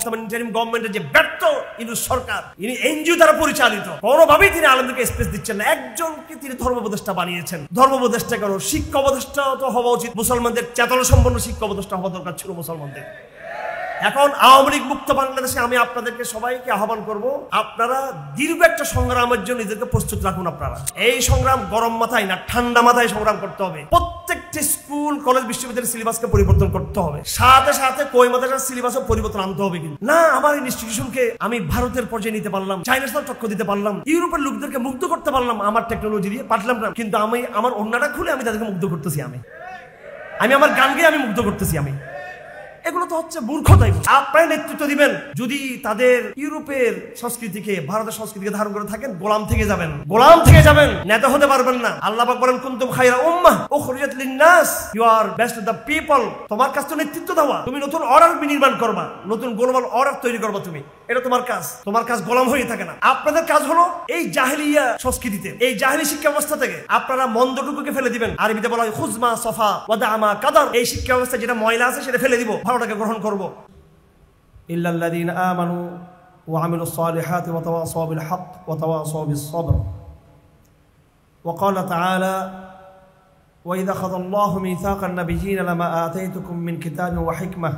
বর্তমান ইন্টারিম গভর্নমেন্টের যে ব্যর্থ ইউনূস সরকার, ইনি এনজিও দ্বারা পরিচালিত, কোনোভাবেই তিনি আলেমদেরকে স্পেস দিচ্ছেন না। একজনকে তিনি ধর্ম উপদেষ্টা বানিয়েছেন। ধর্ম উপদেষ্টা কেন, শিক্ষা উপদেষ্টা তো হওয়া উচিত। মুসলমানদের চেতনা সম্পন্ন শিক্ষা উপদেষ্টা হওয়া দরকার ছিল মুসলমানদের। এখন আওয়ামী লীগ মুক্ত বাংলাদেশে আমি আপনাদেরকে সবাইকে আহ্বান করব, আপনারা দীর্ঘ একটা সংগ্রামের জন্য নিজেদেরকে প্রস্তুত রাখুন। আপনারা এই সংগ্রাম গরম মাথায় না, ঠান্ডা মাথায় সংগ্রাম করতে হবে। প্রত্যেকটি স্কুল কলেজ বিশ্ববিদ্যালয়ের সিলেবাসকে পরিবর্তন করতে হবে, সাথে সাথে কই মাদ্রাসার সিলেবাসও পরিবর্তন আনতে হবে। কিন্তু না, আমার ইনস্টিটিউশনকে আমি ভারতের পর্যায়ে নিতে পারলাম, চাইনার সাথে টক্কর দিতে পারলাম, ইউরোপের লোকদেরকে মুগ্ধ করতে পারলাম আমার টেকনোলজি দিয়ে, পারলাম না। কিন্তু আমি আমার অন্যটা খুলে আমি তাদেরকে মুগ্ধ করতেছি, আমি আমার গান গেয়ে আমি মুগ্ধ করতেছি। এগুলো তো হচ্ছে মূর্খতাই। আপনারা নেতৃত্ব দিবেন, যদি তাদের ইউরোপের সংস্কৃতিকে ভারতের সংস্কৃতিকে ধারণ করে থাকেন, গোলাম থেকে যাবেন, গোলাম থেকে যাবেন, নেতা হতে পারবেন না। আল্লাহ পাক বলেন কুনতুম খায়রা উম্মাহ উখরিজাত লিন-নাস, you are best of the people. তোমার কাজ তো নেতৃত্ব দেওয়া, তুমি নতুন অর্ডার বিনির্মাণ করবা, নতুন গ্লোবাল অর্ডার তৈরি করবা, তুমি এটা তোমার কাজ। তোমার কাজ গোলাম হয়ে থাকে না। আপনাদের কাজ হলো এই জাহেলিয়া সংস্কৃতিতে, এই জাহেলি শিক্ষা ব্যবস্থা থেকে আপনারা মন্দটুকুকে ফেলে দিবেন। আরবিতে বলা হয় খুজমা সফা ওয়া দামা কাদার। এই শিক্ষা ব্যবস্থা যেটা ময়লা আছে সেটা ফেলে দিব, ভালোটাকে গ্রহণ করব। ইল্লাল্লাযীনা আমানু ওয়া আমিলুস সালিহাতি ওয়া তাওয়াসাউ বিল হক ওয়া তাওয়াসাউ বিস সবর। ওয়া ক্বালা তাআলা ওয়া ইযা আখাযাল্লাহু মিসাকান নাবিয়্যিনা লামা আতাইতুকুম মিন কিতাবিন ওয়া হিকমাহ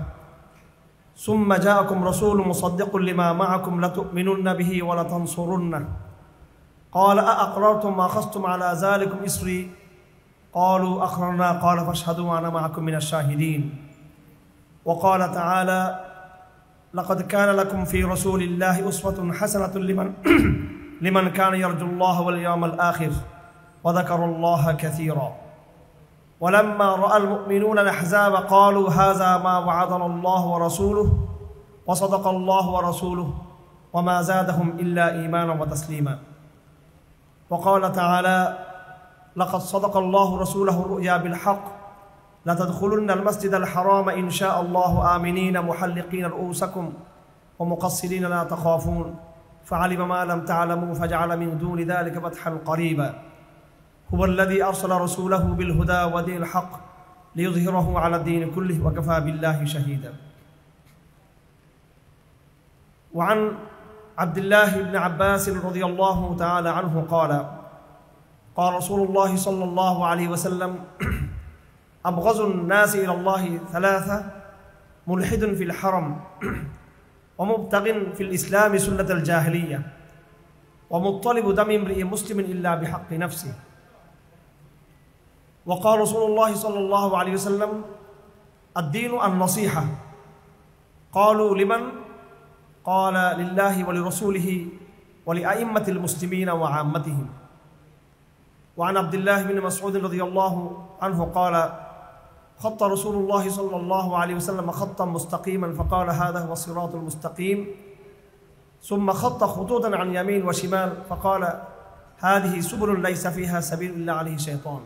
সুম্মা জাআকুম রাসূলুন মুসাদ্দিকুন লিমা মা'আকুম লাতু'মিনুন্না বিহি ওয়া লাতানসুরুন্নাহ ক্বালা আ'আকরারতুম ওয়া আখাযতুম আলা যালিকুম ইসরি ক্বালু আখরারনা ক্বালা ফাশহাদু ওয়া আনা মা'আকুম মিনাশ শাহিদিন। وقال تعالى لقد كان لكم في رسول الله أسوة حسنة لمن كان يرجو الله واليوم الآخر وذكر الله كثيرا ولما رأى المؤمنون الأحزاب قالوا هذا ما وعدنا الله ورسوله وصدق الله ورسوله وما زادهم إلا إيمانا وتسليما. وقال تعالى لقد صدق الله رسوله الرؤيا بالحق لتدخلن المسجد الحرام إن شاء الله آمنين محلقين رؤوسكم ومقصرين لا تخافون فعلم ما لم تعلموا فجعل من دون ذلك فتحا قريبا. هو الذي أرسل رسوله بالهدى ودين الحق ليظهره على الدين كله وكفى بالله شهيدا. وعن عبد الله بن عباس رضي الله تعالى عنه قال قال رسول الله صلى الله عليه وسلم أبغض الناس إلى الله ثلاثة ملحد في الحرم ومبتغ في الإسلام سنة الجاهلية ومطلب دم امرئ مسلم إلا بحق نفسه. وقال رسول الله صلى الله عليه وسلم الدين النصيحة. قالوا لمن؟ قال لله ولرسوله ولأئمة المسلمين وعامتهم. وعن عبد الله بن مسعود رضي الله عنه قال خط رسول الله صلى الله عليه وسلم خطا مستقيما فقال هذا هو الصراط المستقيم ثم خط خطوطا عن يمين وشمال فقال هذه سبل ليس فيها سبيل إلا عليه شيطان.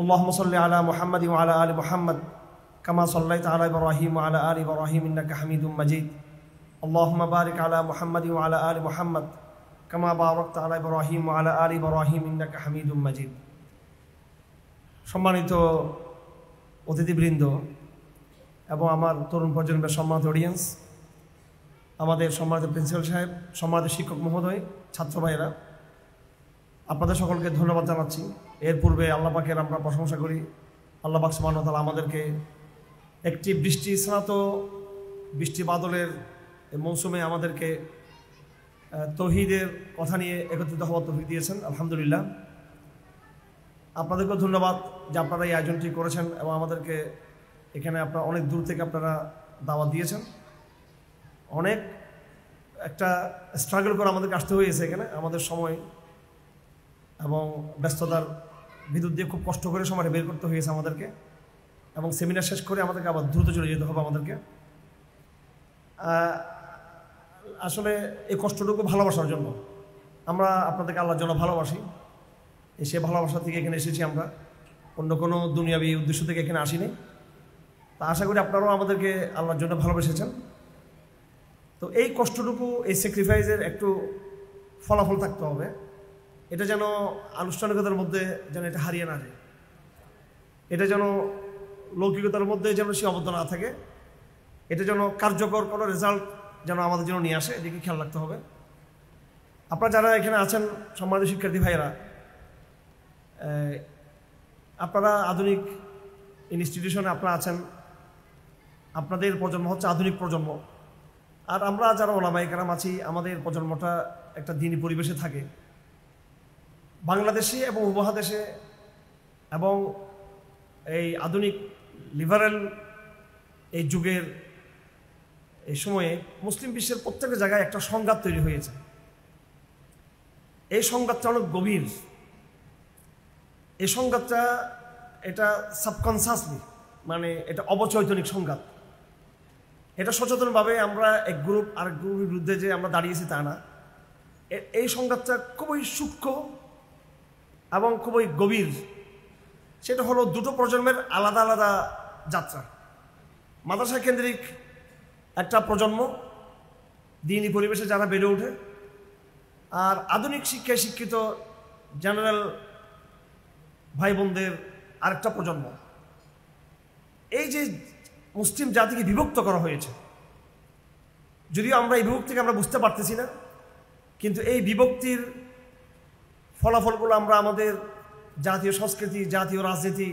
اللهم صل على محمد وعلى آل محمد كما صليت على إبراهيم وعلى آل إبراهيم إنك حميد مجيد. اللهم بارك على محمد وعلى آل محمد كما باركت على إبراهيم وعلى آل إبراهيم إنك حميد مجيد. সম্মানিত অতিথিবৃন্দ এবং আমার তরুণ প্রজন্মের সম্মানিত অডিয়েন্স, আমাদের সম্মানিত প্রিন্সিপাল সাহেব, সম্মানিত শিক্ষক মহোদয়, ছাত্র ভাইয়েরা, আপনাদের সকলকে ধন্যবাদ জানাচ্ছি। এর পূর্বে আল্লাহ পাকের আমরা প্রশংসা করি। আল্লাহ পাক সুবহানাহু ওয়া তাআলা আমাদেরকে একটি বৃষ্টি স্নাত বৃষ্টি বাদলের মৌসুমে আমাদেরকে তৌহিদের কথা নিয়ে একত্রিত হওয়ার তৌফিক দিয়েছেন, আলহামদুলিল্লাহ। আপনাদেরকেও ধন্যবাদ যে আপনারা এই আয়োজনটি করেছেন এবং আমাদেরকে এখানে আপনারা অনেক দূর থেকে আপনারা দাওয়াত দিয়েছেন। অনেক একটা স্ট্রাগল করে আমাদেরকে আসতে হয়েছে এখানে, আমাদের সময় এবং ব্যস্ততার বিদ্যুৎ দিয়ে খুব কষ্ট করে সময়টা বের করতে হয়েছে আমাদেরকে, এবং সেমিনার শেষ করে আমাদেরকে আবার দ্রুত চলে যেতে হবে আমাদেরকে। আসলে এই কষ্টটুকু ভালোবাসার জন্য, আমরা আপনাদেরকে আল্লাহর জন্য ভালোবাসি, সে ভালোবাসা থেকে এখানে এসেছি আমরা, অন্য কোনো দুনিয়াবি উদ্দেশ্য থেকে এখানে আসিনি। তা আশা করি আপনারাও আমাদেরকে আল্লাহর জন্য ভালোবেসেছেন। তো এই কষ্টটুকু, এই স্যাক্রিফাইসের একটু ফলাফল থাকতে হবে, এটা যেন আনুষ্ঠানিকতার মধ্যে যেন এটা হারিয়ে না যায়, এটা যেন লৌকিকতার মধ্যে যেন সীমাবদ্ধ না থাকে, এটা যেন কার্যকর কোনো রেজাল্ট যেন আমাদের জন্য নিয়ে আসে, এদিকে খেয়াল রাখতে হবে। আপনারা যারা এখানে আছেন সম্মানিত শিক্ষার্থী ভাইয়েরা, আপনারা আধুনিক ইনস্টিটিউশনে আপনারা আছেন, আপনাদের প্রজন্ম হচ্ছে আধুনিক প্রজন্ম। আর আমরা যারা ওলামায়ে কেরাম আছি, আমাদের প্রজন্মটা একটা দিনী পরিবেশে থাকে। বাংলাদেশে এবং উপমহাদেশে এবং এই আধুনিক লিবারেল এই যুগের এই সময়ে মুসলিম বিশ্বের প্রত্যেকটা জায়গায় একটা সংঘাত তৈরি হয়েছে। এই সংঘাতটা অনেক গভীর। এই সংঘাতটা এটা সাবকনসিয়াসলি, মানে এটা অবচৈতনিক সংঘাত। এটা সচেতনভাবে আমরা এক গ্রুপ আরেক গ্রুপের বিরুদ্ধে যে আমরা দাঁড়িয়েছি তা না। এই সংঘাতটা খুবই সূক্ষ্ম এবং খুবই গভীর। সেটা হলো দুটো প্রজন্মের আলাদা আলাদা যাত্রা। মাদ্রাসা কেন্দ্রিক একটা প্রজন্ম দিনী পরিবেশে যারা বেড়ে ওঠে, আর আধুনিক শিক্ষায় শিক্ষিত জেনারেল ভাই বোনদের আরেকটা প্রজন্ম। এই যে মুসলিম জাতিকে বিভক্ত করা হয়েছে, যদিও আমরা এই বিভক্তিকে আমরা বুঝতে পারতেছি না, কিন্তু এই বিভক্তির ফলাফলগুলো আমরা আমাদের জাতীয় সংস্কৃতি, জাতীয় রাজনীতি,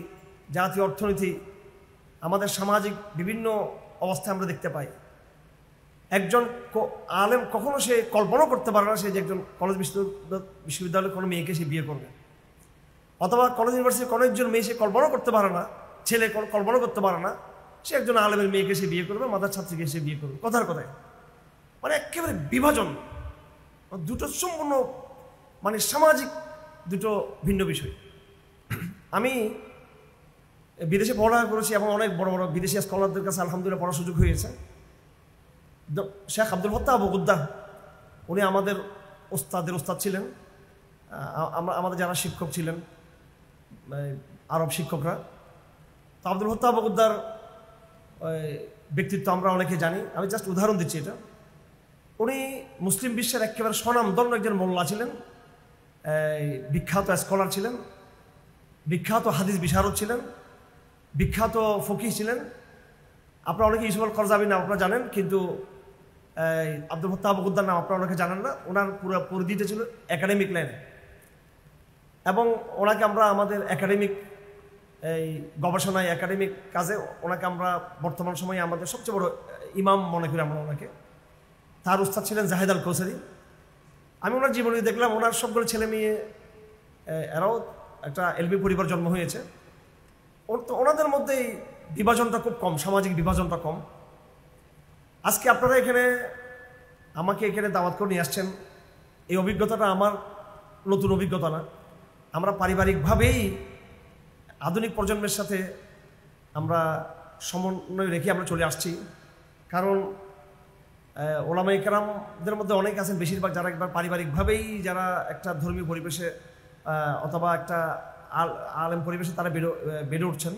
জাতীয় অর্থনীতি, আমাদের সামাজিক বিভিন্ন অবস্থায় আমরা দেখতে পাই। একজন আলেম কখনো সে কল্পনা করতে পারে না সে যে একজন কলেজ বিশ্ববিদ্যালয়ের কোনো মেয়েকে সে বিয়ে করবে, অথবা কলেজ ইউনিভার্সিটির কোনো একজন মেয়ে সে কল্পনা করতে পারে না, ছেলে কল্পনা করতে পারে না সে একজন আলেমের মেয়েকে সে বিয়ে করবে, মাদার ছাত্রীকে সে বিয়ে করবে। কথার কথায় মানে একেবারে বিভাজন, দুটো সম্পূর্ণ মানে সামাজিক দুটো ভিন্ন বিষয়। আমি বিদেশে পড়ালেখা করেছি এবং অনেক বড় বড় বিদেশি স্কলারদের কাছে আলহামদুলিল্লাহ পড়ার সুযোগ হয়েছে। শেখ আব্দুল ফত্তাহ বগুদ্দাহ উনি আমাদের ওস্তাদ ছিলেন। আমাদের যারা শিক্ষক ছিলেন আরব শিক্ষকরা, তো আব্দুল ফত্তাহ বগুদ্দার ব্যক্তিত্ব আমরা অনেকে জানি। আমি জাস্ট উদাহরণ দিচ্ছি এটা। উনি মুসলিম বিশ্বের একেবারে স্বনামধন্য একজন মোল্লা ছিলেন, বিখ্যাত স্কলার ছিলেন, বিখ্যাত হাদিস বিশারদ ছিলেন, বিখ্যাত ফকিহ ছিলেন। আপনারা অনেকে ইউসুফ আল করজাবী নাম আপনারা জানেন, কিন্তু আব্দুল ফত্তাহ বগুদ্দার নাম আপনারা অনেকে জানেন না। ওনার পুরো পরিধিটা ছিল একাডেমিক লাইনে, এবং ওনাকে আমরা আমাদের একাডেমিক এই গবেষণায়, একাডেমিক কাজে ওনাকে আমরা বর্তমান সময়ে আমাদের সবচেয়ে বড় ইমাম মনে করি আমরা ওনাকে। তার উস্তাদ ছিলেন জাহেদ আল কৌসারি। আমি ওনার জীবনে দেখলাম ওনার সবগুলো ছেলে মেয়ে এরাও একটা এলবি পরিবার জন্ম হয়েছে। ওনাদের মধ্যে বিভাজনটা খুব কম, সামাজিক বিভাজনটা কম। আজকে আপনারা এখানে আমাকে এখানে দাওয়াত করে নিয়ে আসছেন, এই অভিজ্ঞতাটা আমার নতুন অভিজ্ঞতা না। আমরা পারিবারিকভাবেই আধুনিক প্রজন্মের সাথে আমরা সমন্বয় রেখে আমরা চলে আসছি। কারণ ওলামায়ে কেরামদের মধ্যে অনেক আছেন, বেশিরভাগ যারা একবার পারিবারিকভাবেই যারা একটা ধর্মীয় পরিবেশে অথবা একটা আলেম পরিবেশে তারা বেড়ে উঠছেন।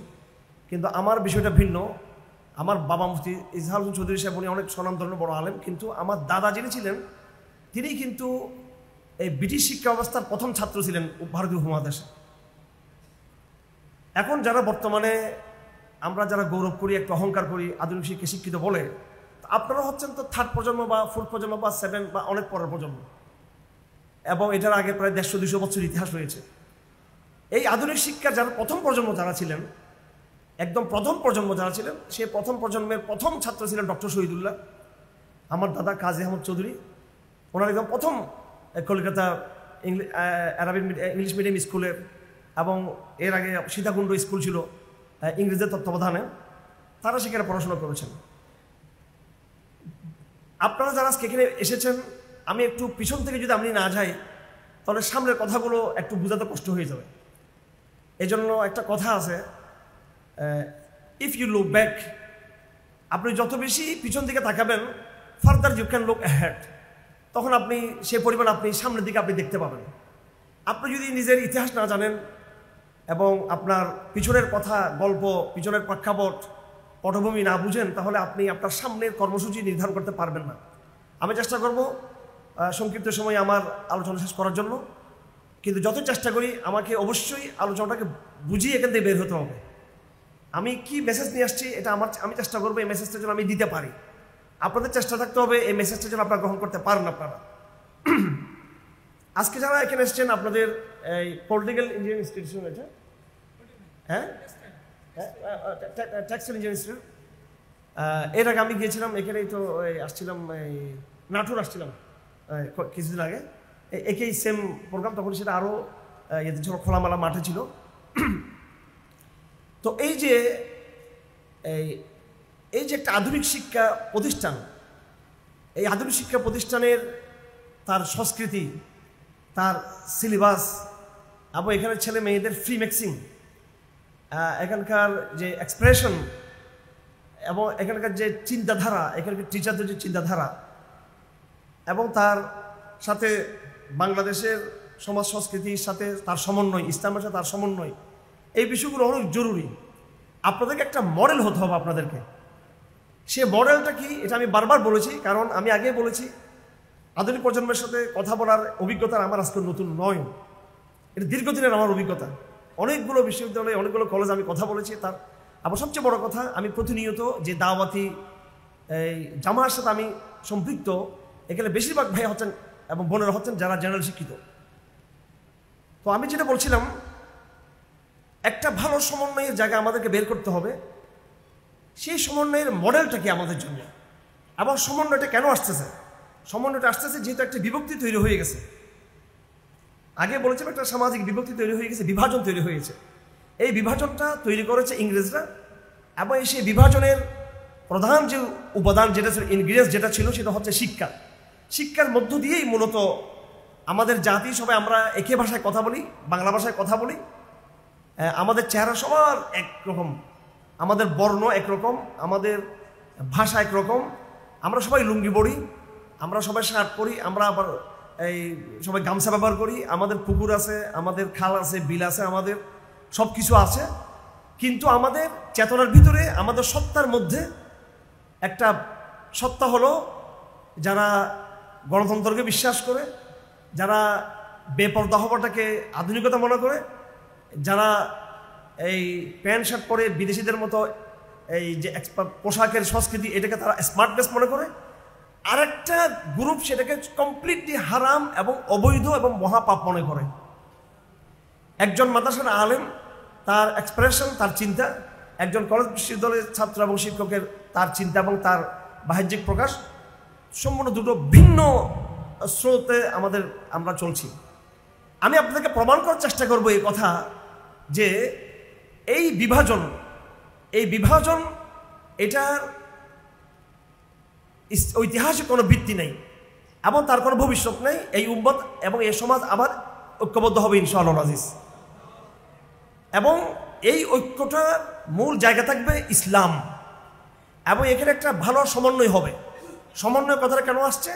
কিন্তু আমার বিষয়টা ভিন্ন। আমার বাবা মুফতি ইজহার হোসেন চৌধুরী সাহেব উনি অনেক স্বনামধন্য বড় আলেম, কিন্তু আমার দাদা যিনি ছিলেন তিনি কিন্তু এই ব্রিটিশ শিক্ষা ব্যবস্থার প্রথম ছাত্র ছিলেন ভারতীয় উপমহাদেশে। এখন যারা বর্তমানে আমরা যারা গৌরব করি, একটু অহংকার করি, আধুনিক শিক্ষা শিক্ষিত বলে, আপনারা হচ্ছেন তো থার্ড প্রজন্ম বা ফোর্থ প্রজন্ম বা 7 বা অনেক পরের প্রজন্ম, এবং এটার আগে প্রায় 150-200 বছর ইতিহাস রয়েছে। এই আধুনিক শিক্ষার যারা প্রথম প্রজন্ম যারা ছিলেন, একদম প্রথম প্রজন্ম যারা ছিলেন, সেই প্রথম প্রজন্মের প্রথম ছাত্র ছিলেন ডক্টর শহীদুল্লাহ, আমার দাদা কাজী আহমদ চৌধুরী। ওনার একদম প্রথম কলকাতা ইংলিশ মিডিয়াম স্কুলের, এবং এর আগে সীতাকুণ্ড স্কুল ছিল ইংরেজদের তত্ত্বাবধানে, তারা সেখানে পড়াশোনা করেছেন। আপনারা যারা আজকে এখানে এসেছেন, আমি একটু পিছন থেকে যদি আমি না যাই তাহলে সামনের কথাগুলো একটু বোঝাতে কষ্ট হয়ে যাবে। এই জন্য একটা কথা আছে, ইফ ইউ লুক ব্যাক, আপনি যত বেশি পিছন দিকে তাকাবেন, further you can look ahead, তখন আপনি সে পরিমাণ আপনি সামনের দিকে আপনি দেখতে পাবেন। আপনি যদি নিজের ইতিহাস না জানেন এবং আপনার পিছনের কথা, গল্প, পিছনের প্রেক্ষাপট, পটভূমি না বুঝেন, তাহলে আপনি আপনার সামনের কর্মসূচি নির্ধারণ করতে পারবেন না। আমি চেষ্টা করব সংক্ষিপ্ত সময়ে আমার আলোচনা শেষ করার জন্য, কিন্তু যত চেষ্টা করি আমাকে অবশ্যই আলোচনাটাকে বুঝিয়ে এখান থেকে বের হতে হবে। আমি কি মেসেজ নিয়ে আসছি এটা আমি চেষ্টা করবো এই মেসেজটা যেন আমি দিতে পারি। আপনাদের চেষ্টা থাকতে হবে এই মেসেজটা যেন আপনারা গ্রহণ করতে পারেন। আপনারা আজকে যারা এখানে এসেছেন আপনাদের এই পলিটিক্যাল ইঞ্জিনিয়ারিং ইনস্টিটিউশন আছে, হ্যাঁ, টেক্সটাইল ইঞ্জিনিয়ারিং ইনস্টিটিউট। এর আগে আমি গিয়েছিলাম এখানেই তো আসছিলাম, এই নাটুর আসছিলাম কিছুদিন আগে, একই সেম প্রোগ্রাম, তখন সেটা আরও ইয়েতে ছিল, খোলামেলা মাঠে ছিল। তো এই যে একটা আধুনিক শিক্ষা প্রতিষ্ঠান, এই আধুনিক শিক্ষা প্রতিষ্ঠানের তার সংস্কৃতি, তার সিলেবাস এবং এখানে ছেলে মেয়েদের ফ্রি মিক্সিং, এখানকার যে এক্সপ্রেশন এবং এখানকার যে চিন্তাধারা, এখানকার টিচারদের যে চিন্তাধারা এবং তার সাথে বাংলাদেশের সমাজ সংস্কৃতির সাথে তার সমন্বয়, ইসলামের সাথে তার সমন্বয়, এই বিষয়গুলো অনেক জরুরি। আপনাদেরকে একটা মডেল হতে হবে আপনাদেরকে। সে মডেলটা কি এটা আমি বারবার বলেছি, কারণ আমি আগে বলেছি আধুনিক প্রজন্মের সাথে কথা বলার অভিজ্ঞতা আমার আজকে নতুন নয়, এটা দীর্ঘদিনের আমার অভিজ্ঞতা। অনেকগুলো বিশ্ববিদ্যালয়ে, অনেকগুলো কলেজে আমি কথা বলেছি। তার আবার সবচেয়ে বড় কথা, আমি প্রতিনিয়ত যে দাওয়াতি এই জামায়ার সাথে আমি সম্পৃক্ত, এখানে বেশিরভাগ ভাই হচ্ছেন এবং বোনেরা হচ্ছেন যারা জেনারেল শিক্ষিত। তো আমি যেটা বলছিলাম, একটা ভালো সমন্বয়ের জায়গা আমাদেরকে বের করতে হবে। সেই সমন্বয়ের মডেলটা কি আমাদের জন্য, এবং সমন্বয়টা কেন আসতেছে? সমন্বয়টা আসতেছে যেহেতু একটা বিভক্তি তৈরি হয়ে গেছে। আগে বলেছিলাম একটা সামাজিক বিভক্তি তৈরি হয়ে গেছে, বিভাজন তৈরি হয়েছে। এই বিভাজনটা তৈরি করেছে ইংরেজরা, এবং সেই বিভাজনের প্রধান যে উপাদান যেটা ছিল, ইনগ্রিডিয়েন্টস যেটা ছিল, সেটা হচ্ছে শিক্ষা। শিক্ষার মধ্য দিয়েই মূলত আমাদের জাতি সবাই আমরা একই ভাষায় কথা বলি, বাংলা ভাষায় কথা বলি। আমাদের চেহারা সবার একরকম, আমাদের বর্ণ একরকম, আমাদের ভাষা একরকম, আমরা সবাই লুঙ্গি পরি, আমরা সবাই শার্ট পরি, আমরা আবার এই সবাই গামছা ব্যবহার করি, আমাদের পুকুর আছে, আমাদের খাল আছে, বিল আছে, আমাদের সব কিছু আছে। কিন্তু আমাদের চেতনার ভিতরে, আমাদের সত্তার মধ্যে একটা সত্তা হলো যারা গণতন্ত্রকে বিশ্বাস করে, যারা বেপরদা হওয়াটাকে আধুনিকতা মনে করে, যারা এই প্যান্ট শার্ট পরে বিদেশিদের মতো এই যে পোশাকের সংস্কৃতি এটাকে তারা স্মার্টনেস মনে করে। আরেকটা গ্রুপ সেটাকে কমপ্লিটলি হারাম এবং অবৈধ এবং মহাপাপ মনে করে। একজন মাদ্রাসার আলেম তার এক্সপ্রেশন, তার চিন্তা, একজন কলেজ বিশ্ববিদ্যালয়ের ছাত্র এবং শিক্ষকের তার চিন্তা এবং তার বাহ্যিক প্রকাশ সম্পূর্ণ দুটো ভিন্ন স্রোতে আমরা চলছি। আমি আপনাদেরকে প্রমাণ করার চেষ্টা করব এই কথা যে এই বিভাজন এটার ঐতিহাসিক কোনো ভিত্তি নেই এবং তার কোনো ভবিষ্যৎ নেই। এই উম্মত এবং এই সমাজ আবার ঐক্যবদ্ধ হবে ইনশাআল্লাহ আজিজ, এবং এই ঐক্যটার মূল জায়গা থাকবে ইসলাম, এবং এখানে একটা ভালো সমন্বয় হবে। সমন্বয় কথাটা কেন আসছে?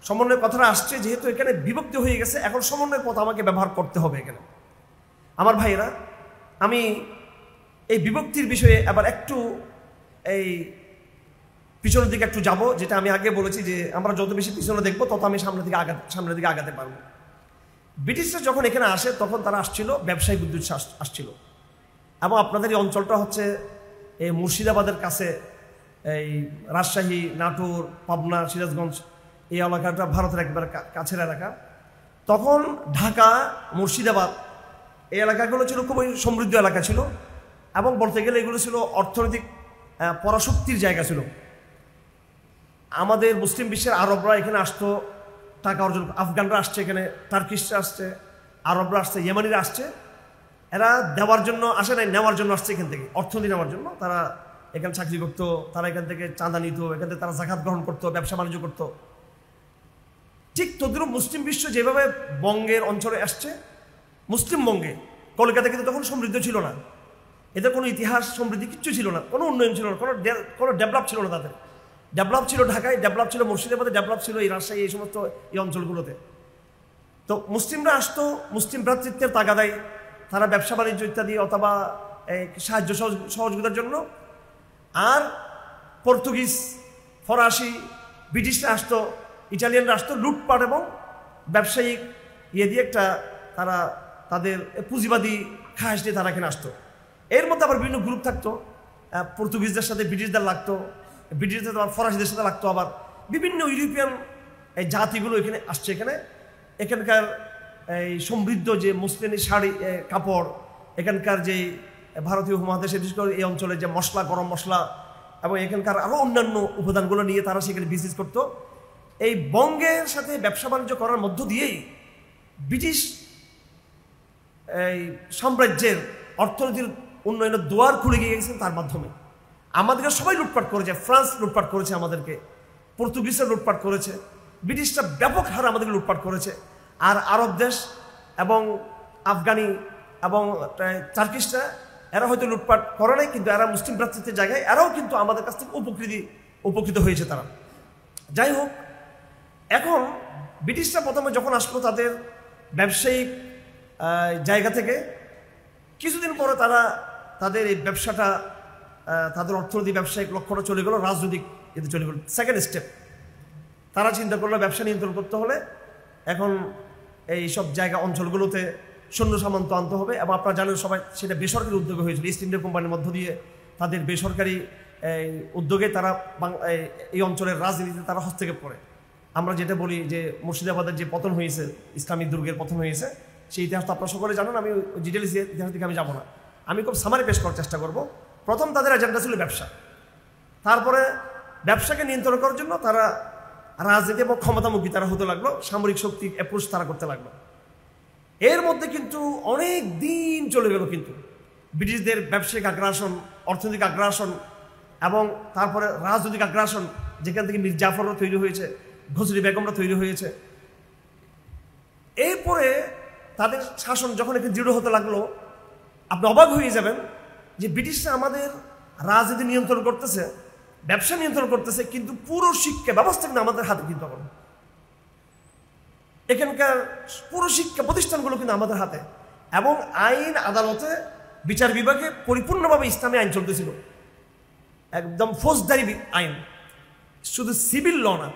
সমন্বয় কথাটা আসছে যেহেতু এখানে বিভক্তি হয়ে গেছে, এখন সমন্বয়ের পথ আমাকে ব্যবহার করতে হবে এখানে। আমার ভাইয়েরা, আমি এই বিভক্তির বিষয়ে আবার একটু এই পিছনের দিকে একটু যাব, যেটা আমি আগে বলেছি যে আমরা যত বেশি পিছনে দেখবো তত আমি সামনের দিকে আগাতে পারবো। ব্রিটিশরা যখন এখানে আসে তখন তারা আসছিল ব্যবসায়িক উদ্দেশ্যে আসছিল, এবং আপনাদের এই অঞ্চলটা হচ্ছে এই মুর্শিদাবাদের কাছে, এই রাজশাহী, নাটোর, পাবনা, সিরাজগঞ্জ এই এলাকাটা ভারতের একবার কাছের এলাকা। তখন ঢাকা, মুর্শিদাবাদ এই এলাকাগুলো ছিল খুবই সমৃদ্ধ এলাকা ছিল, এবং বলতে গেলে এগুলো ছিল অর্থনৈতিক পরাশক্তির জায়গা ছিল। আমাদের মুসলিম বিশ্বের আরবরা এখানে আসতো টাকা অর্জন, আফগানরা আসছে এখানে, টার্কিশরা আসছে, আরবরা আসছে, ইয়েমানিরা আসছে। এরা দেওয়ার জন্য আসে নাই, নেওয়ার জন্য আসছে এখান থেকে, অর্থনীতি নেওয়ার জন্য। তারা এখানে চাকরি করতো, তারা এখান থেকে চাঁদা নিত, এখান থেকে তারা জাকাত গ্রহণ করতো, ব্যবসা বাণিজ্য করতো। ঠিক তদ্রুপ মুসলিম বিশ্ব যেভাবে বঙ্গের অঞ্চলে আসছে, মুসলিম বঙ্গে, কলকাতা কিন্তু তখন সমৃদ্ধ ছিল না, এদের কোনো ইতিহাস সমৃদ্ধি কিচ্ছু ছিল না, কোনো উন্নয়ন ছিল না, কোনো ডেভেলপ ছিল না। তাদের ডেভেলপ ছিল ঢাকায়, ডেভেলপ ছিল মুর্শিদাবাদে, ডেভেলপ ছিল এই রাজশাহী, এই সমস্ত এই অঞ্চলগুলোতে। তো মুসলিমরা আসতো মুসলিম ভ্রাতৃত্বের তাগাদায়, তারা ব্যবসা বাণিজ্য ইত্যাদি অথবা সাহায্য সহযোগিতার জন্য। আর পর্তুগিজ, ফরাসি, ব্রিটিশরা আসতো, ইটালিয়ানরা আসতো লুটপাট এবং ব্যবসায়িক ইয়ে দিয়ে একটা তারা তাদের পুঁজিবাদী খাস দিয়ে তারা এখানে আসতো। এর মধ্যে আবার বিভিন্ন গ্রুপ থাকতো, পর্তুগিজদের সাথে ব্রিটিশদের লাগতো, ব্রিটিশদের আবার ফরাসিদের সাথে লাগতো, আবার বিভিন্ন ইউরোপিয়ান এই জাতিগুলো এখানে আসছে। এখানকার এই সমৃদ্ধ যে মুসলিম শাড়ি কাপড়, এখানকার যে ভারতীয় উপমহাদেশে বিশেষ করে এই অঞ্চলের যে মশলা, গরম মশলা এবং এখানকার আরও অন্যান্য উপাদানগুলো নিয়ে তারা সেখানে বিজনেস করতো। এই বঙ্গের সাথে ব্যবসা বাণিজ্য করার মধ্য দিয়েই ব্রিটিশ এই সাম্রাজ্যের অর্থনীতির উন্নয়নের দুয়ার খুলে গিয়ে গেছেন তার মাধ্যমে। আমাদেরকে সবাই লুটপাট করেছে, ফ্রান্স লুটপাট করেছে আমাদেরকে, পর্তুগিজরা লুটপাট করেছে, ব্রিটিশরা ব্যাপক হারে আমাদেরকে লুটপাট করেছে। আর আরব দেশ এবং আফগানি এবং টার্কিশরা এরা হয়তো লুটপাট করে নাই, কিন্তু এরা মুসলিম ভ্রাতৃত্বের জায়গায় এরাও কিন্তু আমাদের কাছ থেকে উপকৃত হয়েছে তারা। যাই হোক, এখন ব্রিটিশরা প্রথমে যখন আসলো তাদের ব্যবসায়িক জায়গা থেকে, কিছুদিন পরে তারা তাদের এই ব্যবসাটা, তাদের অর্থনীতি ব্যবসায়িক লক্ষ্যটা চলে গেল রাজনৈতিক এতে চলে গেল। সেকেন্ড স্টেপ, তারা চিন্তা করলো ব্যবসা নিয়ন্ত্রণ করতে হলে এখন এই সব জায়গা অঞ্চলগুলোতে সৈন্য সামন্ত আনতে হবে। এবং আপনারা জানেন সবাই, সেটা বেসরকারি উদ্যোগে হয়েছিল। ইস্ট ইন্ডিয়া কোম্পানির মধ্য দিয়ে তাদের বেসরকারি উদ্যোগে তারা এই অঞ্চলের রাজনীতিতে তারা হস্তক্ষেপ করে। আমরা যেটা বলি যে মুর্শিদাবাদের যে পতন হয়েছে, ইসলামী দুর্গের পতন হয়েছে, সেই ইতিহাস তো আপনারা সকলে জানেন, আমি ডিটেলস ইতিহাস দিকে আমি যাবো না। আমি খুব সামারি পেশ করার চেষ্টা করব। প্রথম তাদের এজেন্ডা ছিল ব্যবসা। তারপরে ব্যবসাকে নিয়ন্ত্রণ করার জন্য তারা রাজনীতি এবং ক্ষমতামুখী তারা হতে লাগলো, সামরিক শক্তি অ্যাপ্রোচ তারা করতে লাগলো। এর মধ্যে কিন্তু অনেক দিন চলে গেল, কিন্তু ব্রিটিশদের ব্যবসায়িক আগ্রাসন, অর্থনৈতিক আগ্রাসন এবং তারপরে রাজনৈতিক আগ্রাসন, যেখান থেকে মীর জাফররা তৈরি হয়েছে, ঘসরি বেগমরা তৈরি হয়েছে। এরপরে তাদের শাসন যখন একটু দৃঢ় হতে লাগলো, আপনি অবাক হয়ে যাবেন যে ব্রিটিশরা আমাদের রাজনীতি নিয়ন্ত্রণ করতেছে, ব্যবসা নিয়ন্ত্রণ করতেছে, কিন্তু পুরো শিক্ষা ব্যবস্থা কিন্তু আমাদের হাতে। কিন্তু এখন এখানকার পুরো শিক্ষা প্রতিষ্ঠানগুলো কিন্তু আমাদের হাতে, এবং আইন আদালতে বিচার বিভাগে পরিপূর্ণভাবে ইসলামী আইন চলতেছিল, একদম ফৌজদারি আইন, শুধু সিভিল ল না,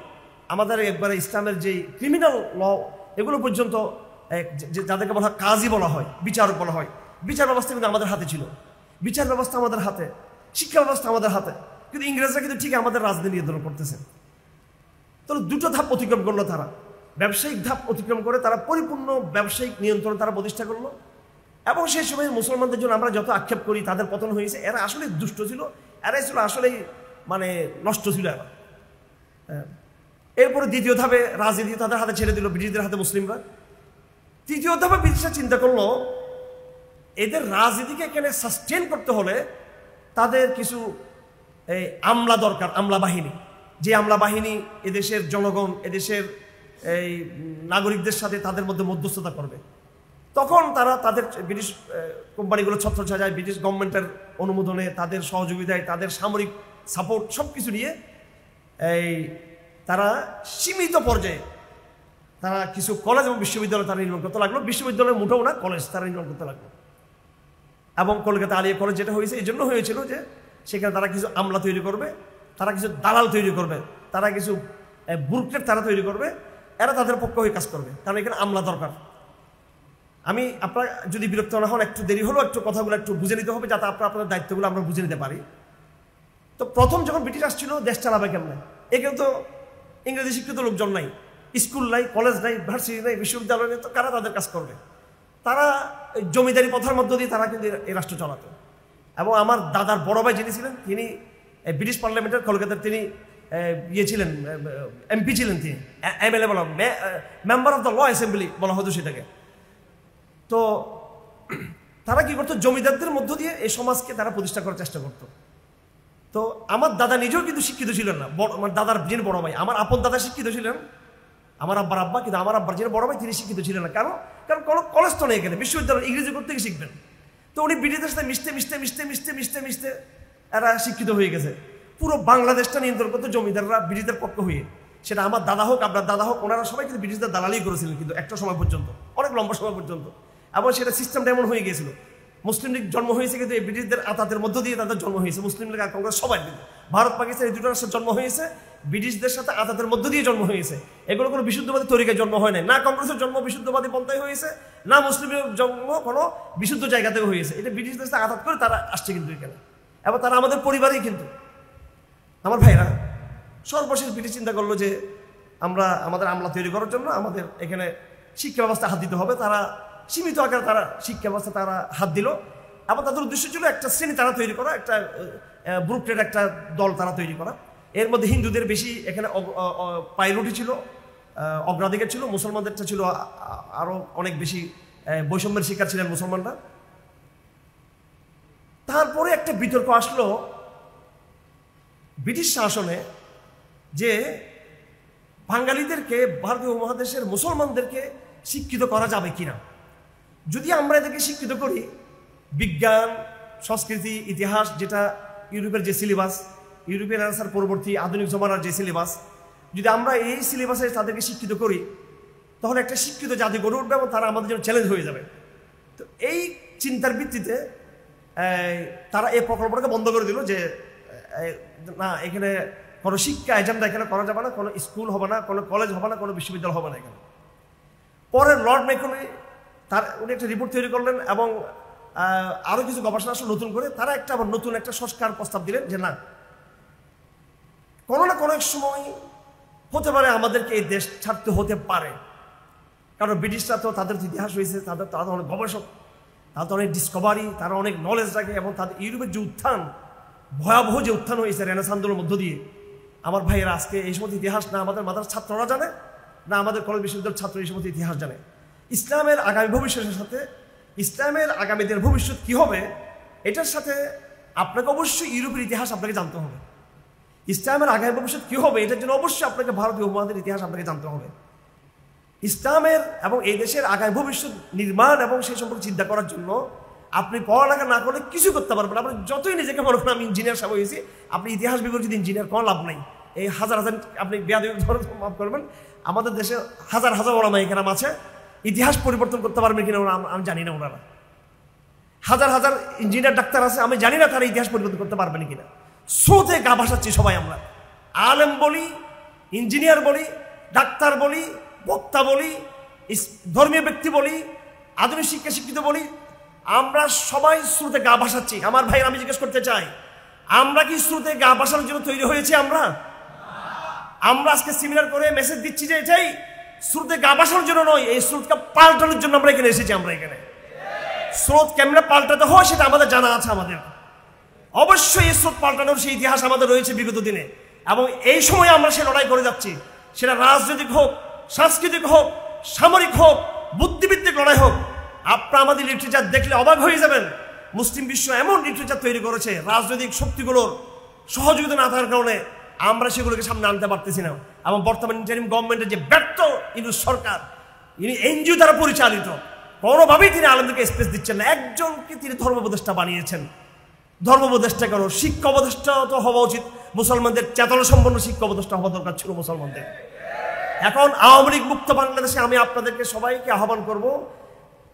আমাদের একবারে ইসলামের যে ক্রিমিনাল ল এগুলো পর্যন্ত, যাদেরকে বলা হয় কাজী বলা হয়, বিচারক বলা হয়, বিচার ব্যবস্থা কিন্তু আমাদের হাতে ছিল। বিচার ব্যবস্থা আমাদের হাতে, শিক্ষা ব্যবস্থা আমাদের হাতে, কিন্তু ইংরেজরা কিন্তু ঠিক আমাদের রাজনীতি নিয়ন্ত্রণ করতেছে। তো দুটো ধাপ অতিক্রম করলো তারা, ব্যবসায়িক ধাপ অতিক্রম করে তারা পরিপূর্ণ ব্যবসায়িক নিয়ন্ত্রণ তারা প্রতিষ্ঠা করলো। এবং সেই সময় মুসলমানদের জন্য আমরা যত আক্ষেপ করি তাদের পতন হয়েছে, এরা আসলে দুষ্ট ছিল, এরাই ছিল আসলেই মানে নষ্ট ছিল এরা। এরপরে দ্বিতীয় ধাপে রাজনীতি তাদের হাতে ছেড়ে দিল, ব্রিটিশদের হাতে মুসলিমরা। তৃতীয় ধাপে ব্রিটিশরা চিন্তা করলো এদের রাজনীতিকে এখানে সাস্টেন করতে হলে তাদের কিছু এই আমলা দরকার, আমলা বাহিনী, যে আমলা বাহিনী এদেশের জনগণ, এদেশের এই নাগরিকদের সাথে তাদের মধ্যে মধ্যস্থতা করবে। তখন তারা তাদের ব্রিটিশ কোম্পানিগুলো ছত্রছায়ায়, ব্রিটিশ গভর্নমেন্টের অনুমোদনে, তাদের সহযোগিতায়, তাদের সামরিক সাপোর্ট সব কিছু নিয়ে এই তারা সীমিত পর্যায়ে তারা কিছু কলেজ এবং বিশ্ববিদ্যালয় তারা নির্মাণ করতে লাগলো। বিশ্ববিদ্যালয় মোটেও না, কলেজ তারা নির্মাণ করতে লাগলো। এবং কলকাতা আলিয়া কলেজ যেটা হয়েছে এই জন্য হয়েছিল যে সেখানে তারা কিছু আমলা তৈরি করবে, তারা কিছু দালাল তৈরি করবে, তারা কিছু বুরক্রেট তারা তৈরি করবে, এরা তাদের পক্ষে হয়ে কাজ করবে, কারণ এখানে আমলা দরকার। আমি আপনারা যদি বিরক্ত না হন, একটু দেরি হলেও একটু কথাগুলো একটু বুঝে নিতে হবে, যাতে আপনারা আপনাদের দায়িত্বগুলো আমরা বুঝে নিতে পারি। তো প্রথম যখন ব্রিটিশ আসছিল, দেশ চালাবে কেমনে? এখানে তো ইংরেজি শিক্ষিত লোকজন নাই, স্কুল নাই, কলেজ নাই, ভার্সিটি নাই, বিশ্ববিদ্যালয় নেই, তো কারা তাদের কাজ করবে? তারা জমিদারি প্রথার মধ্য দিয়ে তারা কিন্তু এই রাষ্ট্র চালাতো। এবং আমার দাদার বড় ভাই যিনি ছিলেন, তিনি ব্রিটিশ পার্লামেন্টের কলকাতার তিনি ইয়ে ছিলেন, এমপি ছিলেন, তিনি এমএলএ বলা, member of the law assembly বলা হতো সেটাকে। তো তারা কি করতো, জমিদারদের মধ্য দিয়ে এই সমাজকে তারা প্রতিষ্ঠা করার চেষ্টা করতো। তো আমার দাদা নিজেও কিন্তু শিক্ষিত ছিলেন না, আমার দাদার যিনি বড় ভাই, আমার আপন দাদা শিক্ষিত ছিলেন, আমার আব্বার আব্বা, কিন্তু আমার আব্বার যিনি বড় ভাই তিনি শিক্ষিত ছিলেন না। কারণ কোনো কলেজ তো নেই এখানে, বিশ্ববিদ্যালয়, ইংরেজি করতে গিয়ে শিখবেন। তো উনি ব্রিটিশদের সাথে মিশতে মিশতে মিশতে মিশতে মিশতে মিশতে এরা শিক্ষিত হয়ে গেছে। পুরো বাংলাদেশটা নিয়ন্ত্রণ করতে জমিদাররা ব্রিটিশদের পক্ষ হয়ে, সেটা আমার দাদা হোক, আপনার দাদা হোক, ওনারা সবাই কিন্তু ব্রিটিশদের দালালি করেছিলেন, কিন্তু একটা সময় পর্যন্ত, অনেক লম্বা সময় পর্যন্ত। এবং সেটা সিস্টেমটা এমন হয়ে গিয়েছিল, মুসলিম লীগ জন্ম হয়েছে কিন্তু এই ব্রিটিশদের আতাতের মধ্য দিয়ে তাদের জন্ম হয়েছে। মুসলিম লীগ আর কংগ্রেস সবাই, কিন্তু ভারত পাকিস্তান এই দুটো রাষ্ট্রের জন্ম হয়েছে ব্রিটিশদের সাথে আতাতের মধ্য দিয়ে জন্ম হয়েছে। এগুলো কোনো বিশুদ্ধবাদী তরিকায় জন্ম হয় নাই, না কংগ্রেসের জন্ম বিশুদ্ধবাদী পন্থায় হয়েছে, না মুসলিমের জন্ম কোনো বিশুদ্ধ জায়গাতেও হয়েছে। এটা ব্রিটিশদের সাথে আতাত করে তারা আসছে কিন্তু এখানে। এবং তারা আমাদের পরিবারই। কিন্তু আমার ভাইরা সর্বশেষ ব্রিটিশ চিন্তা করলো যে আমাদের আমলা তৈরি করার জন্য আমাদের এখানে শিক্ষা ব্যবস্থা হাত দিতে হবে। তারা সীমিত আকারে তারা শিক্ষা ব্যবস্থা তারা হাত দিল এবং তাদের উদ্দেশ্য ছিল একটা শ্রেণী তারা তৈরি করা, একটা ব্রুকেটেড একটা দল তারা তৈরি করা। এর মধ্যে হিন্দুদের বেশি এখানে প্রায়োরিটি ছিল, অগ্রাধিকার ছিল। মুসলমানদেরটা ছিল আরো অনেক বেশি বৈষম্যের শিকার ছিলেন মুসলমানরা। তারপরে একটা বিতর্ক আসলো ব্রিটিশ শাসনে যে বাঙালিদেরকে, ভারতীয় উপমহাদেশের মুসলমানদেরকে শিক্ষিত করা যাবে কিনা। যদি আমরা এদেরকে শিক্ষিত করি, বিজ্ঞান, সংস্কৃতি, ইতিহাস, যেটা ইউরোপের যে সিলেবাস, ইউরোপিয়ান আনসার পরবর্তী আধুনিক জমানার যে সিলেবাস, যদি আমরা এই সিলেবাসে তাদেরকে শিক্ষিত করি, তাহলে একটা শিক্ষিত জাতি গড়ে উঠবে এবং তারা আমাদের জন্য চ্যালেঞ্জ হয়ে যাবে। তো এই চিন্তার ভিত্তিতে তারা এই প্রকল্পটাকে বন্ধ করে দিল যে না, এখানে কোনো শিক্ষা এজেন্ডা এখানে করা যাবে না, কোনো স্কুল হবে না, কোনো কলেজ হবে না, কোনো বিশ্ববিদ্যালয় হবে না এখানে। পরে লর্ড ম্যাকলে উনি একটা রিপোর্ট তৈরি করলেন এবং আরও কিছু গবেষণা আসলে নতুন করে তারা আবার নতুন একটা সংস্কার প্রস্তাব দিলেন যে না, কোনো না কোনো এক সময় হতে পারে আমাদেরকে এই দেশ ছাড়তে হতে পারে। কারণ ব্রিটিশরা তো তাদের ইতিহাস হয়েছে, তারা অনেক গবেষক, তারা অনেক ডিসকভারি, তারা অনেক নলেজ রাখে এবং তাদের ইউরোপের যে উত্থান, ভয়াবহ যে উত্থান হয়েছে রেনেসাঁ আন্দোলনের মধ্য দিয়ে, আমার ভাইয়েরা আজকে এই সমস্ত ইতিহাস না আমাদের মাদ্রাসার ছাত্ররা জানে, না আমাদের কলেজ বিশ্ববিদ্যালয়ের ছাত্র এই সমস্ত ইতিহাস জানে। ইসলামের আগামী ভবিষ্যতের সাথে, ইসলামের আগামী দিনের ভবিষ্যৎ কি হবে, এটার সাথে আপনাকে অবশ্যই ইউরোপের ইতিহাস আপনাকে জানতে হবে। ইসলামের আগামী ভবিষ্যৎ কি হবে, এটার জন্য অবশ্যই আপনাকে ভারতীয় উপমহাদেশের ইতিহাস আপনাকে জানতে হবে। ইসলামের এবং এই দেশের আগামী ভবিষ্যৎ নির্মাণ এবং সেই সম্পর্কে চিন্তা করার জন্য আপনি পড়ালেখা না করলে কিছু করতে পারবেন। আপনি যতই নিজেকে মনে করেন আমি ইঞ্জিনিয়ার সাহেব হয়েছি, আপনি ইতিহাস বিভাগ যদি ইঞ্জিনিয়ার কোনো লাভ নাই। এই হাজার হাজার, আপনি বেয়াদবি ধরে মাফ করবেন, আমাদের দেশে হাজার হাজার ওলামা কেরাম আছে, ইতিহাস পরিবর্তন করতে পারবেন কিনা আমি জানি না। ওনারা হাজার হাজার ইঞ্জিনিয়ার ডাক্তার আছে, আমি জানি না তারা ইতিহাস পরিবর্তন করতে পারবেন কিনা। স্রোতে গা ভাসাচ্ছি সবাই আমরা, আলেম বলি, ইঞ্জিনিয়ার বলি, ডাক্তার বলি, বক্তা বলি, ধর্মীয় ব্যক্তি বলি, আধুনিক শিক্ষা শিক্ষিত বলি, আমরা সবাই স্রোতে গা ভাসাচ্ছি। আমার ভাই, আমি জিজ্ঞেস করতে চাই, আমরা কি স্রোতে গা ভাসানোর জন্য তৈরি হয়েছি? আমরা আজকে সেমিনার করে মেসেজ দিচ্ছি যে এটাই স্রোতে গা ভাসানোর জন্য নয়, এই স্রোতকে পাল্টানোর জন্য আমরা এখানে এসেছি। আমরা এখানে স্রোত কেমনে পাল্টাতে হয় সেটা আমাদের জানা আছে। আমাদের অবশ্যই এই স্রোত পাল্টানোর সেই ইতিহাস আমাদের রয়েছে বিগত দিনে, এবং এই সময় আমরা সে লড়াই করে যাচ্ছি। সেটা রাজনৈতিক হোক, সাংস্কৃতিক হোক, সামরিক হোক, বুদ্ধিবৃত্তিক লড়াই হোক। আপনারা আমাদের লিটারেচার দেখলে অবাক হয়ে যাবেন। মুসলিম বিশ্ব এমন লিটারেচার তৈরি করেছে, রাজনৈতিক শক্তিগুলোর সহযোগিতা না থাকার কারণে আমরা সেগুলোকে সামনে আনতে পারতেছি না। এবং বর্তমান ইন্টারিম গভর্নমেন্টের যে ব্যর্থ ইউনুস সরকার, ইনি এনজিও দ্বারা পরিচালিত, কোনোভাবেই তিনি আলেমদেরকে স্পেস দিচ্ছেন না। একজনকে তিনি ধর্মোপদেষ্টা বানিয়েছেন। ধর্মোপদেষ্টা কেন, শিক্ষা উপদেষ্টা তো হওয়া উচিত। মুসলমানদের চেতনা সম্পন্ন শিক্ষা উপদেষ্টা হওয়া দরকার ছিল মুসলমানদের। এখন আওয়ামী লীগ মুক্ত বাংলাদেশে আমি আপনাদেরকে সবাইকে আহ্বান করব,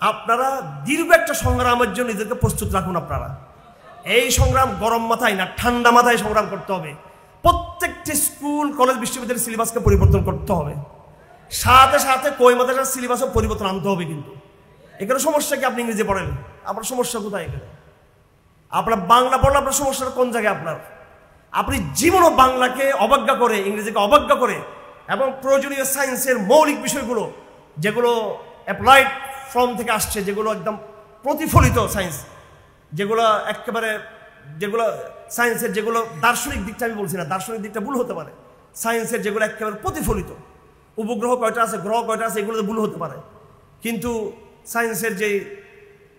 আপনারা দীর্ঘ একটা সংগ্রামের জন্য নিজেদেরকে প্রস্তুত রাখুন। আপনারা এই সংগ্রাম গরম মাথায় না, ঠান্ডা মাথায় সংগ্রাম করতে হবে। প্রত্যেকটি স্কুল, কলেজ, বিশ্ববিদ্যালয়ের সিলেবাসকে পরিবর্তন করতে হবে। সাথে সাথে কই মাদ্রাসার সিলেবাসও পরিবর্তন আনতে হবে। কিন্তু এখানে সমস্যা কি? আপনি ইংরেজি পড়েন, আপনার সমস্যা কোথায়? এখানে আপনার বাংলা পড়লে আপনার সমস্যাটা কোন জায়গায়? আপনি জীবনও বাংলাকে অবজ্ঞা করে, ইংরেজিকে অবজ্ঞা করে, এবং প্রয়োজনীয় সায়েন্সের মৌলিক বিষয়গুলো যেগুলো অ্যাপ্লাইড ফর্ম থেকে আসছে, যেগুলো একদম প্রতিফলিত সায়েন্স, যেগুলো একেবারে, যেগুলো সায়েন্সের, যেগুলো দার্শনিক দিকটা আমি বলছি না, দার্শনিক দিকটা ভুল হতে পারে। সায়েন্সের যেগুলো একেবারে প্রতিফলিত, উপগ্রহ কয়টা আছে, গ্রহ কয়টা আছে, এগুলো ভুল হতে পারে। কিন্তু সায়েন্সের যে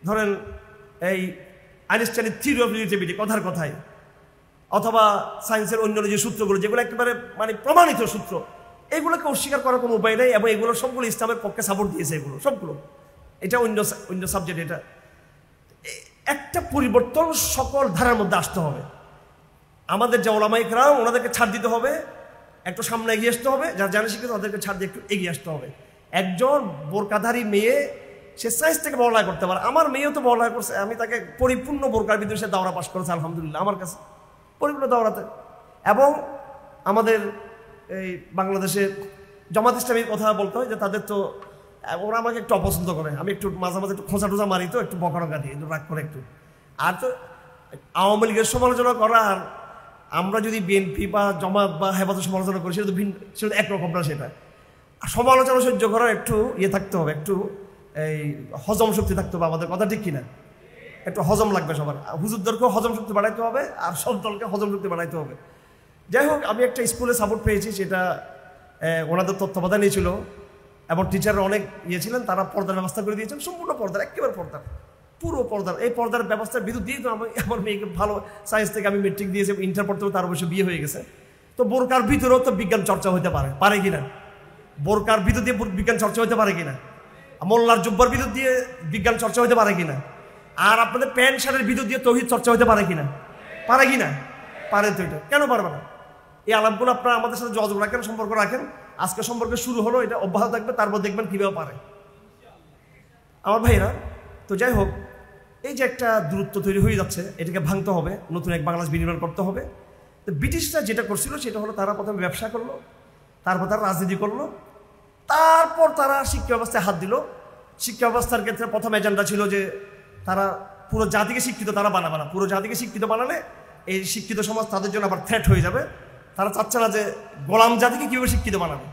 ধরেন এই আইনস্টাইনের থিওরি অফ রিলেটিভিটি কথার কথায়, অথবা সায়েন্সের অন্যান্য যে সূত্রগুলো যেগুলো একেবারে মানে প্রমাণিত সূত্র, এগুলোকে অস্বীকার করার কোনো উপায় নেই। এবং এগুলো সবগুলো ইসলামের পক্ষে সাপোর্ট দিয়েছে, এগুলো সবগুলো। এটা অন্য সাবজেক্ট। এটা একটা পরিবর্তন সকল ধারার মধ্যে আসতে হবে। আমাদের যে ওলামায়ে কেরাম, ওনাদেরকে ছাড় দিতে হবে, একটু সামনে এগিয়ে আসতে হবে। যারা জানে শিক্ষিত তাদেরকে ছাড় দিয়ে একটু এগিয়ে আসতে হবে। একজন বোরকাধারী মেয়ে সে সায়েন্স থেকে পড়ালেখা করতে পারে। আমার মেয়েও তো পড়ালেখা করছে, আমি তাকে পরিপূর্ণ বোরকার ভিতরে সে দাওরা পাশ করেছে আলহামদুলিল্লাহ, আমার কাছে পরিপূর্ণ দাওরাতে। এবং আমাদের এই বাংলাদেশে জামাত ইসলামীর কথা বলতে হয় যে তাদের তো, ওরা আমাকে একটু অপছন্দ করে, আমি একটু মাঝে মাঝে একটু খোঁচা টোচা মারি, তো একটু বকরঙ্গা দিই, একটু রাগ করে একটু। আর তো আওয়ামী লীগের সমালোচনা করা আর আমরা যদি বিএনপি বা জামাত বা হেফাজতের সমালোচনা করি সেটা তো ভিন্ন, সেটা তো একরকম না। সেটা সমালোচনা সহ্য করার একটু থাকতে হবে, একটু এই হজম শক্তি থাকতে হবে আমাদের, কথা ঠিক কিনা? একটু হজম লাগবে সবার। হুজুরদেরকেও হজম শক্তি বাড়াইতে হবে আর সব দলকে হজম শক্তি বাড়াইতে হবে। যাই হোক, আমি একটা স্কুলে সাপোর্ট পেয়েছি, সেটা ওনাদের তত্ত্বাবধানে ছিল এবং টিচাররা অনেক ছিলেন, তারা পর্দার ব্যবস্থা করে দিয়েছেন, সম্পূর্ণ পর্দার, একেবারে পর্দার, পুরো পর্দার। এই পর্দার ব্যবস্থার বিদ্যুৎ দিয়ে তো আমার মেয়েকে ভালো সায়েন্স থেকে আমি মেট্রিক দিয়েছি, ইন্টার পড়তে তার অবশ্য বিয়ে হয়ে গেছে। তো বোরকার ভিতরেও তো বিজ্ঞান চর্চা হতে পারে কিনা? বোরকার ভিতর দিয়ে বিজ্ঞান চর্চা হতে পারে কিনা? মোল্লার জুব্বার ভিতর দিয়ে বিজ্ঞান চর্চা হতে পারে কিনা? আর আপনাদের প্যান্ট শার্টের ভিতর দিয়ে তৌহিদ চর্চা হতে পারে কিনা? পারে তো। এটা কেন পারবে না? এই আলাপগুলো আপনারা আমাদের সাথে যোগাযোগ রাখেন, সম্পর্ক রাখেন। আজকে সম্পর্ক শুরু হলো, এটা অব্যাহত থাকবে, তারপর দেখবেন কিভাবে পারে আমার ভাইরা। তো যাই হোক, এই যে একটা দূরত্ব তৈরি হয়ে যাচ্ছে, এটাকে ভাঙতে হবে, নতুন এক বাংলাদেশ বিনির্মাণ করতে হবে। তো ব্রিটিশরা যেটা করছিল সেটা হলো তারা প্রথমে ব্যবসা করলো, তারপর তারা রাজনীতি করলো, তারপর তারা শিক্ষা ব্যবস্থায় হাত দিল। শিক্ষা ব্যবস্থার ক্ষেত্রে প্রথম এজেন্ডা ছিল যে তারা পুরো জাতিকে শিক্ষিত তারা বানাবে না। পুরো জাতিকে শিক্ষিত বানালে এই শিক্ষিত সমাজ তাদের জন্য আবার থ্রেট হয়ে যাবে। তারা চাচ্ছে না যে গোলাম জাতিকে কীভাবে শিক্ষিত বানাবে,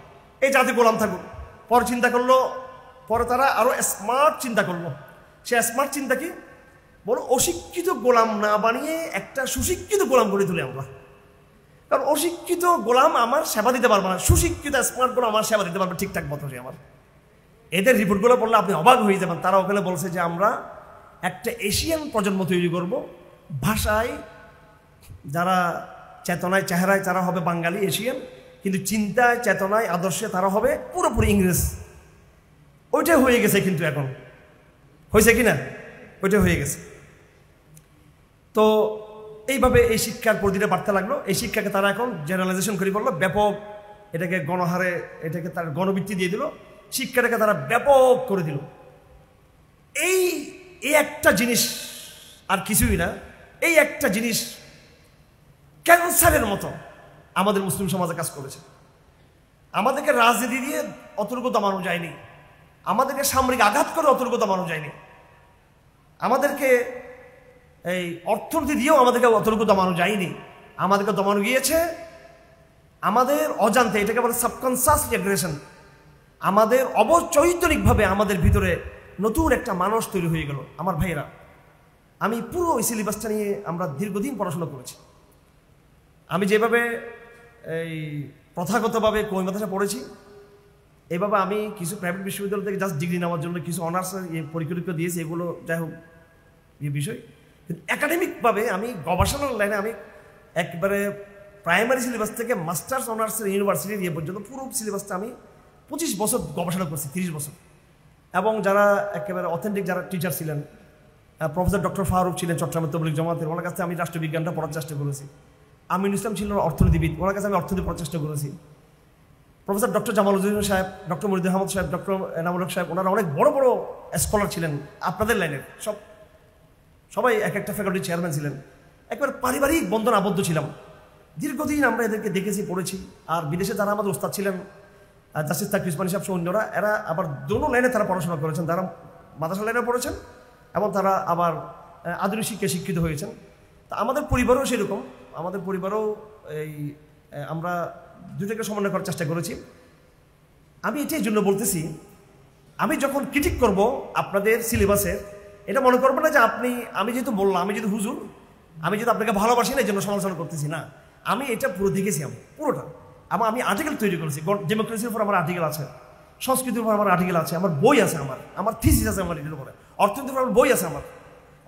এই জাতি গোলাম থাকুক। পরে চিন্তা করলো, পরে তারা আরও স্মার্ট চিন্তা করলো। সে স্মার্ট চিন্তা কি? বলো, অশিক্ষিত গোলাম না বানিয়ে একটা সুশিক্ষিত গোলাম করে তুলে আমরা। কারণ অশিক্ষিত গোলাম আমার সেবা দিতে পারবে না, সুশিক্ষিত স্মার্ট গোলাম আমার সেবা দিতে পারবে ঠিকঠাক মতো। আমার এদের রিপোর্টগুলো পড়লে আপনি অবাক হয়ে যাবেন। তারা ওখানে বলছে যে আমরা একটা এশিয়ান প্রজন্ম তৈরি করব, ভাষায় যারা চেতনায় চেহারায় তারা হবে বাঙালি এশিয়ান, কিন্তু চিন্তায় চেতনায় আদর্শে তারা হবে পুরোপুরি ইংরেজ। ওইটাই হয়ে গেছে, কিন্তু এখন হয়েছে কিনা? ওইটাই হয়ে গেছে। তো এইভাবে এই শিক্ষার পরিধিটা বাড়তে লাগলো। এই শিক্ষাকে তারা এখন জেনারেলাইজেশন করে বললো, ব্যাপক, এটাকে গণহারে, এটাকে তার গণবৃত্তি দিয়ে দিল, শিক্ষাটাকে তারা ব্যাপক করে দিল। এই একটা জিনিস, আর কিছুই না, এই একটা জিনিস ক্যান্সারের মতো আমাদের মুসলিম সমাজে কাজ করেছে। আমাদেরকে রাজনীতি দিয়ে অতর্ক দমানো যায়নি, আমাদেরকে সামরিক আঘাত করে অতর্ক দমানো যায়নি, আমাদেরকে এই অর্থনীতি দিয়েও আমাদেরকে অতর্ক দমানো যায়নি। আমাদেরকে দমানো গিয়েছে আমাদের অজান্তে, এটাকে বলে সাবকনসিয়াস অ্যাগ্রেশন। আমাদের অবচৈতনিকভাবে আমাদের ভিতরে নতুন একটা মানুষ তৈরি হয়ে গেল। আমার ভাইয়েরা, আমি পুরো ওই সিলেবাসটা নিয়ে আমরা দীর্ঘদিন পড়াশোনা করেছি। আমি যেভাবে এই প্রথাগতভাবে কওমি মাদ্রাসা পড়েছি, এইভাবে আমি কিছু প্রাইভেট বিশ্ববিদ্যালয় থেকে জাস্ট ডিগ্রি নেওয়ার জন্য কিছু অনার্স পরীক্ষা দিয়েছি, এগুলো যাই হোক এই বিষয়। কিন্তু একাডেমিকভাবে আমি গবেষণার লাইনে আমি একবারে প্রাইমারি সিলেবাস থেকে মাস্টার্স অনার্সের ইউনিভার্সিটি দিয়ে পর্যন্ত পুরো সিলেবাসটা আমি 25 বছর গবেষণা করছি, 30 বছর। এবং যারা একেবারে অথেন্টিক যারা টিচার ছিলেন, প্রফেসর ডক্টর ফারুক ছিলেন চট্টগ্রাম তবলিগ জামাতের, ওনার কাছে আমি রাষ্ট্রবিজ্ঞানটা পড়ার চেষ্টা করেছি। আমিনুল ইসলাম ছিলেন অর্থনীতিবিদ, ওনার কাছে আমি অর্থনীতি পড়ার চেষ্টা করেছি। প্রফেসর ডক্টর জামালউদ্দিন সাহেব, ডক্টর মরিদ আহমদ সাহেব, ডক্টর এনামুল হক সাহেব, ওনারা অনেক বড় বড় স্কলার ছিলেন আপনাদের লাইনের, সবাই এক একটা ফ্যাকাল্টির চেয়ারম্যান ছিলেন। একবারে পারিবারিক বন্ধন আবদ্ধ ছিলাম। দীর্ঘদিন আমরা এদেরকে দেখেছি, পড়েছি। আর বিদেশে যারা আমাদের ওস্তাদ ছিলেন, জাস্টিস তাকির উসমানী সাহেব সহ অন্যরা, এরা আবার দোনো লাইনে তারা পড়াশোনা করেছেন। তারা মাদ্রাসা লাইনে পড়েছেন এবং তারা আবার আধুনিক শিক্ষায় শিক্ষিত হয়েছেন। তা আমাদের পরিবারও সেরকম, আমাদের পরিবারও এই আমরা দুটোকে সমন্বয় করার চেষ্টা করেছি। আমি এটাই জন্য বলতেছি, আমি যখন ক্রিটিক করব আপনাদের সিলেবাসের, এটা মনে করবো না যে আমি যেহেতু বললাম, আমি যেহেতু হুজুর, আমি যেহেতু আপনাকে ভালোবাসি না এই জন্য সমালোচনা করতেছি না। আমি এটা পুরো দেখেছি, আমি পুরোটা। আমি আর্টিকেল তৈরি করেছি, ডেমোক্রেসির উপর আমার আর্টিকেল আছে, সংস্কৃতির উপর আমার আর্টিকেল আছে, আমার বই আছে, আমার থিসিস আছে, আমার এটার উপরে অর্থনীতির উপর আমার বই আছে। আমার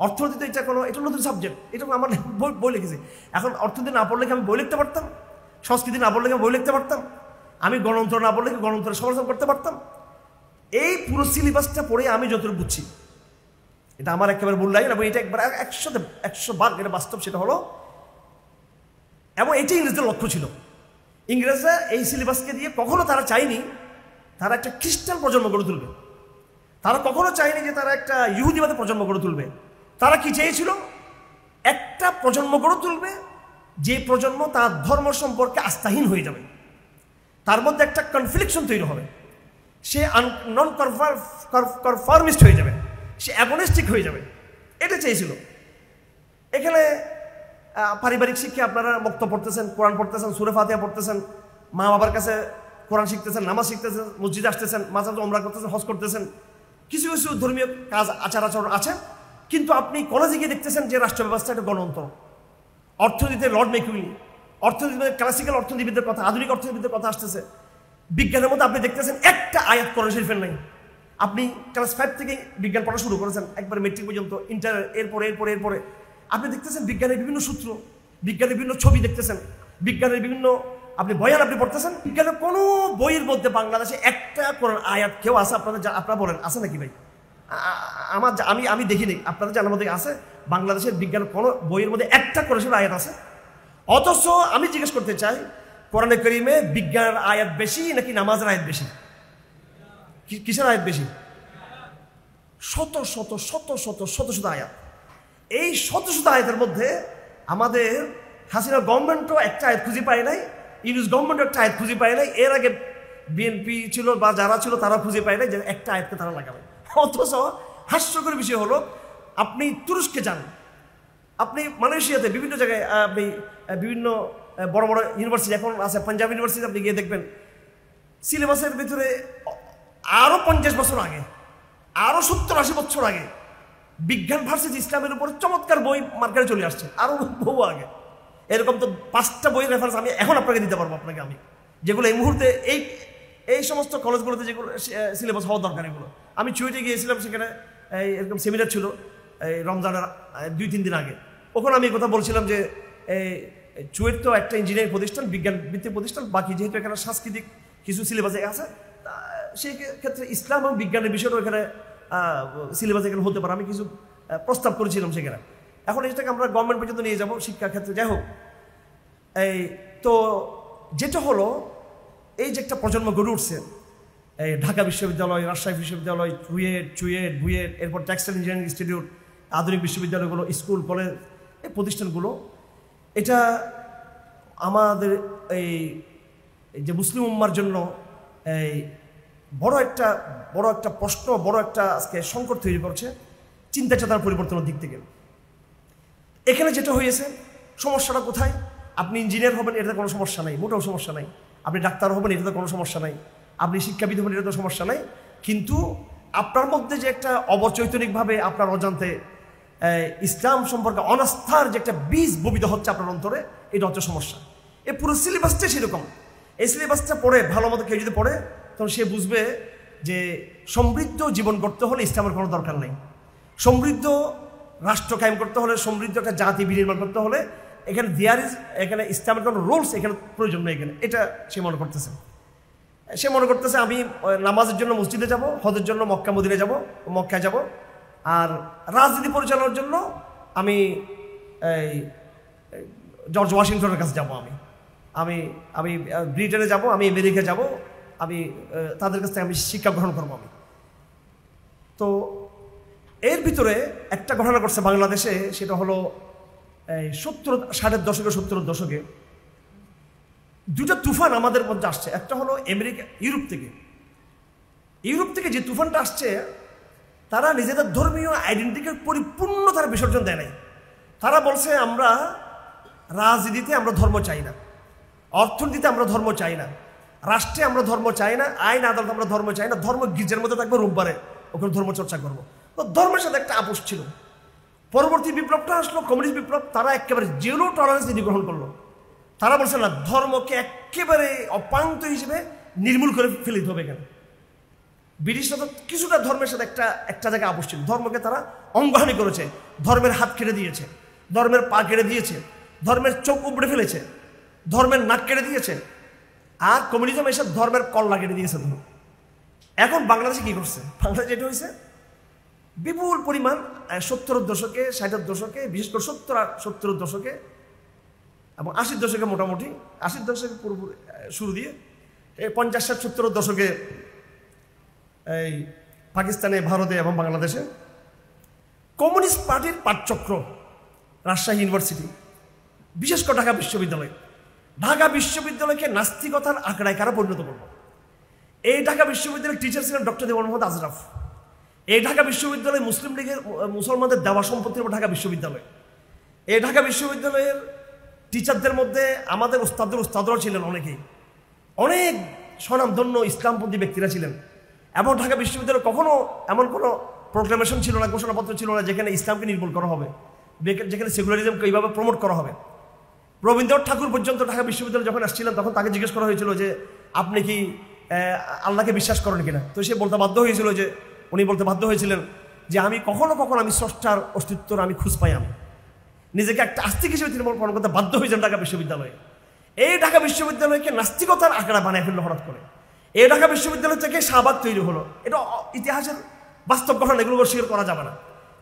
অর্থনীতিতে এটা নতুন সাবজেক্ট, এটা আমার বই লিখেছি। এখন অর্থনীতি না পড়লে আমি বই লিখতে পারতাম, সংস্কৃতি না পড়লে আমি বই লিখতে পারতাম, আমি গণতন্ত্র না পড়লে গণতন্ত্রের সমালোচনা করতে পারতাম। এই পুরো সিলেবাসটা পড়ে আমি যতটুকু বুঝছি, এটা আমার একেবারে ভুল লাগে না, এবং এটা একবার 100 ভাগ এটা বাস্তব। সেটা হলো, এবং এটাই ইংরেজদের লক্ষ্য ছিল। ইংরেজরা এই সিলেবাসকে দিয়ে কখনো তারা চায়নি তারা একটা খ্রিস্টান প্রজন্ম গড়ে তুলবে, তারা কখনো চায়নি যে তারা একটা ইহুদিবাদী প্রজন্ম গড়ে তুলবে। তারা কি চেয়েছিল? একটা প্রজন্ম গড়ে তুলবে যে প্রজন্ম তার ধর্ম সম্পর্কে আস্থাহীন হয়ে যাবে, তার মধ্যে একটা কনফ্লিকশন তৈরি হবে, সে নন কনফর্মিস্ট হয়ে যাবে, সে অ্যাগনিস্টিক হয়ে যাবে। এটা চেয়েছিল। এখানে পারিবারিক শিক্ষা আপনারা বক্তব্য পড়তেছেন, কোরআন পড়তেছেন, সূরা ফাতিহা পড়তেছেন, মা বাবার কাছে কোরআন শিখতেছেন, নামাজ শিখতেছেন, মসজিদে আসতেছেন, মাঝে মাঝে ওমরা করতেছেন, হজ করতেছেন, কিছু কিছু ধর্মীয় কাজ আচার আচরণ আছে। কিন্তু আপনি কলেজে গিয়ে দেখতেছেন যে রাষ্ট্র ব্যবস্থা একটা গণতন্ত্র। অর্থনীতিতে লর্ড মেকুইলি, অর্থনীতিতে ক্লাসিক্যাল অর্থনীতিবিদদের কথা, আধুনিক অর্থনীতিবিদদের কথা আসতেছে। বিজ্ঞানের মধ্যে আপনি দেখতেছেন একটা আয়াত কোরআন শরীফের নাই। আপনি ক্লাস 5 থেকে বিজ্ঞান পড়া শুরু করেছেন, একবার মেট্রিক পর্যন্ত, ইন্টার, এরপরে আপনি দেখতেছেন বিজ্ঞানের বিভিন্ন সূত্র, বিজ্ঞানের বিভিন্ন ছবি দেখতেছেন, বিজ্ঞানের বিভিন্ন আপনি বয়ান আপনি পড়তেছেন। বিজ্ঞানের কোনো বইয়ের মধ্যে বাংলাদেশে একটা কোরআন আয়াত কেউ আছে আপনারা বলেন আছে নাকি ভাই? আমি দেখিনি, আপনাদের জানার মধ্যে আছে বাংলাদেশের বিজ্ঞানের কোনো বইয়ের মধ্যে একটা কোরআনের আয়াত আছে? অথচ আমি জিজ্ঞেস করতে চাই, কোরআনে কারীমে বিজ্ঞানের আয়াত বেশি নাকি নামাজের আয়াত বেশি? কিসের আয়াত বেশি? শত শত শত শত শত শত আয়াত। এই শত শত আয়াতের মধ্যে আমাদের হাসিনা গভর্নমেন্টও একটা আয়াত খুঁজে পায় নাই, ইউনুস গভর্নমেন্টও একটা আয়াত খুঁজে পায় নাই, এর আগে বিএনপি ছিল বা যারা ছিল তারা খুঁজে পায় নাই যে একটা আয়াতকে তারা লাগাবে। অথচ হাস্যকর বিষয় হলো, আপনি তুরস্কে যান, আপনি মালয়েশিয়াতে বিভিন্ন জায়গায়, আপনি বিভিন্ন বড় বড় ইউনিভার্সিটি এখন আছে, পাঞ্জাব ইউনিভার্সিটি আপনি গিয়ে দেখবেন সিলেবাসের ভিতরে আরো 50 বছর আগে, আরো 70-80 বছর আগে বিজ্ঞান ভার্সেস ইসলামের উপর চমৎকার বই মার্কেটে চলে আসছে, আরো বহু আগে। এরকম তো 5টা বইয়ের রেফারেন্স আমি এখন আপনাকে দিতে পারবো, আমি যেগুলো এই মুহূর্তে এই সমস্ত কলেজগুলোতে যেগুলো সিলেবাস হওয়া দরকার, এগুলো। আমি চুয়েটে গিয়েছিলাম, সেখানে এরকম সেমিনার ছিল এই রমজানের 2-3 দিন আগে। ওখানে আমি কথা বলছিলাম যে চুয়েট তো একটা ইঞ্জিনিয়ারিং প্রতিষ্ঠান, বিজ্ঞান ভিত্তিক প্রতিষ্ঠান, বাকি যেহেতু এখানে সাংস্কৃতিক কিছু সিলেবাসে আছে, সেই ক্ষেত্রে ইসলাম এবং বিজ্ঞানের বিষয়টাও এখানে সিলেবাস এখানে হতে পারে। আমি কিছু প্রস্তাব করেছিলাম সেখানে। এখন এটাকে আমরা গভর্নমেন্ট পর্যন্ত নিয়ে যাব শিক্ষা ক্ষেত্রে। যাই হোক, তো যেটা হলো, এই যে একটা প্রজন্ম গড়ে উঠছে, এই ঢাকা বিশ্ববিদ্যালয়, রাজশাহী বিশ্ববিদ্যালয়, বুয়েট, এরপর টেক্সটাইল ইঞ্জিনিয়ারিং ইনস্টিটিউট, আধুনিক বিশ্ববিদ্যালয়গুলো, স্কুল কলেজ, এই প্রতিষ্ঠানগুলো, এটা আমাদের এই যে মুসলিম উম্মার জন্য এই বড় একটা প্রশ্ন, বড় একটা আজকে সংকট তৈরি করছে চিন্তা চেতনার পরিবর্তনের দিক থেকে। এখানে যেটা হয়েছে, সমস্যাটা কোথায়? আপনি ইঞ্জিনিয়ার হবেন, এটাতে কোনো সমস্যা নাই, মোটেও সমস্যা নাই। আপনি ডাক্তার হবেন, এটাতে কোনো সমস্যা নাই। আপনি শিক্ষাবিদ হবেন, এটাতে সমস্যা নাই। কিন্তু আপনার মধ্যে যে একটা অবচৈতনিকভাবে আপনার অজান্তে ইসলাম সম্পর্কে অনাস্থার যে একটা বীজ ববিত হচ্ছে আপনার অন্তরে, এটা হচ্ছে সমস্যা। এই পুরো সিলেবাসটা সেরকম। এই সিলেবাসটা পড়ে ভালো মতো কেউ যদি পড়ে, তখন সে বুঝবে যে সমৃদ্ধ জীবন করতে হলে ইসলামের কোনো দরকার নেই। সমৃদ্ধ রাষ্ট্র কায়েম করতে হলে, সমৃদ্ধ একটা জাতি বিনির্মাণ করতে হলে এখানে ইসলামের কোনো রুলস এখানে প্রয়োজন নেই। এটা সে মনে করতেছে আমি নামাজের জন্য মসজিদে যাব, হজের জন্য মক্কায় যাব, আর রাজনীতি পরিচালনার জন্য আমি জর্জ ওয়াশিংটনের কাছে যাব, আমি ব্রিটেনে যাব, আমি আমেরিকা যাব, আমি তাদের কাছ থেকে আমি শিক্ষা গ্রহণ করবো। তো এর ভিতরে একটা ঘটনা ঘটছে বাংলাদেশে, সেটা হলো 60-এর দশকে 70-এর দশকে দুটা তুফান আমাদের মধ্যে আসছে। একটা হলো ইউরোপ থেকে যে তুফানটা আসছে, তারা নিজেদের ধর্মীয় আইডেন্টিটিকে পরিপূর্ণ তারা বিসর্জন দেয় নাই। তারা বলছে আমরা রাজনীতিতে আমরা ধর্ম চাই না, অর্থনীতিতে আমরা ধর্ম চাই না, রাষ্ট্রে আমরা ধর্ম চাই না, আইন আদালত আমরা ধর্ম চাই না, ধর্ম গির্জার মধ্যে থাকবে, রোববারে ওখানে ধর্ম চর্চা করবো। তো ধর্মের সাথে একটা আপোষ ছিল। পরবর্তী বিপ্লবটা আসলো, কমিউনিস্ট বিপ্লব, তারা একেবারে জিরো টলারেন্স নীতি গ্রহণ করলো। তারা বলছে না, ধর্মকে একেবারে অপান্ত হিসেবে নির্মূল করে ফেলে দিতে হবে। এখানে ব্রিটিশরা তো কিছুটা ধর্মের সাথে একটা জায়গায় আপোষ ছিল। ধর্মকে তারা অঙ্গহানি করেছে, ধর্মের হাত কেটে দিয়েছে, ধর্মের পা কেটে দিয়েছে, ধর্মের চোখ উপড়ে ফেলেছে, ধর্মের নাক কেটে দিয়েছে, আর কমিউনিজম এসে ধর্মের কল্লা কেটে দিয়েছে। এখন বাংলাদেশে কি করছে? বাংলাদেশে যেটা হয়েছে, বিপুল পরিমাণ 70-এর দশকে, 60-এর দশকে, বিশেষ করে 70-এর দশকে এবং 80-এর দশকে, মোটামুটি 80-এর দশকে পুরোপুরি শুরু দিয়ে 50-60-70-এর দশকে এই পাকিস্তানে, ভারতে এবং বাংলাদেশে কমিউনিস্ট পার্টির পাঠচক্র, রাজশাহী ইউনিভার্সিটি, বিশেষ করে ঢাকা বিশ্ববিদ্যালয়কে নাস্তিকতার আঁকড়ায় কারা পরিণত করব। এই ঢাকা বিশ্ববিদ্যালয়ের টিচার ছিলেন ডক্টর দেওয়ান মোহাম্মদ আজরাফ। এই ঢাকা বিশ্ববিদ্যালয় মুসলিম লীগের মুসলমানদের দেওয়া সম্পত্তির উপর ঢাকা বিশ্ববিদ্যালয়। এই ঢাকা বিশ্ববিদ্যালয়ের টিচারদের মধ্যে আমাদের উস্তাদরাও ছিলেন অনেকেই, অনেক স্বনামধন্য ইসলামপন্থী ব্যক্তিরা ছিলেন। এবং ঢাকা বিশ্ববিদ্যালয়ে কখনো এমন কোনো প্রোক্লামেশন ছিল না, ঘোষণাপত্র ছিল না যেখানে ইসলামকে নির্মূল করা হবে, যেখানে সেকুলারিজমকে এইভাবে প্রমোট করা হবে। রবীন্দ্রনাথ ঠাকুর পর্যন্ত ঢাকা বিশ্ববিদ্যালয়ে যখন আসছিলেন তখন তাকে জিজ্ঞেস করা হয়েছিল যে আপনি কি আল্লাহকে বিশ্বাস করেন কিনা। তো সে বলতে বাধ্য হয়েছিল যে, উনি বলতে বাধ্য হয়েছিলেন যে আমি কখনো আমি স্রষ্টার অস্তিত্বর আমি খুঁজ পাই, আমি নিজেকে একটা আস্তিক হিসেবে তিনি প্রমাণ করতে বাধ্য হয়েছেন ঢাকা বিশ্ববিদ্যালয়ে। এই ঢাকা বিশ্ববিদ্যালয়কে নাস্তিকতার আঁকড়া বানায় ফেললো হঠাৎ করে। এই ঢাকা বিশ্ববিদ্যালয় থেকে শাহবাগ তৈরি হলো। এটা ইতিহাসের বাস্তব ঘটনা, এগুলো অস্বীকার করা যাবে না।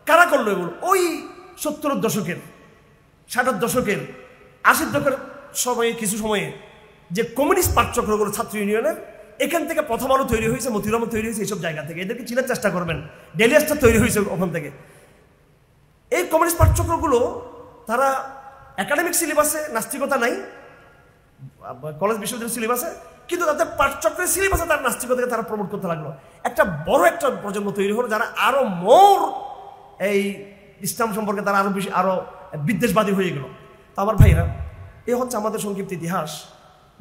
কারা করলো এগুলো? ওই 70-এর দশকের, 60-এর দশকের, 80-এর দশকের সময়ে, কিছু সময়ে যে কমিউনিস্ট পাঠচক্রগুলো ছাত্র ইউনিয়নের, এখান থেকে প্রথম আলো তৈরি হয়েছে, মতিউর রহমান তৈরি হয়েছে, এইসব জায়গা থেকে। এদেরকে চিনার চেষ্টা করবেন। ডেইলি স্টার তৈরি হয়েছে ওখান থেকে। এই কমিউনিস্ট পাঠচক্রগুলো তারা একাডেমিক সিলেবাসে নাস্তিকতা নাই, কলেজ বিশ্ববিদ্যালয়ের সিলেবাসে, কিন্তু তাদের পাঠচক্রের সিলেবাসে তার নাস্তিকতাকে তারা প্রমোট করতে লাগলো। একটা বড় একটা প্রজন্ম তৈরি হলো যারা আরো মোর এই ইসলাম সম্পর্কে তারা আরো বেশি আরো বিদ্বেষবাদী হয়ে গেল। তো আমার ভাইরা, এই হচ্ছে আমাদের সংক্ষিপ্ত ইতিহাস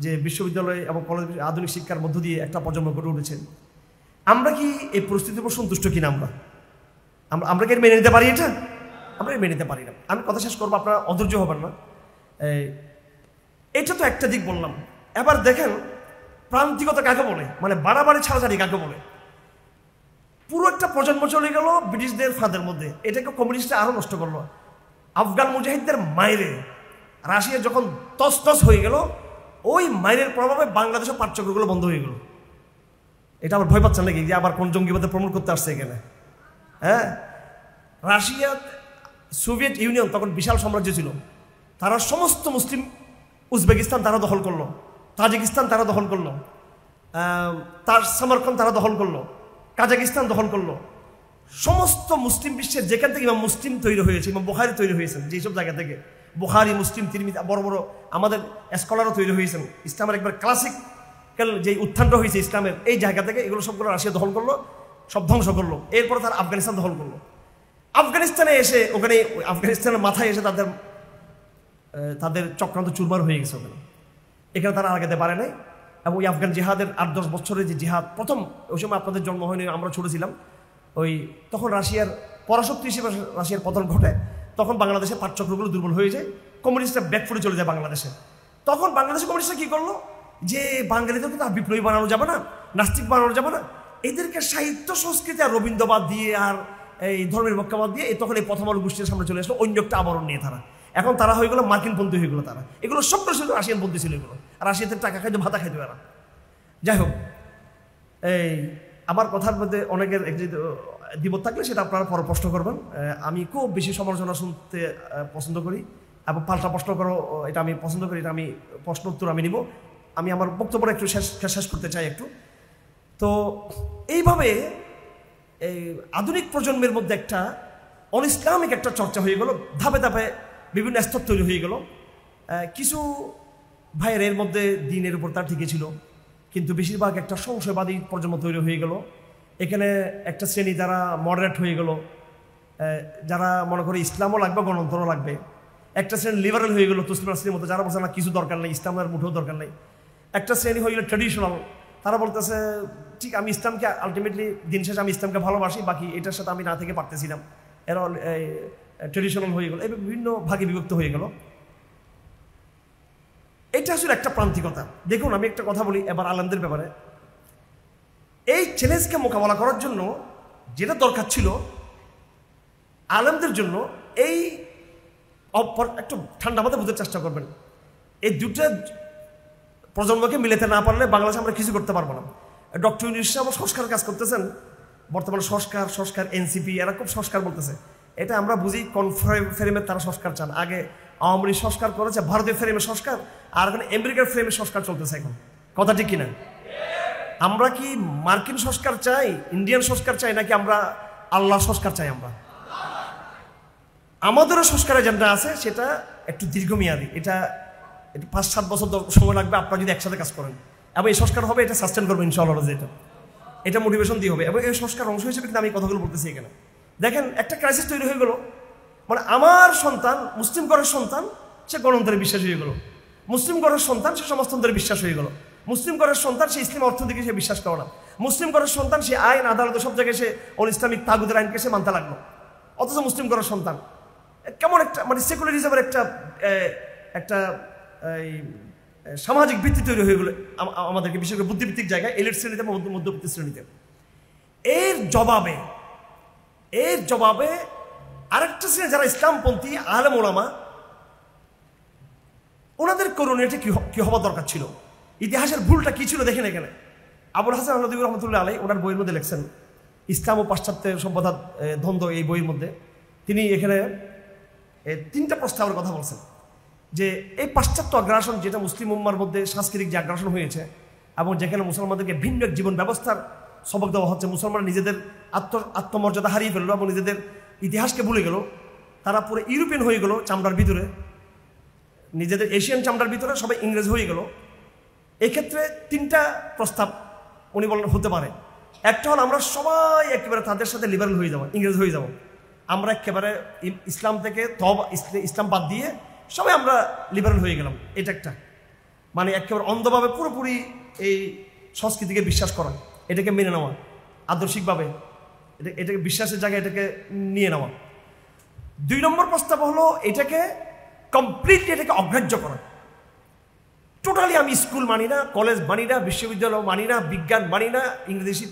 যে বিশ্ববিদ্যালয় এবং কলেজ আধুনিক শিক্ষার মধ্য দিয়ে একটা প্রজন্ম গড়ে উঠেছে। আমরা কি এই পরিস্থিতির উপর সন্তুষ্ট কিনা? আমরা কি মেনে নিতে পারি? এটা আমরা মেনে নিতে পারি না। আমি কথা শেষ করবো, আপনারা অধৈর্য হবেন না। এটা তো একটা দিক বললাম। এবার দেখেন প্রান্তিকতা কাকে বলে, মানে বাড়াবাড়ি ছাড়াছাড়ি কাকে বলে। পুরো একটা প্রজন্ম চলে গেল ব্রিটিশদের ফাঁদের মধ্যে। এটাকে কমিউনিস্টরা আরো নষ্ট করলো। আফগান মুজাহিদদের মাইরে রাশিয়া যখন তস হয়ে গেল, ওই মাইরের প্রভাবে বাংলাদেশের পাঠ্যক্রমগুলো বন্ধ হয়ে গেল। এটা আবার ভয় পাচ্ছেন নাকি যে আবার কোন জঙ্গিবাদে প্রমোট করতে আসছে এখানে? হ্যাঁ, রাশিয়া, সোভিয়েত ইউনিয়ন তখন বিশাল সাম্রাজ্য ছিল। তারা সমস্ত মুসলিম, উজবেকিস্তান তারা দখল করলো, তাজিকিস্তান তারা দখল করলো, তার সামারকান্দ তারা দখল করলো, কাজাকিস্তান দখল করলো। সমস্ত মুসলিম বিশ্বের যেখান থেকে ইমাম মুসলিম তৈরি হয়েছে, ইমাম বুখারী তৈরি হয়েছেন, যেসব জায়গা থেকে বুখারী, মুসলিম, তিরমিজি, বড় বড় আমাদের স্কলারও তৈরি হয়েছেন, ইসলামের একবার ক্লাসিক্যাল যে উত্থানটা হয়েছে ইসলামের, এই জায়গা থেকে এগুলো সবগুলো রাশিয়া দখল করলো, সব ধ্বংস করলো। এরপরে তারা আফগানিস্তান দখল করলো। আফগানিস্তানে এসে ওখানে আফগানিস্তানের মাথায় এসে তাদের চক্রান্ত চুরমার হয়ে গেছে ওখানে। এখানে তারা আগাতে পারে নাই। এবং ওই আফগান জিহাদের 8-10 বছরের যে জিহাদ, প্রথম ওই সময় আপনাদের জন্ম হয়নি, আমরা ছোট ছিলাম, তখন রাশিয়ার পরাশক্তি হিসেবে রাশিয়ার পতন ঘটে। তখন বাংলাদেশের পাঠচক্রগুলো দুর্বল হয়ে যায়, কমিউনিস্টরা ব্যাকফুটে চলে যায় বাংলাদেশে। তখন বাংলাদেশের কমিউনিস্টরা কি করলো, যে বাঙালিদেরকে তো আর বিপ্লবী বানানো যাবে না, নাস্তিক বানানো যাবে না, এদেরকে সাহিত্য সংস্কৃতি আর রবীন্দ্রবাদ দিয়ে আর এই ধর্মের পক্ষপাত দিয়ে তখন এই প্রথম আলো গোষ্ঠীর সামনে চলে আসলো অন্য একটা আবরণ নিয়ে। এখন তারা হয়ে গেলো মার্কিনপন্থী হয়ে গেলো। তারা এগুলো সব করে ছিল রাশিয়ানপন্থী ছিল এগুলো, আর রাশিয়াতে টাকা খাইতো, ভাতা খাইতো এরা। যাই হোক, আমার কথার মধ্যে অনেকের দ্বিমত থাকলে সেটা আপনারা পরে প্রশ্ন করবেন। আমি খুব বেশি সমালোচনা শুনতে পছন্দ করি এবং পাল্টা প্রশ্ন করো, এটা আমি পছন্দ করি। এটা আমি প্রশ্ন উত্তর আমি নিব। আমি আমার বক্তব্যটা একটু শেষ করতে চাই একটু। তো এইভাবে এই আধুনিক প্রজন্মের মধ্যে একটা অনইসলামিক একটা চর্চা হয়ে গেল, ধাপে ধাপে বিভিন্ন স্তর তৈরি হয়ে গেল। কিছু ভাইয়ের এর মধ্যে দিনের উপর তার ঠিকই ছিল, কিন্তু বেশিরভাগ একটা সংশয়বাদী প্রজন্ম তৈরি হয়ে গেল। এখানে একটা শ্রেণী যারা মডারেট হয়ে গেল, যারা মনে করে ইসলামও লাগবে, গণতন্ত্রও লাগবে। একটা শ্রেণী লিবারেল হয়ে গেল, তসলিমা নাসরিনের মতো, যারা বলছে না কিছু দরকার নেই, ইসলামের মুঠেও দরকার নেই। একটা শ্রেণী হয়ে গেল ট্র্যাডিশনাল, তারা বলতেছে ঠিক আমি ইসলামকে আলটিমেটলি দিন শেষে আমি ইসলামকে ভালোবাসি, বাকি এটার সাথে আমি না থেকে পারতেছিলাম। এরা ট্র্যাডিশনাল হয়ে গেল, এই বিভিন্ন ভাগে বিভক্ত হয়ে গেল। এটা আসলে একটা প্রান্তিকতা। দেখুন, আমি একটা কথা বলি এবার আলেমদের ব্যাপারে। এই চ্যালেঞ্জকে মোকাবেলা করার জন্য যেটা দরকার ছিল আলেমদের জন্য, এই একটু ঠান্ডা মাথায় বুঝতে চেষ্টা করবেন। এই দুটো প্রজন্মকে মিলাতে না পারলে বাংলাদেশে আমরা কিছু করতে পারবো না। ডক্টর ইউনূস সাহেব সংস্কার কাজ করতেছেন বর্তমানে, সংস্কার এনসিপি এরা খুব সংস্কার বলতেছে। এটা আমরা বুঝি কোন ফ্রেমে তারা সংস্কার চান। আগে আওয়ামী লীগ সংস্কার করেছে, ভারতীয় ফ্রেমে সংস্কার, আর এখন আমেরিকার ফ্রেমে সংস্কার চলতেছে এখন। কথা ঠিক কিনা? আমরা কি মার্কিন সংস্কার চাই, ইন্ডিয়ান সংস্কার চাই, নাকি আমরা আল্লাহর সংস্কার চাই? আমরা আমাদেরও সংস্কার এজেন্ডা আছে, সেটা একটু দীর্ঘমেয়াদী। এটা 5-7 বছর সময় লাগবে আপনারা যদি একসাথে কাজ করেন, এবং এই সংস্কার হবে, এটা সাস্টেন করবে ইনশাআল্লাহ। এটা মোটিভেশন দিয়ে হবে, এবং এই সংস্কার অংশ হিসেবে কিন্তু আমি কথাগুলো বলতেছি এখানে। দেখেন, একটা ক্রাইসিস তৈরি হয়ে গেল, মানে আমার সন্তান মুসলিম ঘরের সন্তান, সে গণতন্ত্রে বিশ্বাস হয়ে গেল। মুসলিম ঘরের সন্তান সে সমাজতন্ত্রে বিশ্বাস হয়ে গেল। মুসলিম ঘরের সন্তান সে ইসলাম অর্থনীতিকে সে বিশ্বাস করে না। মুসলিম ঘরের সন্তান সে আইন আদালত সব জায়গায় সে অল ইসলামিক তাগুদের আইনকে সে মানতে লাগলো। অথচ মুসলিম ঘরের সন্তান কেমন একটা মানে সেকুলারিজমের একটা সামাজিক ভিত্তি তৈরি হয়ে গেল আমাদেরকে, বিশেষ করে বুদ্ধিভিত্তিক জায়গায়, এলিট শ্রেণীতে বা মধ্যবিত্ত শ্রেণীতে। এর জবাবে আরেকটা শ্রেণী যারা ইসলামপন্থী আলেম ওলামা, ওনাদের করণীয়টা কি হওয়া দরকার ছিল, ইতিহাসের ভুলটা কি ছিল দেখেন। এখানে আবুল হাসান নদভী রহমতুল্লাহ আলাইহি ওনার বইয়ের মধ্যে লেখছেন, ইসলাম ও পাশ্চাত্য সভ্যতার দ্বন্দ্ব, এই বইয়ের মধ্যে তিনি এখানে 3টা প্রস্তাবের কথা বলছেন। যে এই পাশ্চাত্য আগ্রাসন, যেটা মুসলিম উম্মার মধ্যে সাংস্কৃতিক যে আগ্রাসন হয়েছে এবং যেখানে মুসলমানদেরকে ভিন্ন এক জীবন ব্যবস্থার সবক দেওয়া হচ্ছে, মুসলমানরা নিজেদের আত্মমর্যাদা হারিয়ে ফেললো এবং নিজেদের ইতিহাসকে ভুলে গেল, তারা পুরো ইউরোপিয়ান হয়ে গেল চামড়ার ভিতরে, নিজেদের এশিয়ান চামড়ার ভিতরে সবাই ইংরেজ হয়ে গেল। এক্ষেত্রে 3টা প্রস্তাব উনি বলেন হতে পারে। একটা হল আমরা সবাই একেবারে তাদের সাথে লিবারেল হয়ে যাবো, ইংরেজ হয়ে যাব। আমরা একেবারে ইসলাম থেকে ইসলাম বাদ দিয়ে সবাই আমরা লিবারেল হয়ে গেলাম। এটা একটা মানে একেবারে অন্ধভাবে পুরোপুরি এই সংস্কৃতিকে বিশ্বাস করা, এটাকে মেনে নেওয়া আদর্শিকভাবে, এটাকে বিশ্বাসের জায়গায় এটাকে নিয়ে নেওয়া। 2 নম্বর প্রস্তাব হলো এটাকে কমপ্লিটলি এটাকে অগ্রাহ্য করা। টোটালি আমি স্কুল মানি না, কলেজ মানি না, বিশ্ববিদ্যালয় মানি না, বিজ্ঞান মানি না, ইংরেজি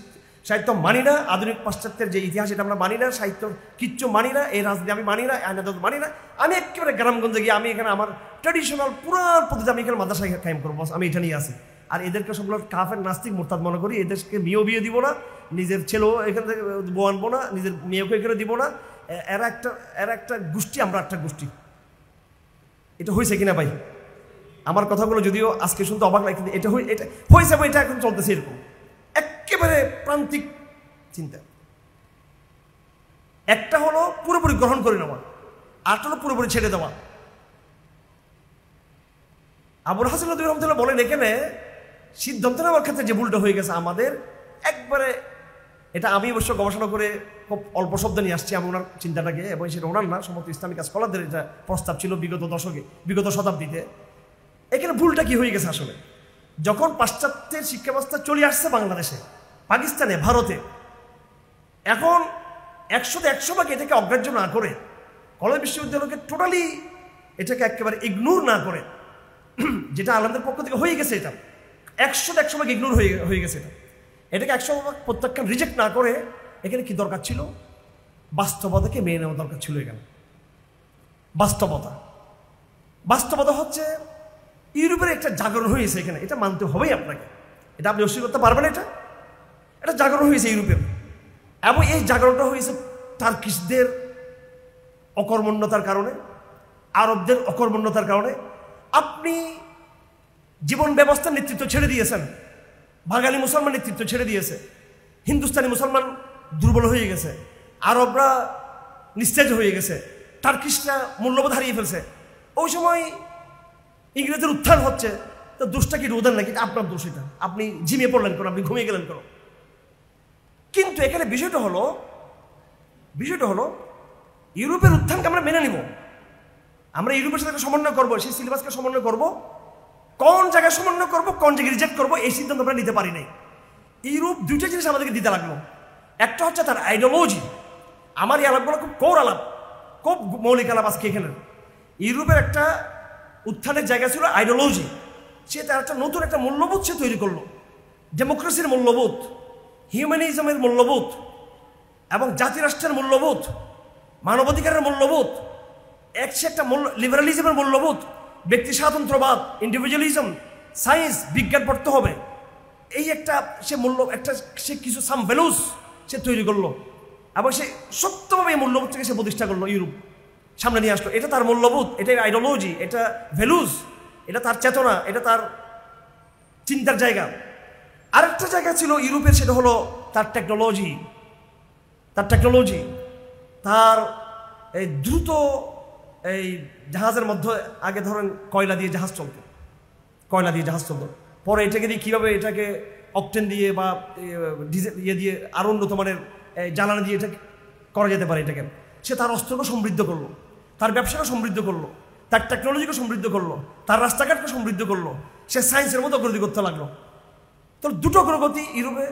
সাহিত্য মানি না, আধুনিক পাশ্চাত্যের যে ইতিহাস এটা আমরা মানি না, সাহিত্য কিচ্ছু মানি না, এই রাজনীতি আমি মানি না, আইন আদালত মানি না। আমি একেবারে গ্রামগঞ্জে গিয়ে আমি এখানে আমার ট্র্যাডিশনাল পুরান পদ্ধতি আমি এখানে মাদ্রাসায় কায়েম করবো, আমি এটা নিয়ে আসি। আর এদেরকে সবগুলো কাফের নাস্তিক মোরতাদ মনে করি। এদেরকে মেয়েও বিয়ে দিব না, নিজের ছেলেও এখান থেকে বউ আনবো না, নিজের মেয়েকে এখানে দিব না। এরা একটা গোষ্ঠী, আমরা একটা গোষ্ঠী। এটা হয়েছে কিনা ভাই? আমার কথাগুলো যদিও আজকে শুনতে অবাক লাগে, কিন্তু এটা হয়েছে এবং এটা এখন চলতেছে এরকম একেবারে প্রান্তিক চিন্তা। একটা হলো পুরোপুরি গ্রহণ করে নেওয়া, আরটা হলো পুরোপুরি ছেড়ে দেওয়া। আবুল হাসান নদভী রহমতুল্লাহ বলেন এখানে সিদ্ধান্ত নেওয়ার ক্ষেত্রে যে ভুলটা হয়ে গেছে আমাদের একবারে, এটা আমি অবশ্য গবেষণা করে খুব অল্প শব্দ নিয়ে আসছি আমি ওনার চিন্তাটাকে, এবং সেটা ওনার না, সমস্ত ইসলামিক স্কলারদের এটা প্রস্তাব ছিল বিগত শতাব্দীতে। এখানে ভুলটা কি হয়ে গেছে আসলে, যখন পাশ্চাত্যের শিক্ষা ব্যবস্থা চলে আসছে বাংলাদেশে, পাকিস্তানে, ভারতে, এখন 100 ভাগ এটাকে অগ্রাহ্য না করে, কলেজ বিশ্ববিদ্যালয়কে টোটালি এটাকে একেবারে ইগনোর না করে, যেটা আলেমদের পক্ষ থেকে হয়ে গেছে, এটা 100 ভাগ ইগনোর হয়ে গেছে, এটাকে 100 ভাগ প্রত্যাখ্যান রিজেক্ট না করে এখানে কি দরকার ছিল, বাস্তবতাকে মেনে নেওয়া দরকার ছিল। এখানে বাস্তবতা হচ্ছে ইউরোপের একটা জাগরণ হয়েছে এখানে, এটা মানতে হবেই আপনাকে, এটা আপনি অস্বীকার করতে পারবেন। এটা জাগরণ হয়েছে ইউরোপের, এবং এই জাগরণটা হয়েছে টার্কিশদের অকর্মণ্যতার কারণে, আরবদের অকর্মণ্যতার কারণে। আপনি জীবন ব্যবস্থার নেতৃত্ব ছেড়ে দিয়েছেন, বাঙালি মুসলমান নেতৃত্ব ছেড়ে দিয়েছে, হিন্দুস্তানি মুসলমান দুর্বল হয়ে গেছে, আরবরা নিস্তেজ হয়ে গেছে, টার্কিশরা মূল্যবোধ হারিয়ে ফেলছে। ওই সময় ইংরেজের উত্থান হচ্ছে, তো দোষটা কি রোদের নাকি? আপনার দোষ, এটা আপনি ঝিমিয়ে পড়লেন কেন, আপনি ঘুমিয়ে গেলেন কেন? কিন্তু এখানে বিষয়টা হলো ইউরোপের উত্থানকে আমরা মেনে নিব, আমরা ইউরোপের সাথে সমন্বয় করবো, সেই সিলেবাসকে সমন্বয় করবো, কোন জায়গায় সমন্বয় করবো, কোন জায়গায় রিজেক্ট করবো, এই সিদ্ধান্ত আমরা নিতে পারি নাই। ইউরোপ 2টা জিনিস আমাদেরকে দিতে লাগলো। একটা হচ্ছে তার আইডিওলজি। আমার এই আলাপগুলো খুব কোর আলাপ, খুব মৌলিক আলাপ আজকে এখানে। ইউরোপের একটা উত্থানের জায়গা ছিল আইডিওলজি, সে তার একটা নতুন একটা মূল্যবোধ সে তৈরি করলো, ডেমোক্রেসির মূল্যবোধ, হিউম্যানিজমের মূল্যবোধ, এবং জাতিরাষ্ট্রের মূল্যবোধ, মানবাধিকারের মূল্যবোধ, সে একটা লিবারালিজমের মূল্যবোধ, ব্যক্তি স্বাতন্ত্র্যবাদ, ইন্ডিভিজুয়ালিজম, সায়েন্স, বিজ্ঞান পড়তে হবে, এই একটা সে কিছু সাম ভ্যালুস সে তৈরি করলো, এবং সে সত্যভাবে এই মূল্যবোধটাকে সে প্রতিষ্ঠা করলো, ইউরোপ সামনে নিয়ে আসলো। এটা তার মূল্যবোধ, এটা আইডিওলজি, এটা ভ্যালুস, এটা তার চেতনা, এটা তার চিন্তার জায়গা। আরেকটা জায়গা ছিল ইউরোপের, সেটা হলো তার টেকনোলজি, তার এই দ্রুত এই জাহাজের মধ্যে, আগে ধরেন কয়লা দিয়ে জাহাজ চলতো, পরে এটাকে দিয়ে কীভাবে এটাকে অকটেন দিয়ে বা ডিজেল দিয়ে আরও উন্নত মানের জ্বালানি দিয়ে এটা করা যেতে পারে, এটাকে সে তার অস্ত্রকে সমৃদ্ধ করলো। তার ব্যবসাকে সমৃদ্ধ করলো, তার টেকনোলজিকে সমৃদ্ধ করলো, তার রাস্তাঘাটকে সমৃদ্ধ করলো, সে সায়েন্সের মতো অগ্রগতি করতে লাগলো। তো দুটো অগ্রগতি ইউরোপে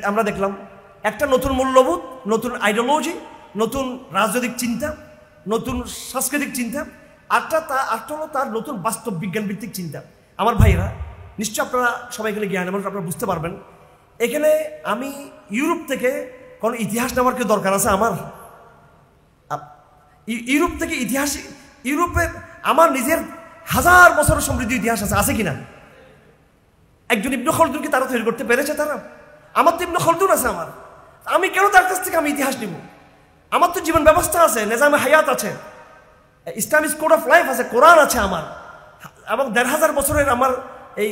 আমরা দেখলাম, একটা নতুন মূল্যবোধ, নতুন আইডিওলজি, নতুন রাজনৈতিক চিন্তা, নতুন সাংস্কৃতিক চিন্তা, আরটা হলো তার নতুন বাস্তব বিজ্ঞান ভিত্তিক চিন্তা। আমার ভাইয়েরা, নিশ্চয় আপনারা সবাই এখানে জ্ঞান এবং আপনারা বুঝতে পারবেন, এখানে আমি ইউরোপ থেকে কোনো ইতিহাস নেওয়ার কি দরকার আছে আমার? ইউরোপ থেকে ইতিহাস, ইউরোপে আমার নিজের 1000 বছরের সমৃদ্ধ ইতিহাস আছে কিনা? একজন ইবনে খলদুন কি তারা তৈরি করতে পেরেছে? তারা, আমার তো ইবনে খলদুন আছে, আমি কেন তার কাছ থেকে আমি ইতিহাস নিব? আমার তো জীবন ব্যবস্থা আছে, নিজামে হায়াত আছে, ইসলামিক কোড অফ লাইফ আছে, কোরআন আছে আমার, এবং 1500 বছরের আমার এই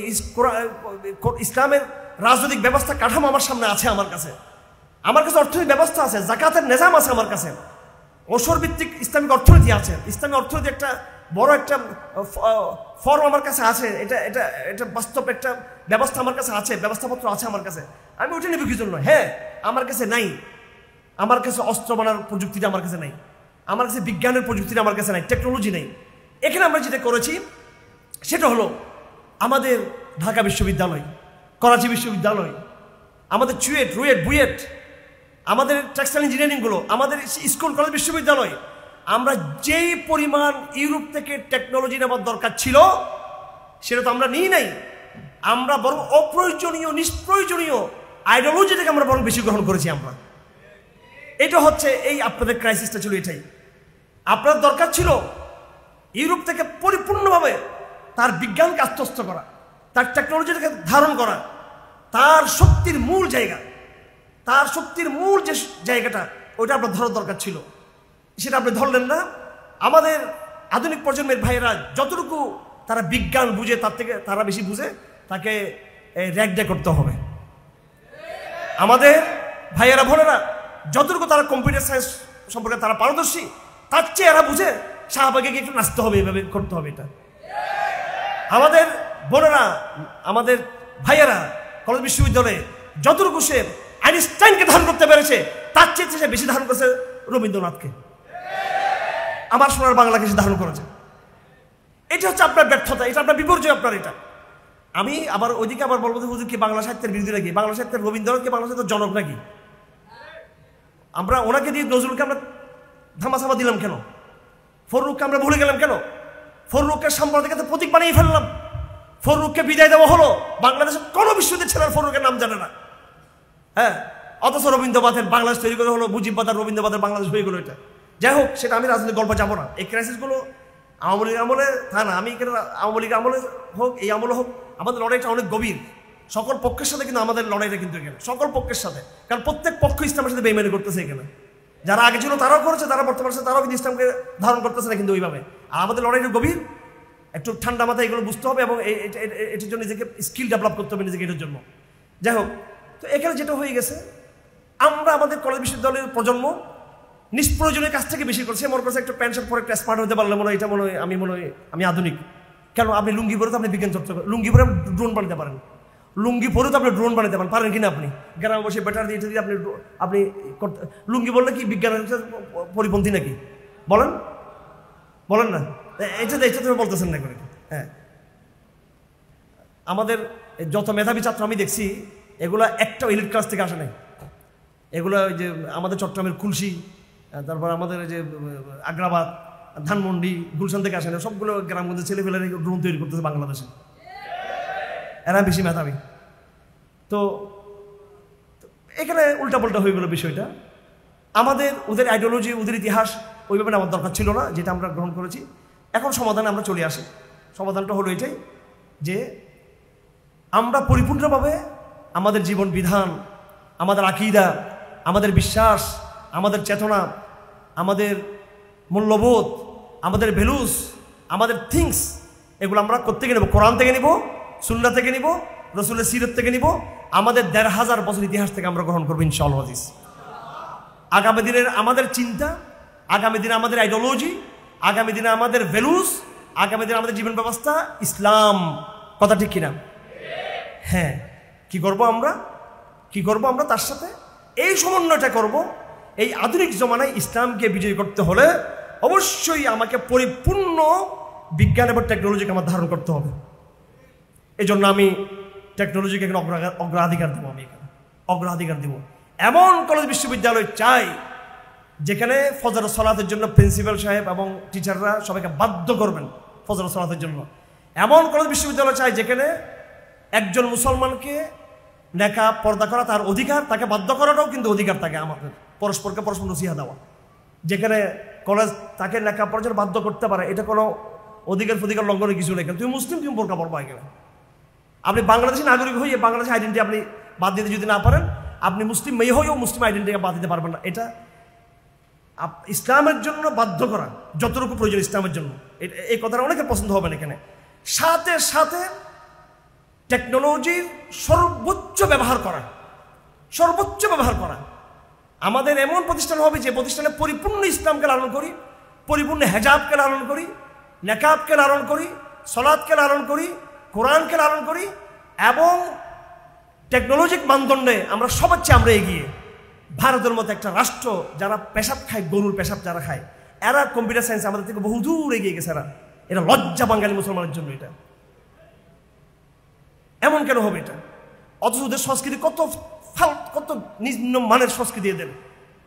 ইসলামের রাজনৈতিক ব্যবস্থা কাঠামো আমার সামনে আছে। আমার কাছে অর্থনৈতিক ব্যবস্থা আছে, জাকাতের নিজাম আছে আমার কাছে, ওসর ভিত্তিক ইসলামিক অর্থনীতি আছে, ইসলামিক অর্থনীতি একটা বড় একটা ফর্ম আমার কাছে আছে, এটা বাস্তব একটা ব্যবস্থা আমার কাছে আছে, ব্যবস্থাপত্র আছে আমার কাছে। আমি ওটা নেব কি জন্য? হ্যাঁ, আমার কাছে নাই, আমার কাছে অস্ত্র বানার প্রযুক্তিটা আমার কাছে নাই, আমার কাছে বিজ্ঞানের প্রযুক্তিটা আমার কাছে নাই, টেকনোলজি নেই। এখানে আমরা যেটা করেছি সেটা হলো আমাদের ঢাকা বিশ্ববিদ্যালয়, করাচি বিশ্ববিদ্যালয়, আমাদের চুয়েট, রুয়েট, বুয়েট, আমাদের টেক্সটাইল ইঞ্জিনিয়ারিংগুলো, আমাদের স্কুল কলেজ বিশ্ববিদ্যালয়, আমরা যেই পরিমাণ ইউরোপ থেকে টেকনোলজি নেওয়ার দরকার ছিল সেটা তো আমরা নিই নাই। আমরা বরং অপ্রয়োজনীয়, নিষ্প্রয়োজনীয় আইডিওলজিটাকে আমরা বরং বেশি গ্রহণ করেছি আমরা। এটা হচ্ছে এই আপনাদের ক্রাইসিসটা ছিল এটাই। আপনার দরকার ছিল ইউরোপ থেকে পরিপূর্ণভাবে তার বিজ্ঞানকে আত্মস্থ করা, তার টেকনোলজিটাকে ধারণ করা, তার শক্তির মূল জায়গা, তার শক্তির মূল যে জায়গাটা, ওইটা আপনার ধরার দরকার ছিল, সেটা আপনি ধরলেন না। আমাদের আধুনিক প্রজন্মের ভাইয়েরা যতটুকু তারা বিজ্ঞান বুঝে, তার থেকে তারা বেশি বুঝে, তাকে র্যাগডে করতে হবে। আমাদের ভাইয়েরা বোনেরা যতটুকু তারা কম্পিউটার সায়েন্স সম্পর্কে তারা পারদর্শী, তার চেয়ে এরা বুঝে শাহবাগে গিয়ে একটু নাচতে হবে, এভাবে করতে হবে। এটা আমাদের বোনেরা, আমাদের ভাইয়েরা কলেজ বিশ্ববিদ্যালয়ে যতটুকু সে আইনস্টাইনকে ধারণ করতে পেরেছে, তার চেয়ে সে বেশি ধারণ করেছে রবীন্দ্রনাথকে, আমার সোনার বাংলাকে সে ধারণ করেছে। এটা হচ্ছে আপনার ব্যর্থতা, এটা আপনার বিপর্যয় আপনার। এটা আমি আবার ওইদিকে আবার বলবো, হুজুর কি বাংলা সাহিত্যের বিরোধী নাকি? বাংলা সাহিত্যের রবীন্দ্রনাথকে বাংলা সাহিত্যের জনক নাকি? আমরা ওনাকে দিয়ে নজরুলকে আমরা ধামাচাপা দিলাম কেন? ফররুখকে আমরা ভুলে গেলাম কেন? ফররুখকে সাম্প্রদায়িকতার প্রতীক বানিয়ে ফেললাম। ফররুখকে বিদায় দেওয়া হলো, বাংলাদেশের কোনো বিশ্ববিদ্যালয়ের ছেলের ফররুখের নাম জানে না। হ্যাঁ, অথচ রবীন্দ্রনাথের বাংলাদেশ তৈরি করে হলো, মুজিববাদ রবীন্দ্রনাথের বাংলাদেশ হয়ে গেলো। এটা যাই হোক, সেটা আমি রাজনৈতিক গল্প যাবো না। এই ক্রাইসিসগুলো আওয়ামী লীগ আমলে তা না, আমি এখানে আওয়ামী লীগ আমলে হোক, এই আমলে হোক, আমাদের লড়াইটা অনেক গভীর, সকল পক্ষের সাথে। কিন্তু আমাদের লড়াইটা কিন্তু এখানে সকল পক্ষের সাথে, কারণ প্রত্যেক পক্ষ ইসলামের সাথে বেইমানি করতেছে এখানে। যারা আগে ছিল তারাও করেছে, তারা বর্তমানে তারাও কিন্তু ইসলামকে ধারণ করতেছে না কিন্তু ওইভাবে। আর আমাদের লড়াইটা গভীর, একটু ঠান্ডা মাথায় এগুলো বুঝতে হবে, এবং এটার জন্য নিজেকে স্কিল ডেভেলপ করতে হবে নিজেকে এটার জন্য। যাই হোক, তো এখানে যেটা হয়ে গেছে, আমরা আমাদের কলেজ বিশ্ববিদ্যালয়ের প্রজন্ম নিষ্প্রয়োজনীয় কাজ থেকে বেশি করছে। মনে করছে একটা প্যান্ট শার্ট পরে একটা স্মার্ট হতে পারলে মনে হয় এটা মনে হয় আমি আধুনিক। কেন? আপনি লুঙ্গি পরে তো আপনি বিজ্ঞান চর্চা করেন, লুঙ্গি পরে ড্রোন বানাতে পারেন, লুঙ্গি পরে তো আপনি ড্রোন বানাতে পারেন কিনা? আপনি গ্রামে বসে ব্যাটারি দিয়ে দিয়ে আপনি লুঙ্গি বললে কি বিজ্ঞানের পরিপন্থী নাকি? বলেন না, এটা তুমি বলতেছেন না করে। হ্যাঁ, আমাদের যত মেধাবী ছাত্র আমি দেখছি, এগুলা একটা এলিট ক্লাস থেকে আসে নাই। এগুলো ওই যে আমাদের চট্টগ্রামের খুলশি, তারপর আমাদের যে আগ্রাবাদ, ধানমন্ডি, গুলশান থেকে আসে না, সবগুলো গ্রামগঞ্জের ছেলেপেলেরা ড্রোন তৈরি করতেছে বাংলাদেশে, এরা বেশি মেধাবী। তো এখানে উল্টাপাল্টা হয়ে গেল বিষয়টা। আমাদের ওদের আইডিওলজি, ওদের ইতিহাস ওইভাবে আমার দরকার ছিল না, যেটা আমরা গ্রহণ করেছি। এখন সমাধানে আমরা চলে আসি। সমাধানটা হলো এটাই যে আমরা পরিপূর্ণভাবে আমাদের জীবন বিধান, আমাদের আকীদা, আমাদের বিশ্বাস, আমাদের চেতনা, আমাদের মূল্যবোধ, আমাদের ভ্যালুস, আমাদের থিংস, এগুলো আমরা কোত্থেকে নেব? কোরআন থেকে নিব, সুন্নাহ থেকে নিব, রাসূলের সিরাত থেকে নিব, আমাদের ১৫০০ বছর ইতিহাস থেকে আমরা গ্রহণ করবো ইনশাআল্লাহ। আগামী দিনের আমাদের চিন্তা, আগামী দিনে আমাদের আইডিওলজি, আগামী দিনে আমাদের ভ্যালুস, আগামী দিনে আমাদের জীবন ব্যবস্থা ইসলাম। কথা ঠিক কিনা? হ্যাঁ, কি করব আমরা তার সাথে এই সমন্বয়টা করব। এই আধুনিক জমানায় ইসলামকে বিজয় করতে হলে অবশ্যই আমাকে পরিপূর্ণ বিজ্ঞান এবং টেকনোলজিকে আমার ধারণ করতে হবে। এই জন্য আমি টেকনোলজিকে এখানে অগ্রাধিকার দেবো। আমি এখানে অগ্রাধিকার দেবো। এমন কলেজ বিশ্ববিদ্যালয় চাই যেখানে ফজর সালাতের জন্য প্রিন্সিপাল সাহেব এবং টিচাররা সবাইকে বাধ্য করবেন ফজর সালাতের জন্য। এমন কলেজ বিশ্ববিদ্যালয় চাই যেখানে একজন মুসলমানকে নেকাব পর্দা করা তার অধিকার, তাকে বাধ্য করাটাও কিন্তু অধিকার থাকে আমাদের, পরস্পরকে পরস্পর নসিহা দেওয়া। যেখানে কলেজ তাকে নেকাব পরার জন্য বাধ্য করতে পারে, এটা কোনো অধিকার ফধিকার লঙ্ঘনের কিছু নেই। তুমি মুসলিম, তুমি বোরকা পরবা। এখানে আপনি বাংলাদেশি নাগরিক হয়ে বাংলাদেশি আইডেন্টি আপনি বাদ দিতে যদি না পারেন, আপনি মুসলিম মেয়ে হয়েও মুসলিম আইডেন্টিটি বাদ দিতে পারবেন না। এটা ইসলামের জন্য বাধ্য করা যতটুকু প্রয়োজন ইসলামের জন্য, এই কথাটা অনেকের পছন্দ হবে না এখানে। সাথে সাথে টেকনোলজির সর্বোচ্চ ব্যবহার করা, সর্বোচ্চ ব্যবহার করা। আমাদের এমন প্রতিষ্ঠান হবে যে প্রতিষ্ঠানে পরিপূর্ণ ইসলামকে লালন করি, পরিপূর্ণ হেজাবকে লালন করি, নেকাবকে লালন করি, সলাৎকে লালন করি, কোরআনকে লালন করি, এবং টেকনোলজিক মানদণ্ডে আমরা সবার চেয়ে আমরা এগিয়ে। ভারতের মতো একটা রাষ্ট্র যারা পেশাব খায়, গরুর পেশাব যারা খায়, এরা কম্পিউটার সায়েন্স আমাদের থেকে বহু দূর এগিয়ে গেছে। এরা লজ্জা বাঙালি মুসলমানের জন্য। এটা এমন কেন হবে এটা? অথচ ওদের সংস্কৃতি কত নিম্ন মানের সংস্কৃতি এদের।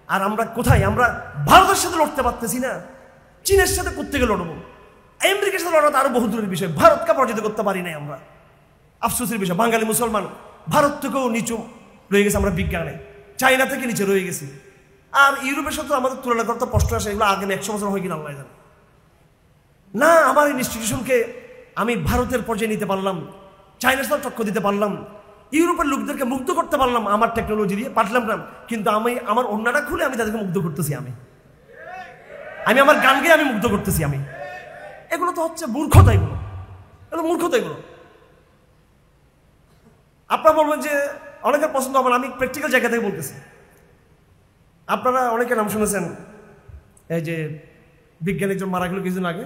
আর আমরা কোথায়? আমরা ভারতের সাথে লড়তে পারতেছি না, চীনের সাথে করতে গেলে লড়বো, আমেরিকার সাথে লড়াটা আরো বহু দূরের বিষয়। ভারতকে পরাজিত করতে পারি নাই আমরা। আফসোসের বিষয়, বাঙালি মুসলমান ভারত থেকেও নিচু রয়ে গেছে আমরা বিজ্ঞানে, চায়না থেকে নিচে রয়ে গেছি। আর ইউরোপের সাথে আমাদের তুলনা করতে কষ্ট আসে। এগুলো আগে 100 বছর হয় কিনা আল্লাহ জানে। না, আমার ইনস্টিটিউশনকে আমি ভারতের পর্যায়ে নিতে পারলাম, চায়নার সাথে টক্কর দিতে পারলাম, ইউরোপের লোকদেরকে মুগ্ধ করতে পারলাম আমার টেকনোলজি দিয়ে, পারলাম না। কিন্তু আমি আমার অন্যটা খুলে আমি তাদেরকে মুগ্ধ করতেছি। আমি আমার গান গেয়ে আমি মুগ্ধ করতেছি। এগুলো তো হচ্ছে মূর্খতা। এগুলো মূর্খতা। এগুলো আপনারা বলবেন যে অনেকের পছন্দ হবে না, আমি প্র্যাকটিক্যাল জায়গা থেকে বলতেছি। আপনারা অনেকের নাম শুনেছেন, এই যে বিজ্ঞানী একজন মারা গেল কিছুদিন আগে,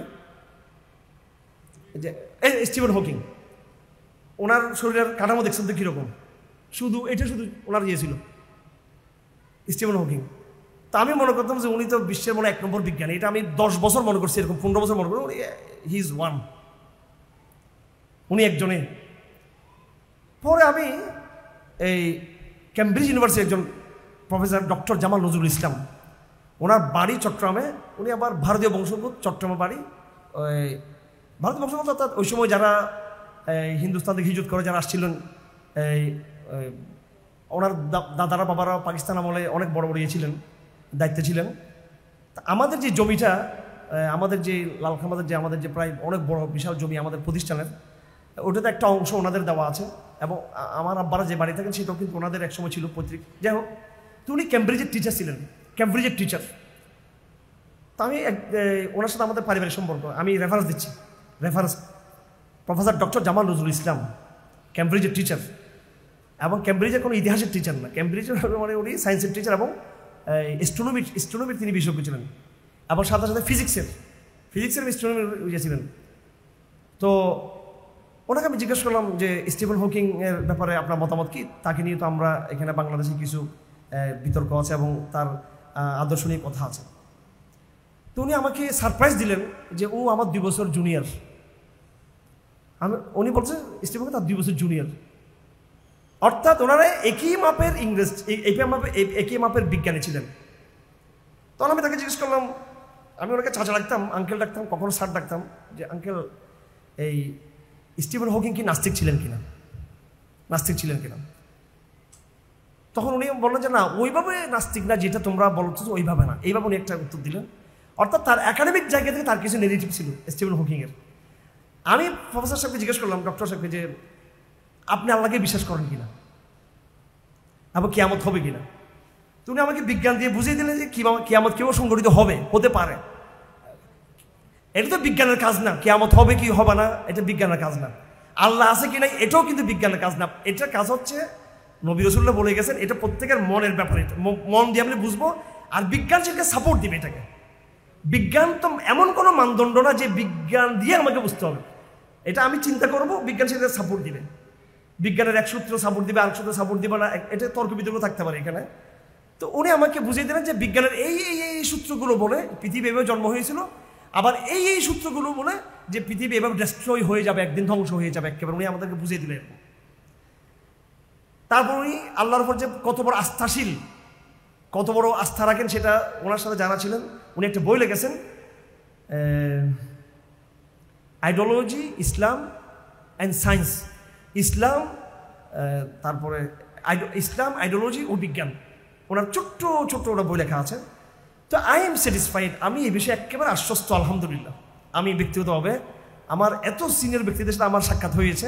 যে স্টিফেন হকিং। ওনার শরীরের কাঠামো দেখছেন তো কীরকম, শুধু ওনার ছিল স্টিফেন হকিং। তা আমি মনে করতাম যে উনি তো বিশ্বের মনে 1 নম্বর বিজ্ঞানী। এটা আমি 10 বছর মনে করছি, এরকম 15 বছর মনে করি হি ইজ ওয়ান, উনি একজনে। পরে আমি এই কেমব্রিজ ইউনিভার্সিটির একজন প্রফেসর ডক্টর জামাল নজরুল ইসলাম, ওনার বাড়ি চট্টগ্রামে, উনি আবার ভারতীয় বংশোদ্ভূত, চট্টগ্রামে বাড়ি। ওই ভারতীয় বংশোদ্ভূত অর্থাৎ ওই সময় যারা হিন্দুস্তান থেকে হিজরত করে যারা আসছিলেন, ওনার দাদারা বাবারা পাকিস্তান আমলে অনেক বড় বড় ছিলেন, দায়িত্বে ছিলেন। আমাদের যে জমিটা, আমাদের যে লালখামাদের যে আমাদের যে প্রায় অনেক বড় বিশাল জমি আমাদের প্রতিষ্ঠানের, ওটাতে একটা অংশ ওনাদের দেওয়া আছে। এবং আমার আব্বারা যে বাড়ি থাকেন সেটাও কিন্তু ওনাদের একসময় ছিল পৈতৃক। যাই হোক, তো উনি ক্যামব্রিজের টিচার ছিলেন, ক্যামব্রিজের টিচার। তো আমি ওনার সাথে আমাদের পারিবারিক সম্পর্ক, আমি রেফারেন্স দিচ্ছি, reference professor doctor Jamal Nazrul Islam, ক্যামব্রিজের টিচার। এবং ক্যামব্রিজের কোনো ইতিহাসের টিচার না, ক্যামব্রিজের মানে উনি সায়েন্সের টিচার এবং স্ট্রোনমির তিনি বিশেষজ্ঞ ছিলেন, এবং সাথে সাথে ফিজিক্সের স্ট্রোনমির ইয়ে ছিলেন। তো ওনাকে আমি জিজ্ঞেস করলাম যে স্টিফেন হকিং এর ব্যাপারে আপনার মতামত কি? তাকে নিয়ে তো আমরা এখানে বাংলাদেশে কিছু বিতর্ক আছে এবং তার আদর্শ নিয়ে কথা আছে। তো উনি আমাকে সারপ্রাইজ দিলেন যে ও আমার 2 বছর জুনিয়র। উনি বলছে স্টিফেন হকিং তার 2 বছর জুনিয়র, অর্থাৎ ওনারা একই মাপের একই মাপের বিজ্ঞানী ছিলেন। তখন আমি তাকে জিজ্ঞেস করলাম, আমি ওনাকে চাচা ডাকতাম, আঙ্কেল ডাকতাম, কখনো স্যার ডাকতাম, যে আঙ্কেল এই স্টিফেন হকিং কি নাস্তিক ছিলেন কিনা? তখন উনি বললেন যে না, ওইভাবে নাস্তিক না, যেটা তোমরা বলছো ওইভাবে না। এইভাবে উনি একটা উত্তর দিলেন। অর্থাৎ তার একাডেমিক জায়গা থেকে তার কিছু নেগেটিভ ছিল স্টিফেন হকিংয়ের। আমি প্রফেসর সাহেবকে জিজ্ঞেস করলাম, ডক্টর সাহেবকে, যে আপনি আল্লাহকে বিশ্বাস করেন কিনা, আবার কিয়ামত হবে কিনা? তুমি আমাকে বিজ্ঞান দিয়ে বুঝিয়ে দিলেন যে কিয়ামত কেউ সংঘটিত হতে পারে। এটা তো বিজ্ঞানের কাজ না, কিয়ামত হবে কি হবে না এটা বিজ্ঞানের কাজ না। আল্লাহ আছে কি নাই এটাও কিন্তু বিজ্ঞানের কাজ না। এটার কাজ হচ্ছে নবী রাসূলুল্লাহ বলে গেছেন, এটা প্রত্যেকের মনের ব্যাপারে, মন দিয়ে আমরা বুঝবো। আর বিজ্ঞান সেটাকে সাপোর্ট দিবে। এটাকে বিজ্ঞান তো এমন কোনো মানদণ্ড না যে বিজ্ঞান দিয়ে আমাকে বুঝতে হবে। এটা আমি চিন্তা করবো, বিজ্ঞান সেটাকে সাপোর্ট দিবে। বিজ্ঞানের এক সূত্র সাপোর্ট দিবে, আরেক সূত্র সাপোর্ট দিবে না, এটা তর্ক বিতর্ক থাকতে পারে এখানে। তো উনি আমাকে বুঝিয়ে দিলেন যে বিজ্ঞানের এই সূত্রগুলো বলে পৃথিবী এভাবে জন্ম হয়েছিল, আবার এই সূত্রগুলো বলে যে পৃথিবী এভাবে ডেস্ট্রয় হয়ে যাবে, একদিন ধ্বংস হয়ে যাবে একেবারে। উনি আমাদেরকে বুঝিয়ে দিলেন। তারপর উনি আল্লাহর উপর যে কত বড় আস্থাশীল, কত বড় আস্থা রাখেন সেটা ওনার সাথে জানা ছিলেন। উনি একটা বই লিখেছেন, আইডিওলজি ইসলাম অ্যান্ড সায়েন্স, ইসলাম তারপরে ইসলাম, আইডিওলজি ও বিজ্ঞান। ওনার ছোট্ট ছোট্ট ওনার বই লেখা আছে। তো আই এম স্যাটিসফাইড, আমি এই বিষয়ে একেবারে আশ্বস্ত আলহামদুলিল্লাহ। আমি ব্যক্তিগতভাবে আমার এত সিনিয়র ব্যক্তিদের সাথে আমার সাক্ষাৎ হয়েছে,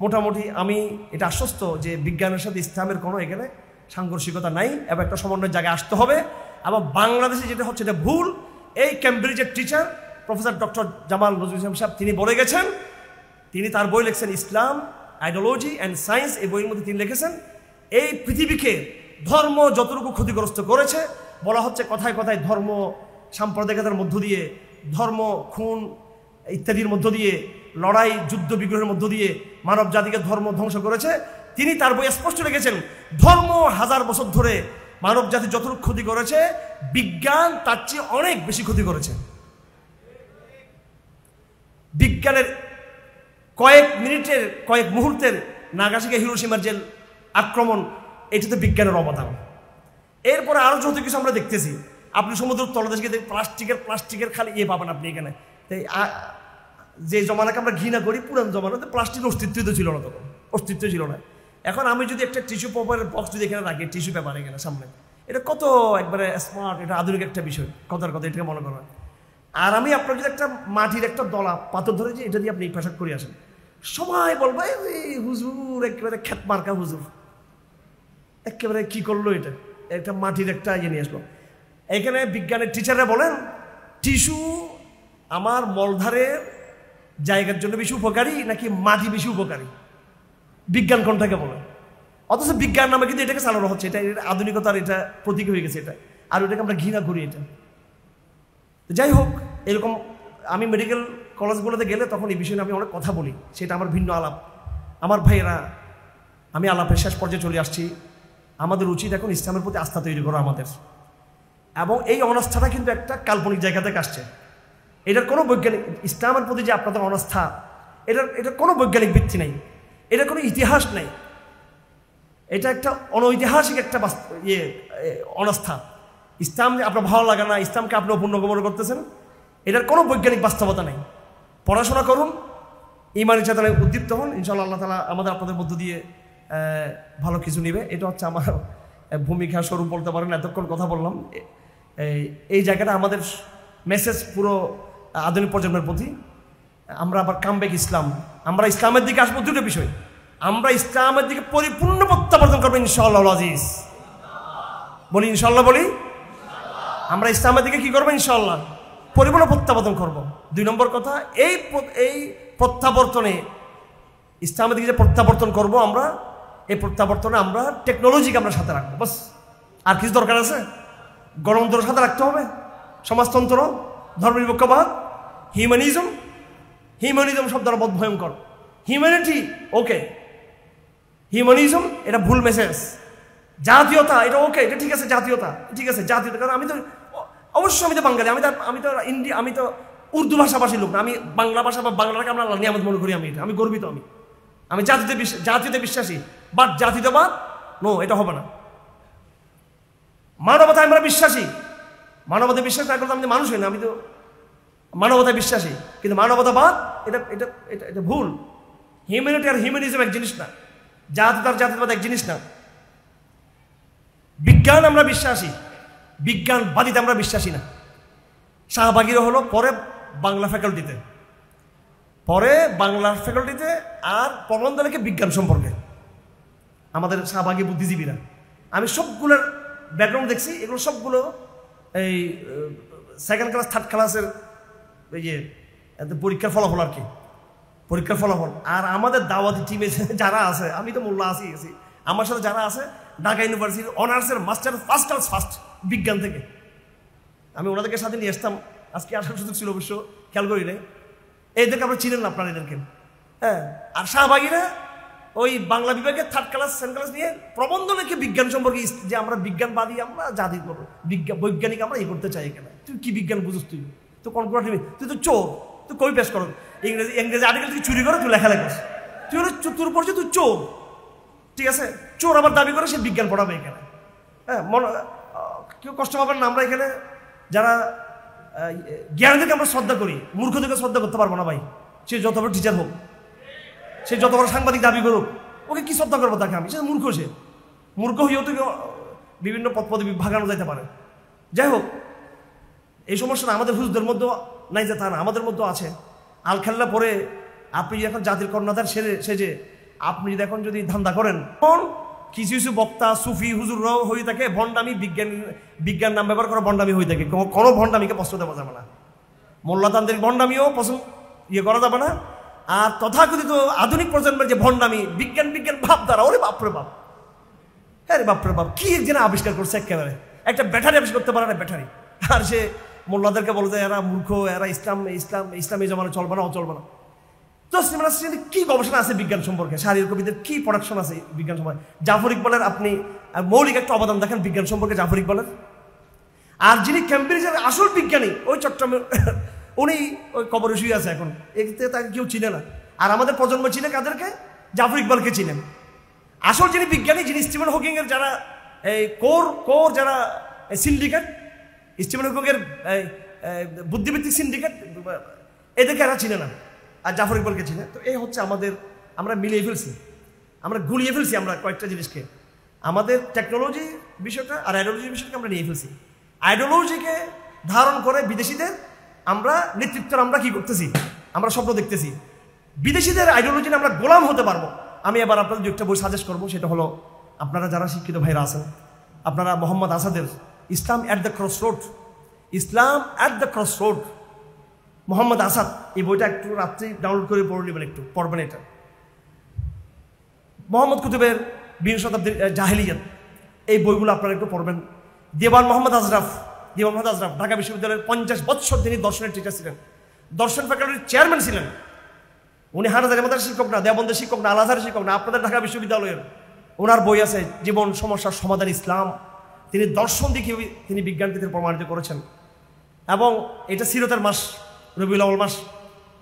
মোটামুটি আমি এটা আশ্বস্ত যে বিজ্ঞানের সাথে ইসলামের কোনো এখানে সাংঘর্ষিকতা নাই এবং একটা সমন্বয়ের জায়গায় আসতে হবে। এবং বাংলাদেশে যেটা হচ্ছে এটা ভুল। এই ক্যামব্রিজের teacher professor doctor Jamal Nazrul Islam সাহেব তিনি বলে গেছেন, তিনি তার বই লিখছেন ইসলাম, আইডিওলজি অ্যান্ড সায়েন্স, এই বইয়ের মধ্যে তিনি লিখেছেন এই পৃথিবীকে ধর্ম যতটুকু ক্ষতিগ্রস্ত করেছে, বলা হচ্ছে কথায় কথায় ধর্ম সাম্প্রদায়িকতার মধ্য দিয়ে, ধর্ম খুন ইত্যাদির মধ্য দিয়ে, লড়াই যুদ্ধ বিগ্রহের মধ্য দিয়ে মানব জাতিকে ধর্ম ধ্বংস করেছে। তিনি তার বই স্পষ্ট লিখেছেন ধর্ম 1000 বছর ধরে মানব জাতি যতটুকু ক্ষতি করেছে, বিজ্ঞান তার চেয়ে অনেক বেশি ক্ষতি করেছে। বিজ্ঞানের কয়েক মিনিটের, কয়েক মুহূর্তের নাগাসাকি হিরোশিমার যে আক্রমণ, এটাতে বিজ্ঞানের অবদান। এরপরে আরো যত কিছু আমরা দেখতেছি, আপনি সমুদ্রের তলদেশে প্লাস্টিকের খালি পাবেন আপনি এখানে। যে জমানাকে আমরা ঘৃণা করি, পুরান জমানাতে প্লাস্টিকের অস্তিত্বই তো ছিল না, তখন অস্তিত্ব ছিল না। এখন আমি যদি একটা টিস্যু পেপারের বক্স যদি এখানে রাখি, টিস্যু পেপার এখানে সামনে, এটা কত একবারে স্মার্ট, এটা আধুনিক একটা বিষয়, কথার কথা এটাকে মনে করেন। আর আমি আপনার যদি একটা মাটির একটা দলা পাথর ধরে যে এটা দিয়ে আপনি পেশাব করে আসেন, সবাই বলবে হুজুর একেবারে খ্যাত মার্কা হুজুর, একেবারে কি করলো এটা, একটা মাটির একটা ইয়ে নিয়ে আসলো। এখানে বিজ্ঞানের টিচাররা বলেন টিস্যু আমার মলধারের জায়গার জন্য বেশি উপকারী নাকি মাটি বেশি উপকারী, বিজ্ঞান কোনটাকে বলে? অথচ বিজ্ঞান নামে কিন্তু এটাকে চালানো হচ্ছে, এটা আধুনিকতার এটা প্রতীক হয়ে গেছে এটা, আর ওটাকে আমরা ঘৃণা করি এটা। যাই হোক, এরকম আমি মেডিকেল কলেজগুলোতে গেলে তখন এই বিষয়ে আমি অনেক কথা বলি, সেটা আমার ভিন্ন আলাপ। আমার ভাইয়েরা, আমি আলাপের শেষ পর্যায়ে চলে আসছি। আমাদের উচিত এখন ইসলামের প্রতি আস্থা তৈরি করা আমাদের, এবং এই অনাস্থাটা কিন্তু একটা কাল্পনিক জায়গা থেকে আসছে। এটার কোনো বৈজ্ঞানিক, ইসলামের প্রতি যে আপনাদের অনাস্থা, এটার কোনো বৈজ্ঞানিক ভিত্তি নেই, এটার কোনো ইতিহাস নেই, এটা একটা অনৈতিহাসিক একটা অনাস্থা। ইসলাম আপনার ভালো লাগে না, ইসলামকে আপনি অপূর্ণগমন করতেছেন, এটার কোনো বৈজ্ঞানিক বাস্তবতা নেই। পড়াশোনা করুন, ইমানি চেতনায় উদ্দীপ্ত হন, ইনশাআল্লাহ আল্লাহ তাআলা আমাদের আপনাদের মধ্য দিয়ে ভালো কিছু নিবে। এটা হচ্ছে আমার ভূমিকা স্বরূপ বলতে পারেন। এতক্ষণ কথা বললাম, এই জায়গাটা আমাদের মেসেজ পুরো আধুনিক প্রজন্মের প্রতি। আমরা আবার কামব্যাক ইসলাম, আমরা ইসলামের দিকে আসবো। দুটো বিষয়, আমরা ইসলামের দিকে পরিপূর্ণ প্রত্যাবর্তন করবো ইনশাআল্লাহ আজিজ, বলি ইনশাআল্লাহ, বলি আমরা ইসলামের দিকে কি করবো? ইনশাআল্লাহ পরিপূর্ণ প্রত্যাবর্তন করব। 2 নম্বর কথা, এই প্রত্যাবর্তনে ইসলামের দিকে যে প্রত্যাবর্তন করব আমরা, এই প্রত্যাবর্তনে আমরা টেকনোলজিকে আমরা সাথে রাখবো, বাস। আর কিছু দরকার আছে? গণতন্ত্রের সাথে রাখতে হবে, সমাজতন্ত্র, ধর্মনিরপেক্ষবাদ, হিউম্যানিজম শব্দ বড় ভয়ঙ্কর। হিউম্যানিটি ওকে, হিউম্যানিজম এটা ভুল মেসেজ। জাতীয়তা এটা ওকে, এটা ঠিক আছে, জাতীয়তা ঠিক আছে, জাতীয়তা। কারণ আমি তো অবশ্যই আমি তো বাঙালি, আমি তো উর্দু ভাষাভাষী লোক না, আমি বাংলা ভাষা বা বাংলাটাকে আমরা আল্লাহ নিয়ামত মনে করি। আমি গর্বিত, আমি জাতিতে বিশ্বাসী, বাট জাতীয়তাবাদ নো, এটা হবে না। মানবতায় আমরা বিশ্বাসী, মানবতায় বিশ্বাস না করলে আমি মানুষ হই না। আমি তো মানবতায় বিশ্বাসী, কিন্তু মানবতাবাদ এটা এটা এটা এটা ভুল। হিউম্যানিটি আর হিউম্যানিজম এক জিনিস না, জাতীয়তা আর জাতীয়তাবাদ এক জিনিস না। বিজ্ঞান আমরা বিশ্বাসী, বিজ্ঞানবাদীতে আমরা বিশ্বাসী না। শাহবাগীরা হলো পরে বাংলা ফ্যাকাল্টিতে, আর প্রবন্ধ লেখে বিজ্ঞান সম্পর্কে আমাদের শাহবাগী বুদ্ধিজীবীরা। আমি সবগুলোর ব্যাকগ্রাউন্ড দেখছি, এগুলো সবগুলো এই 2nd ক্লাস 3rd ক্লাসের পরীক্ষার ফলাফল আর কি, পরীক্ষার ফলাফল। আর আমাদের দাওয়াতি টিমে যারা আছে, আমি তো মোল্লা গেছি, আমার সাথে যারা আছে ঢাকা ইউনিভার্সিটির অনার্সের মাস্টার ফার্স্ট ক্লাস ফার্স্ট বিজ্ঞান থেকে, আমি ওনাদেরকে সাথে নিয়ে আসতাম। আজকে আসার সুযোগ ছিল অবশ্য, খেয়াল করি নাই। এদেরকে আমরা চিনেন না আপনারা এদেরকে, হ্যাঁ। আর শাহবাগীরা ওই বাংলা বিভাগের থার্ড ক্লাস সেকেন্ড ক্লাস নিয়ে প্রবন্ধ লেখে বিজ্ঞান সম্পর্কে, যে আমরা বিজ্ঞানবাদী, আমরা জাতি করবো বৈজ্ঞানিক, আমরা এই করতে চাই এখানে। তুই কি বিজ্ঞান বুঝিস? তুই কনকুলার, তুই তো চোর, তুই কই পেশ করো ইংরেজি আর্টিকেল, তুই চুরি করো, তুই লেখালেখিস, তুই হলো তোর পড়ছে তুই চোর, ঠিক আছে? চোর আবার দাবি করে সে বিজ্ঞান পড়াবে এখানে। হ্যাঁ, কেউ কষ্ট পাবেন না, আমরা এখানে যারা জ্ঞানীদেরকে আমরা শ্রদ্ধা করি, মূর্খদেরকে শ্রদ্ধা করতে পারবো না ভাই। সে যত বড় টিচার হোক, সে যত বড় সাংবাদিক দাবি করুক, ওকে কি শ্রদ্ধা করবো তাকে আমি? সে মূর্খ, সে মূর্খ হয়েও তো বিভিন্ন পদ পদবি ভাগানো যাইতে পারে। যাই হোক, এই সমস্যাটা আমাদের হুজুরদের মধ্যেও নাই যে তা না, আমাদের মধ্যেও আছে। আল খেল্লা পরে আপনি এখন জাতির কর্ণধার সেজে আপনি যদি এখন যদি ধান্দা করেন, কিছু কিছু বক্তা সুফি হুজুররাও হয়ে থাকে ভণ্ডামি, বিজ্ঞান নাম ব্যবহার করা ভণ্ডামি হয়ে থাকে। কোনো ভণ্ডামিকে পছন্দ দেওয়া যাবে না, মোল্লাতান্ত্রিক ভণ্ডামিও পছন্দ করা যাবে না। আর তথাকথিত আধুনিক প্রজন্মের যে ভণ্ডামি, বিজ্ঞান ভাবধারা, ওরে বাপরে বাপ, হ্যাঁ রে বাপরে বাপ, কি যেন আবিষ্কার করছে একেবারে, একটা ব্যাটারি আবিষ্কার করতে পারে না, ব্যাটারি। আর সে মোল্লাদেরকে বলে যে এরা মূর্খ, এরা ইসলামী জমানা চলবে না, চলবে না। তো কি গবেষণা আছে বিজ্ঞান সম্পর্কে, শারীরিক কবিদের কি প্রোডাকশন আছে বিজ্ঞান সম্পর্কে? জাফর ইকবালের আপনি মৌলিক একটা অবদান দেখেন বিজ্ঞান সম্পর্কে, জাফর ইকবালের। আর যিনি ক্যামব্রিজের আসল বিজ্ঞানী, ওই চট্টগ্রামে, উনি ওই কবরে শুয়ে আছে এখন, এতে তাকে কেউ চিনে না। আর আমাদের প্রজন্ম চিনে কাদেরকে? জাফর ইকবালকে চিনেন। আসল যিনি বিজ্ঞানী, যিনি স্টিফেন হকিং এর যারা এই কোর যারা সিন্ডিকেট, স্টিফেন হকিং এর বুদ্ধিভিত্তিক সিন্ডিকেট, এদেরকে এরা চিনে না, আর জাফর ইকবালকে চিনে। তো এই হচ্ছে আমাদের, আমরা মিলিয়ে ফেলছি, আমরা গুলিয়ে ফেলছি আমরা কয়েকটা জিনিসকে, আমাদের টেকনোলজি বিষয়টা আর আইডিওলজি বিষয়টাকে আমরা নিয়ে ফেলছি। আইডিওলজিকে ধারণ করে বিদেশিদের আমরা নেতৃত্বের আমরা কি করতেছি, আমরা স্বপ্ন দেখতেছি। বিদেশিদের আইডিওলজি আমরা গোলাম হতে পারবো। আমি এবার আপনাদের একটা বই সাজেস্ট করবো, সেটা হলো, আপনারা যারা শিক্ষিত ভাইরা আছেন, আপনারা মোহাম্মদ আসাদের Islam at the cross road, Islam at the cross road, Mohammad Asad, এই বইটা একটু রাত্রি ডাউনলোড করে পড়ে নেবেন, একটু পড়বেন। এটা মোহাম্মদ কুতুবের 20 শতাব্দীর জাহেলিয়াত, এই বইগুলো আপনারা একটু পড়বেন। দেওয়ান মোহাম্মদ আজরাফ ঢাকা বিশ্ববিদ্যালয়ের 50 বৎসর তিনি দর্শনের টিচার ছিলেন, দর্শন ফ্যাকাল্টির চেয়ারম্যান ছিলেন। উনি হানাজারি মাদ্রাসার শিক্ষক না, দেওবন্দের শিক্ষক না, আল আজহারের শিক্ষক না, আপনাদের ঢাকা বিশ্ববিদ্যালয়ের। ওনার বই আছে জীবন সমস্যার সমাধান ইসলাম। তিনি দর্শন দিকে তিনি বিজ্ঞানকে তিনি প্রমাণিত করেছেন। এবং এটা সিরতের মাস, রবিউল আউয়াল মাস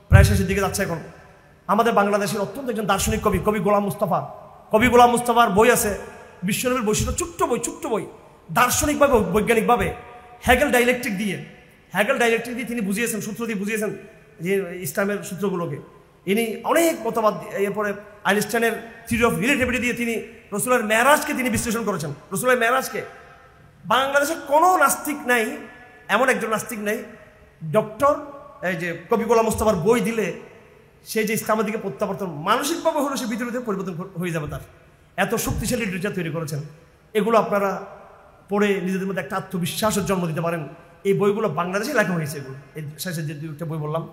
প্রায় শেষের দিকে যাচ্ছে এখন। আমাদের বাংলাদেশের অত্যন্ত একজন দার্শনিক কবি গোলাম মুস্তাফার বই আছে বিশ্বনবীর বৈশিষ্ট্য, ছোট্ট বই, দার্শনিকভাবে বৈজ্ঞানিকভাবে হেগেল ডাইলেকট্রিক দিয়ে তিনি বুঝিয়েছেন, সূত্র দিয়ে বুঝিয়েছেন যে ইসলামের সূত্রগুলোকে। ইনি অনেক মতবাদ, এরপরে আইনস্টাইনের থিওরি অফ রিলেটিভিটি দিয়ে তিনি রসুলের মেরাজকে তিনি বিশ্লেষণ করেছেন। রসুলের মেরাজকে বাংলাদেশের কোনো নাস্তিক নাই, এমন একজন নাস্তিক নেই ডক্টর এই যে কবি গোলাম মুস্তাফার বই দিলে সে যে ইসলামের দিকে প্রত্যাবর্তন মানসিকভাবে হলো, সে ভিতরে পরিবর্তন হয়ে যাবে। তার এত শক্তিশালী লিটারেচার তৈরি করেছেন। এগুলো আপনারা পড়ে নিজেদের মধ্যে একটা আত্মবিশ্বাসের জন্ম দিতে পারেন। এই বইগুলো বাংলাদেশে লেখা হয়েছে, এগুলো এই শেষে যে দুইটা বই বললাম,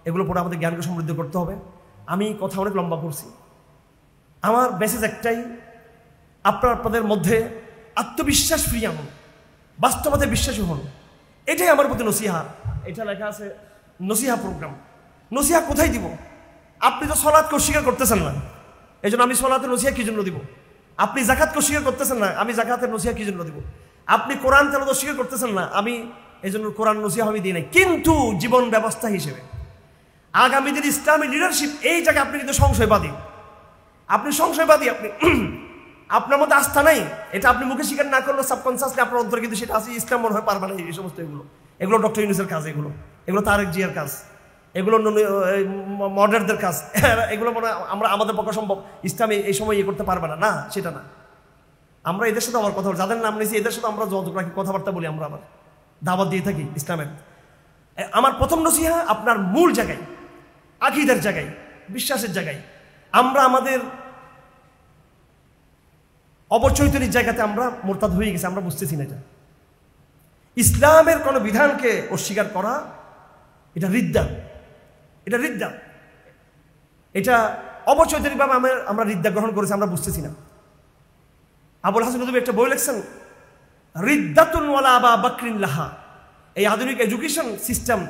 এগুলো পড়ে আমাদের জ্ঞানকে সমৃদ্ধ করতে হবে। আমি কথা অনেক লম্বা করছি, আমার মেসেজ একটাই, আপনাদের মধ্যে আত্মবিশ্বাস ফিরিয়ে আনুন, বাস্তবতায় বিশ্বাসী হন, এটাই আমার প্রতি নসিহা। এটা লেখা আছে নসিহা প্রোগ্রাম। নসিহা কোথায় দিব? আপনি তো সলাৎকে অস্বীকার করতেছেন না, এই জন্য আমি সলাতের নসিহা কি জন্য দিব? আপনি জাকাতকে অস্বীকার করতেছেন না, আমি জাকাতের নসিহা কি জন্য দিব? আপনি কোরআন তেলাওয়াত অস্বীকার করতেছেন না, আমি এই জন্য কোরআন নসিহা আমি দিই নাই। কিন্তু জীবন ব্যবস্থা হিসেবে আগামী দিন ইসলামী লিডারশিপ, এই জায়গায় আপনি কিন্তু সংশয়বাদী, আপনি আপনার মধ্যে আস্থা নাই। এটা আপনি মুখে স্বীকার না করলে সাবকনসিয়াসলি আপনার অন্তরে কিন্তু সেটা আছে, ইসলাম মনে হয় পারবে না। এই সমস্ত এগুলো ডক্টর ইউনূসের কাজ, এগুলো তারেক জিয়ার কাজ, এগুলো মডারদের কাজ, এগুলো মনে হয় আমাদের পক্ষে সম্ভব, ইসলাম এই সময় করতে পারবে না, সেটা না। আমরা এদের সাথে আমার কথা বলি, যাদের নাম নিয়েছি এদের সাথে আমরা যোগাযোগ রাখি, কথাবার্তা বলি, আমরা আবার দাওয়াত দিয়ে থাকি ইসলামের। আমার প্রথম নসিহা আপনার মূল জায়গায়, আকীদার জায়গায়, বিশ্বাসের জায়গায়, আমরা আমাদের অবচৈতনিক জায়গাতে আমরা মোরতাদ হয়ে গেছি, আমরা বুঝতেছি না। এটা ইসলামের কোনো বিধানকে অস্বীকার করা, এটা রিদ্দা, এটা অবচৈতনিকভাবে আমরা রিদ্দা গ্রহণ করেছি, আমরা বুঝতেছি না। আবুল হাসান নদভী একটা বই লিখছেন, রিদ্দাতুন ওয়ালা আবা বাকরিন লাহা। এই আধুনিক এডুকেশন সিস্টেম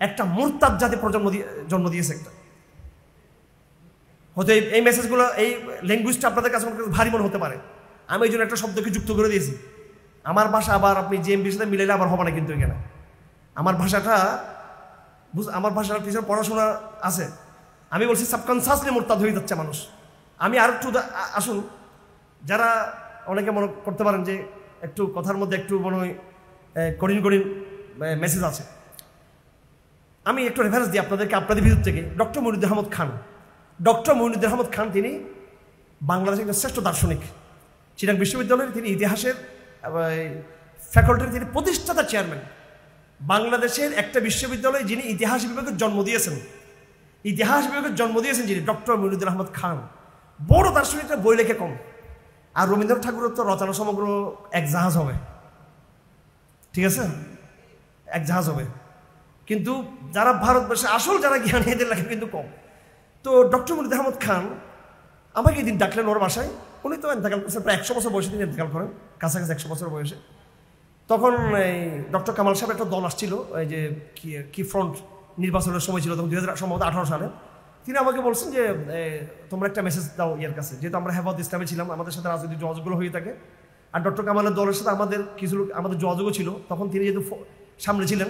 একটা মুরতাদ জাতি জন্ম দিয়েছে। একটা হয়তো এই মেসেজগুলো, এই ল্যাঙ্গুয়েজটা আপনাদের কাছে ভারী মনে হতে পারে। আমি এই জন্য একটা শব্দকে যুক্ত করে দিয়েছি। আমার ভাষা আবার আপনি জেএমবির সাথে মিলাইলে আবার হবে না, কিন্তু এখানে আমার ভাষাটা আমার ভাষার পিছনে পড়াশোনা আছে। আমি বলছি সাবকনসাসলি মোরতাদ হয়ে যাচ্ছে মানুষ। আমি আর একটু আসুন, যারা অনেকে মনে করতে পারেন যে একটু কথার মধ্যে একটু মনে হয় কঠিন মেসেজ আছে, আমি একটু রেফারেন্স দিই আপনাদেরকে আপনাদের ভিতর থেকে। ডক্টর মঈনুদ্দিন আহমদ খান, ডক্টর মঈনুদ্দিন আহমদ খান তিনি বাংলাদেশের একজন শ্রেষ্ঠ দার্শনিক। চিটাগং বিশ্ববিদ্যালয়ের তিনি ইতিহাসের ফ্যাকাল্টির তিনি প্রতিষ্ঠাতা চেয়ারম্যান। বাংলাদেশের একটা বিশ্ববিদ্যালয়ে যিনি ইতিহাস বিভাগের জন্ম দিয়েছেন, যিনি ডক্টর মঈনুদ্দিন আহমদ খান। বড় দার্শনিকরা বই লেখে কম, আর রবীন্দ্রনাথ ঠাকুরের তো রচনা সমগ্র এক জাহাজ হবে, ঠিক আছে, এক জাহাজ হবে। কিন্তু যারা ভারতবর্ষে আসল যারা জ্ঞানী এদের লেখা কিন্তু কম। তো ডক্টর মঈনুদ্দিন আহমদ খান আমাকে এদিন ডাকলেন ওর বাসায়। উনি তো ইন্তেকাল করছেন, প্রায় 100 বছর বয়সে তিনি ইন্তেকাল করেন, কাছাকাছি 100 বছর বয়সে। তখন এই ডক্টর কামাল সাহেব একটা দল আসছিল, এই যে কি ফ্রন্ট নির্বাচনের সময় ছিল তখন 2018 সালে। তিনি আমাকে বলছেন যে তোমরা একটা মেসেজ দাও ইয়ের কাছে, যেহেতু আমরা হেফাজত ইসলামে ছিলাম, আমাদের সাথে রাজনৈতিক যোগাযোগগুলো হয়ে থাকে। আর ডক্টর কামালের দলের সাথে আমাদের কিছু আমাদের যোগাযোগও ছিল, তখন তিনি যেহেতু সামনে ছিলেন।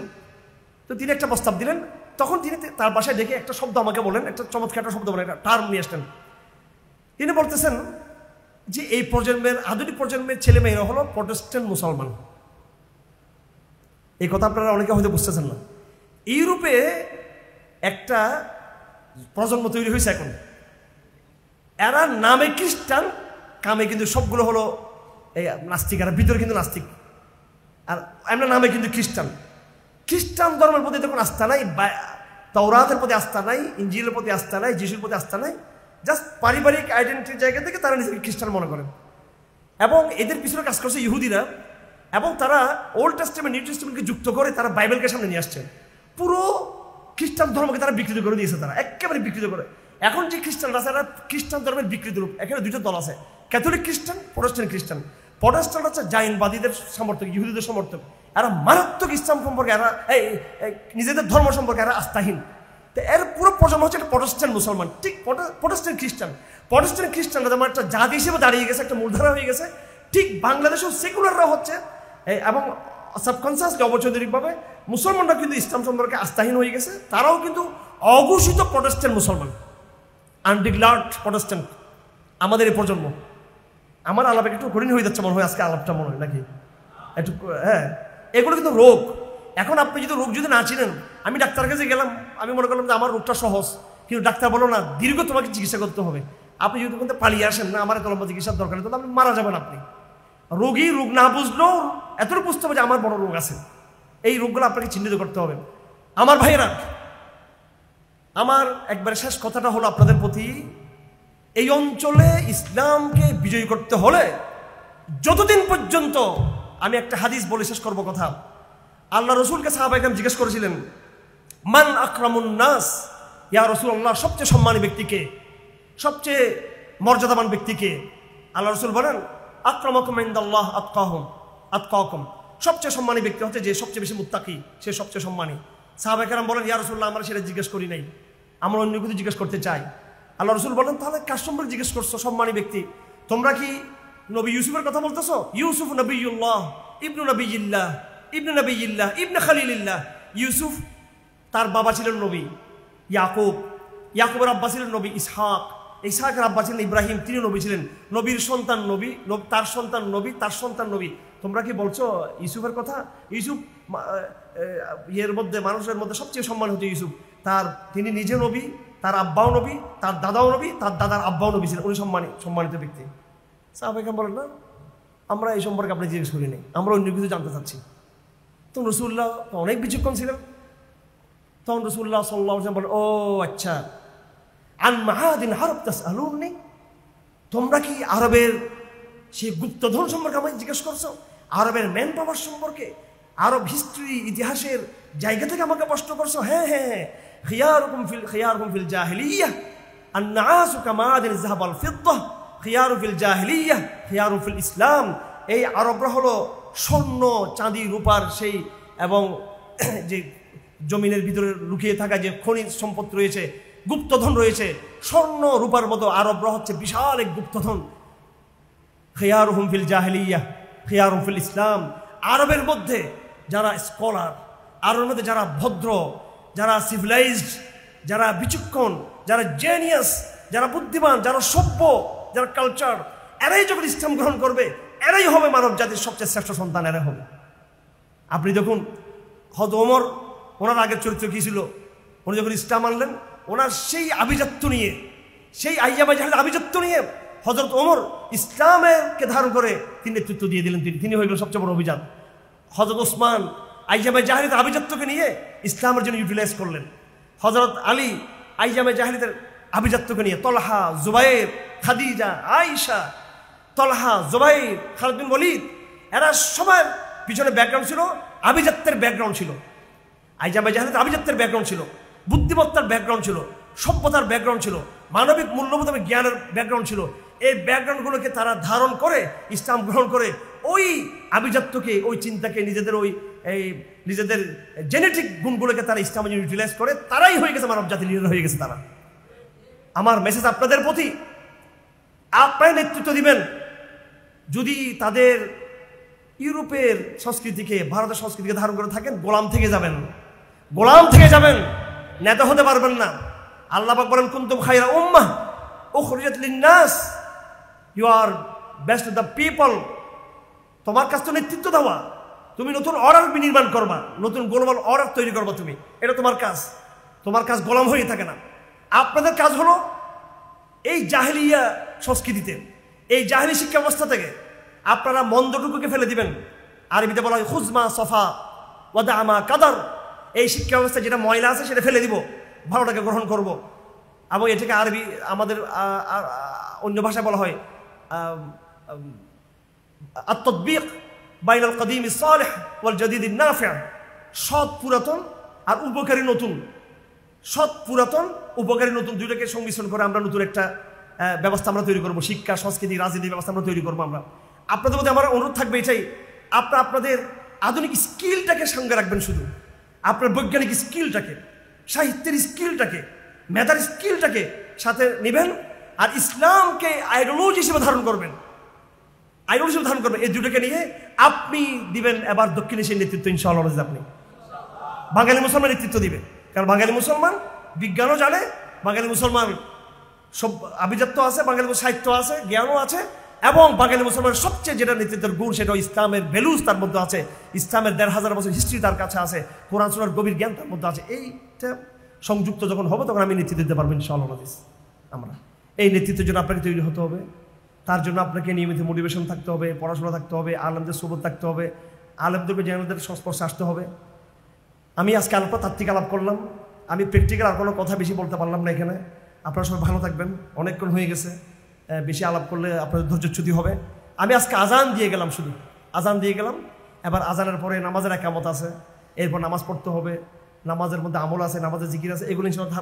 তো তিনি একটা প্রস্তাব দিলেন। তখন তিনি তার বাসায় ডেকে একটা শব্দ আমাকে বলেন, একটা চমৎকার একটা শব্দ বলেন, একটা টার্ম নিয়ে আসলেন। তিনি বলতেছেন যে এই প্রজন্মের, আধুনিক প্রজন্মের ছেলে মেয়েরা হলো প্রটেস্ট্যান্ট মুসলমান। এই কথা আপনারা অনেকে হয়তো বুঝতেছেন না। ইউরোপে একটা প্রজন্ম তৈরি হয়েছে এখন, এরা নামে খ্রিস্টান, কামে কিন্তু সবগুলো হলো এই নাস্তিক। এরা ভিতরে কিন্তু নাস্তিক, আর আমরা নামে কিন্তু খ্রিস্টান। খ্রিস্টান ধর্মের প্রতি দেখুন আস্থা নাই, তাওরাতের প্রতি আস্থা নাই, ইঞ্জিলের প্রতি আস্থা নাই, যিশুর প্রতি আস্থা নাই। জাস্ট পারিবারিক আইডেন্টিটির জায়গা থেকে তারা নিজেকে খ্রিস্টান মনে করেন। এবং এদের পিছনে কাজ করছে ইহুদিরা, এবং তারা ওল্ড টেস্টামেন্ট নিউ টেস্টামেন্টকে যুক্ত করে তারা বাইবেলকে সামনে নিয়ে আসছে। পুরো খ্রিস্টান ধর্মকে তারা বিকৃত করে দিয়েছে, তারা একেবারে বিকৃত করে। এখন যে খ্রিস্টানরা আছে, এরা খ্রিস্টান ধর্মের বিকৃত রূপ। এখানে দুইটা দল আছে, ক্যাথলিক খ্রিস্টান, প্রটেস্ট্যান্ট খ্রিস্টান। প্রটেস্ট্যান্ট হচ্ছে জাইনবাদীদের সমর্থক, ইহুদিদের সমর্থক। এরা মারাত্মক ইসলাম সম্পর্কে, এরা নিজেদের ধর্ম সম্পর্কে এরা আস্থাহীন। তো এর পুরো প্রজন্ম হচ্ছে একটা প্রটেস্ট্যান্ট মুসলমান, ঠিক প্রটেস্ট্যান্ট খ্রিস্টান। প্রটেস্ট্যান্ট খ্রিস্টানরা যেমন একটা জাতি হিসেবে দাঁড়িয়ে গেছে, একটা মূলধারা হয়ে গেছে, ঠিক বাংলাদেশেও সেকুলাররা হচ্ছে এবং সাবকনসিয়াসলি অবচেতনিকভাবে মুসলমানরা কিন্তু ইসলাম সম্পর্কে আস্থাহীন হয়ে গেছে। তারাও কিন্তু অঘোষিত প্রটেস্ট্যান্ট মুসলমান, আনডিক্লার্ড প্রটেস্ট্যান্ট আমাদের এই প্রজন্ম। আমার আলাপ একটু কঠিন হয়ে যাচ্ছে মনে হয় আজকে, আলাপটা মনে হয় নাকি একটু, হ্যাঁ। এগুলো কিন্তু রোগ। এখন আপনি যদি রোগ যদি না চিনেন, আমি ডাক্তার কাছে গেলাম, আমি মনে করলাম যে আমার রোগটা সহজ, কিন্তু ডাক্তার বলো না দীর্ঘ তোমাকে চিকিৎসা করতে হবে। আপনি যদি কিন্তু পালিয়ে আসেন না, আমার এত লম্বা চিকিৎসার দরকার নেই, তাহলে আপনি মারা যাবেন। আপনি রোগী রোগ না বুঝলেও এতটুকু বুঝতে হবে যে আমার বড় রোগ আছে। এই রোগগুলো আপনাকে চিহ্নিত করতে হবে। আমার ভাইয়েরা, আমার একবারে শেষ কথাটা হলো আপনাদের প্রতি, এই অঞ্চলে ইসলামকে বিজয়ী করতে হলে যতদিন পর্যন্ত, আমি একটা হাদিস বলে শেষ করবো কথা। আল্লাহ রসুলকে সাহাবায়ে কেরাম জিজ্ঞেস করেছিলেন, মান আকরামুন নাস, ইয়া রাসূলুল্লাহ, সবচেয়ে সম্মানী ব্যক্তিকে, সবচেয়ে মর্যাদাবান ব্যক্তিকে? আল্লাহ রসুল বলেন, আকরামাকুম ইনদাল্লাহ আতকাকুম, সবচেয়ে সম্মানী ব্যক্তি হচ্ছে যে সবচেয়ে বেশি মুত্তাকি, সে সবচেয়ে সম্মানী। সাহাবায়ে কেরাম বলেন, ইয়া রাসূলুল্লাহ, আমরা সেটা জিজ্ঞেস করি নাই, আমরা অন্য কিছু জিজ্ঞেস করতে চাই। আল্লাহ রসুল বলেন, তাহলে কার সম্পর্কে জিজ্ঞেস করছো সম্মানী ব্যক্তি? তোমরা কি নবী ইউসুফের কথা বলতেছো? ইউসুফ নবিয়ুল্লাহ ইবনু নবিয়িল্লাহ ইবনে খালিলিল্লাহ। ইউসুফ তার বাবা ছিলেন নবী ইয়াকুব, ইয়াকুবের আব্বা ছিলেন নবী ইসহাক, ইসহাকের আব্বা ছিলেন ইব্রাহিম, তিনি নবী ছিলেন। নবীর সন্তান নবী, তার সন্তান নবী, তার সন্তান নবী। তোমরা কি বলছো ইউসুফের কথা? ইউসুফ মানুষের মধ্যে সবচেয়ে সম্মান হচ্ছে ইউসুফ। তিনি নিজে নবী, তার আব্বাও নবী, তার দাদাও নবী, তার দাদার আব্বাও নবী ছিলেন। উনি সম্মানিত ব্যক্তি। সাহাবায়ে কেরাম বলেন, না, আমরা এই সম্পর্কে আপনি জিজ্ঞেস করি নাই, আমরা অন্য কিছু জানতে চাচ্ছি। তো রাসূলুল্লাহ অনেক বিচক্ষণ ছিলেন। তখন রাসূলুল্লাহ সাল্লাল্লাহু আলাইহি ওয়াসাল্লাম বলেন, ও আচ্ছা, আন মাআদিন হারব তাসআলুনি, তোমরা কি আরবের সেই গুপ্তধন সম্পর্কে আমাকে জিজ্ঞেস করছো? আরবের ম্যান পাওয়ার সম্পর্কে, আরব হিস্ট্রি, ইতিহাসের জায়গা থেকে আমাকে প্রশ্ন করছো? হ্যাঁ হ্যাঁ হ্যাঁ। খিয়ারুকুম ফিল জাহিলিয়াহ আন-নাসু কামাআদিন যাহাব ওয়াল ফিদ্দাহ, খিয়ারু ফিল জাহিলিয়াহ খিয়ারু ফিল ইসলাম। এই আরবরা হলো স্বর্ণ, চাঁদি, রূপার সেই, এবং যে জমিনের ভিতরে লুকিয়ে থাকা যে খনিজ সম্পদ রয়েছে, গুপ্তধন রয়েছে, স্বর্ণ রূপার মতো আরবরা হচ্ছে বিশাল এক গুপ্তধন। খিয়ারুহুম ফিল জাহিলিয়া খিয়ারুহুম ফিল ইসলাম। আরবের মধ্যে যারা স্কলার, আরবের মধ্যে যারা ভদ্র, যারা সিভিলাইজড, যারা বিচক্ষণ, যারা জেনিয়াস, যারা বুদ্ধিমান, যারা সভ্য, যারা কালচার, এরাই যখন ইসলাম গ্রহণ করবে, এরাই হবে মানব জাতির সবচেয়ে শ্রেষ্ঠ সন্তান, এরাই হবে। আপনি দেখুন হযরত ওমর, ওনার আগের চরিত্র কী ছিল? উনি যখন ইসলাম আনলেন, ওনার সেই আভিজাত্য নিয়ে, সেই আইয়ামা জাহেলের আভিজাত্য নিয়ে হযরত ওমর ইসলামকে ধারণ করে তিনি নেতৃত্ব দিয়ে দিলেন। তিনি হয়ে গেলেন সবচেয়ে বড় অভিজাত। হযরত ওসমান আইয়ামা জাহেলিয়াতের আভিজাত্যকে নিয়ে ইসলামের জন্য ইউটিলাইজ করলেন। হযরত আলী আইয়ামা জাহেলিয়াতের আভিজাত্যকে নিয়ে, তলহা, জুবাইর, খাদিজা, আয়েশা, তলহা, জুবাইর, খালিদ বিন ওয়ালিদ, এরা সবার পিছনে ব্যাকগ্রাউন্ড ছিল, আভিজাত্যের ব্যাকগ্রাউন্ড ছিল। আইয়ামা জাহেলিয়াতের আভিজাত্যের ব্যাকগ্রাউন্ড ছিল, বুদ্ধিমত্তার ব্যাকগ্রাউন্ড ছিল, সভ্যতার ব্যাকগ্রাউন্ড ছিল, মানবিক মূল্যবোধ এবং জ্ঞানের ব্যাকগ্রাউন্ড ছিল। এই ব্যাকগ্রাউন্ডগুলোকে তারা ধারণ করে ইসলাম গ্রহণ করে ওই আভিজাত্যকে, ওই চিন্তাকে, নিজেদের জেনেটিক গুণগুলোকে তারা ইসলামে ইউটিলাইজ করে, তারাই হয়ে গেছে মানব জাতির লিডার হয়ে গেছে তারা। আমার মেসেজ আপনাদের প্রতি, আপনারা নেতৃত্ব দিবেন। যদি তাদের ইউরোপের সংস্কৃতিকে, ভারতের সংস্কৃতিকে ধারণ করে থাকেন, গোলাম থেকে যাবেন, গোলাম থেকে যাবেন, নেতা হতে পারবেন না। আল্লাহ পাক বলেন, কুনতুম খায়রা উম্মাহ উখরিজাত লিন-নাস, you are best of the people. তোমার কাজ তো নেতৃত্ব দেওয়া, তুমি নতুন অর্ডার বিনির্মাণ করবা, নতুন গ্লোবাল অর্ডার তৈরি করবা তুমি, এটা তোমার কাজ। তোমার কাজ গোলাম হয়ে থাকে না। আপনাদের কাজ হলো এই জাহেলিয়া সংস্কৃতিতে, এই জাহেলি শিক্ষা ব্যবস্থা থেকে আপনারা মন্দটুকুকে ফেলে দিবেন। আরবিতে বলা হয় খুজমা সফা ওয়াদামা কাদার। এই শিক্ষা ব্যবস্থা যেটা ময়লা আছে সেটা ফেলে দিব, ভালোটাকে গ্রহণ করব। এবং এটাকে আরবি, আমাদের অন্য ভাষায় বলা হয় আত-তাতবিক বাইনাল কাদিম সালেহ ওয়াল জাদিদ নাফি'। সৎ পুরাতন আর উপকারী নতুন, সৎ পুরাতন উপকারী নতুন দুইটাকে সংমিশ্রণ করে আমরা নতুন একটা ব্যবস্থা আমরা তৈরি করবো। শিক্ষা, সংস্কৃতি, রাজনীতি ব্যবস্থা আমরা তৈরি করবো। আমরা আপনাদের মধ্যে আমার অনুরোধ থাকবে এটাই, আপনাদের আধুনিক স্কিলটাকে সঙ্গে রাখবেন, শুধু আপনার বৈজ্ঞানিক স্কিলটাকে, সাহিত্যের স্কিলটাকে, মেধার স্কিলটাকে সাথে নেবেন, আর ইসলামকে আইডিওলজি হিসেবে ধারণ করবেন, আইডিওলজি হিসেবে ধারণ করবেন। এই দুটোকে নিয়ে আপনি দিবেন এবার দক্ষিণ এশিয়ার নেতৃত্ব, ইনশাআল্লাহ। আপনি বাঙালি মুসলমান নেতৃত্ব দিবে, কারণ বাঙালি মুসলমান বিজ্ঞানও জানে, বাঙালি মুসলমান সব আভিজাত্য আছে, বাঙালি সাহিত্য আছে, জ্ঞানও আছে, এবং বাঙালি মুসলমানের সবচেয়ে যেটা নেতৃত্বের গুণ সেটা ইসলামের ভ্যালুজ তার মধ্যে আছে, ইসলামের ১৫০০ বছর হিস্ট্রি তার কাছে আছে, কোরআন সুন্নাহর গভীর জ্ঞান তার মধ্যে আছে। এইটা সংযুক্ত যখন হবে তখন আমি নেতৃত্ব দিতে পারবো ইনশাআল্লাহ। আমরা এই নেতৃত্বের জন্য আপনাকে তৈরি হতে হবে, তার জন্য আপনাকে নিয়মিত মোটিভেশন থাকতে হবে, পড়াশোনা থাকতে হবে, আলেমদের সোবত থাকতে হবে, আলেমদের জেনারেলদের সংস্পর্শে আসতে হবে। আমি আজকে আলোচনা তাত্ত্বিক আলাপ করলাম, আমি প্র্যাকটিক্যাল আর কোনো কথা বেশি বলতে পারলাম না এখানে। আপনারা সবাই ভালো থাকবেন, অনেকক্ষণ হয়ে গেছে, বেশি আলাপ করলে আপনাদের ধৈর্যচ্যুতি হবে। আমি আজকে আজান দিয়ে গেলাম, শুধু আজান দিয়ে গেলাম। এবার আজানের পরে নামাজের একামত আছে, এরপর নামাজ পড়তে হবে, নামাজের মধ্যে আমল আছে, নামাজের জিকির আছে, এগুলো ইনশাআল্লাহ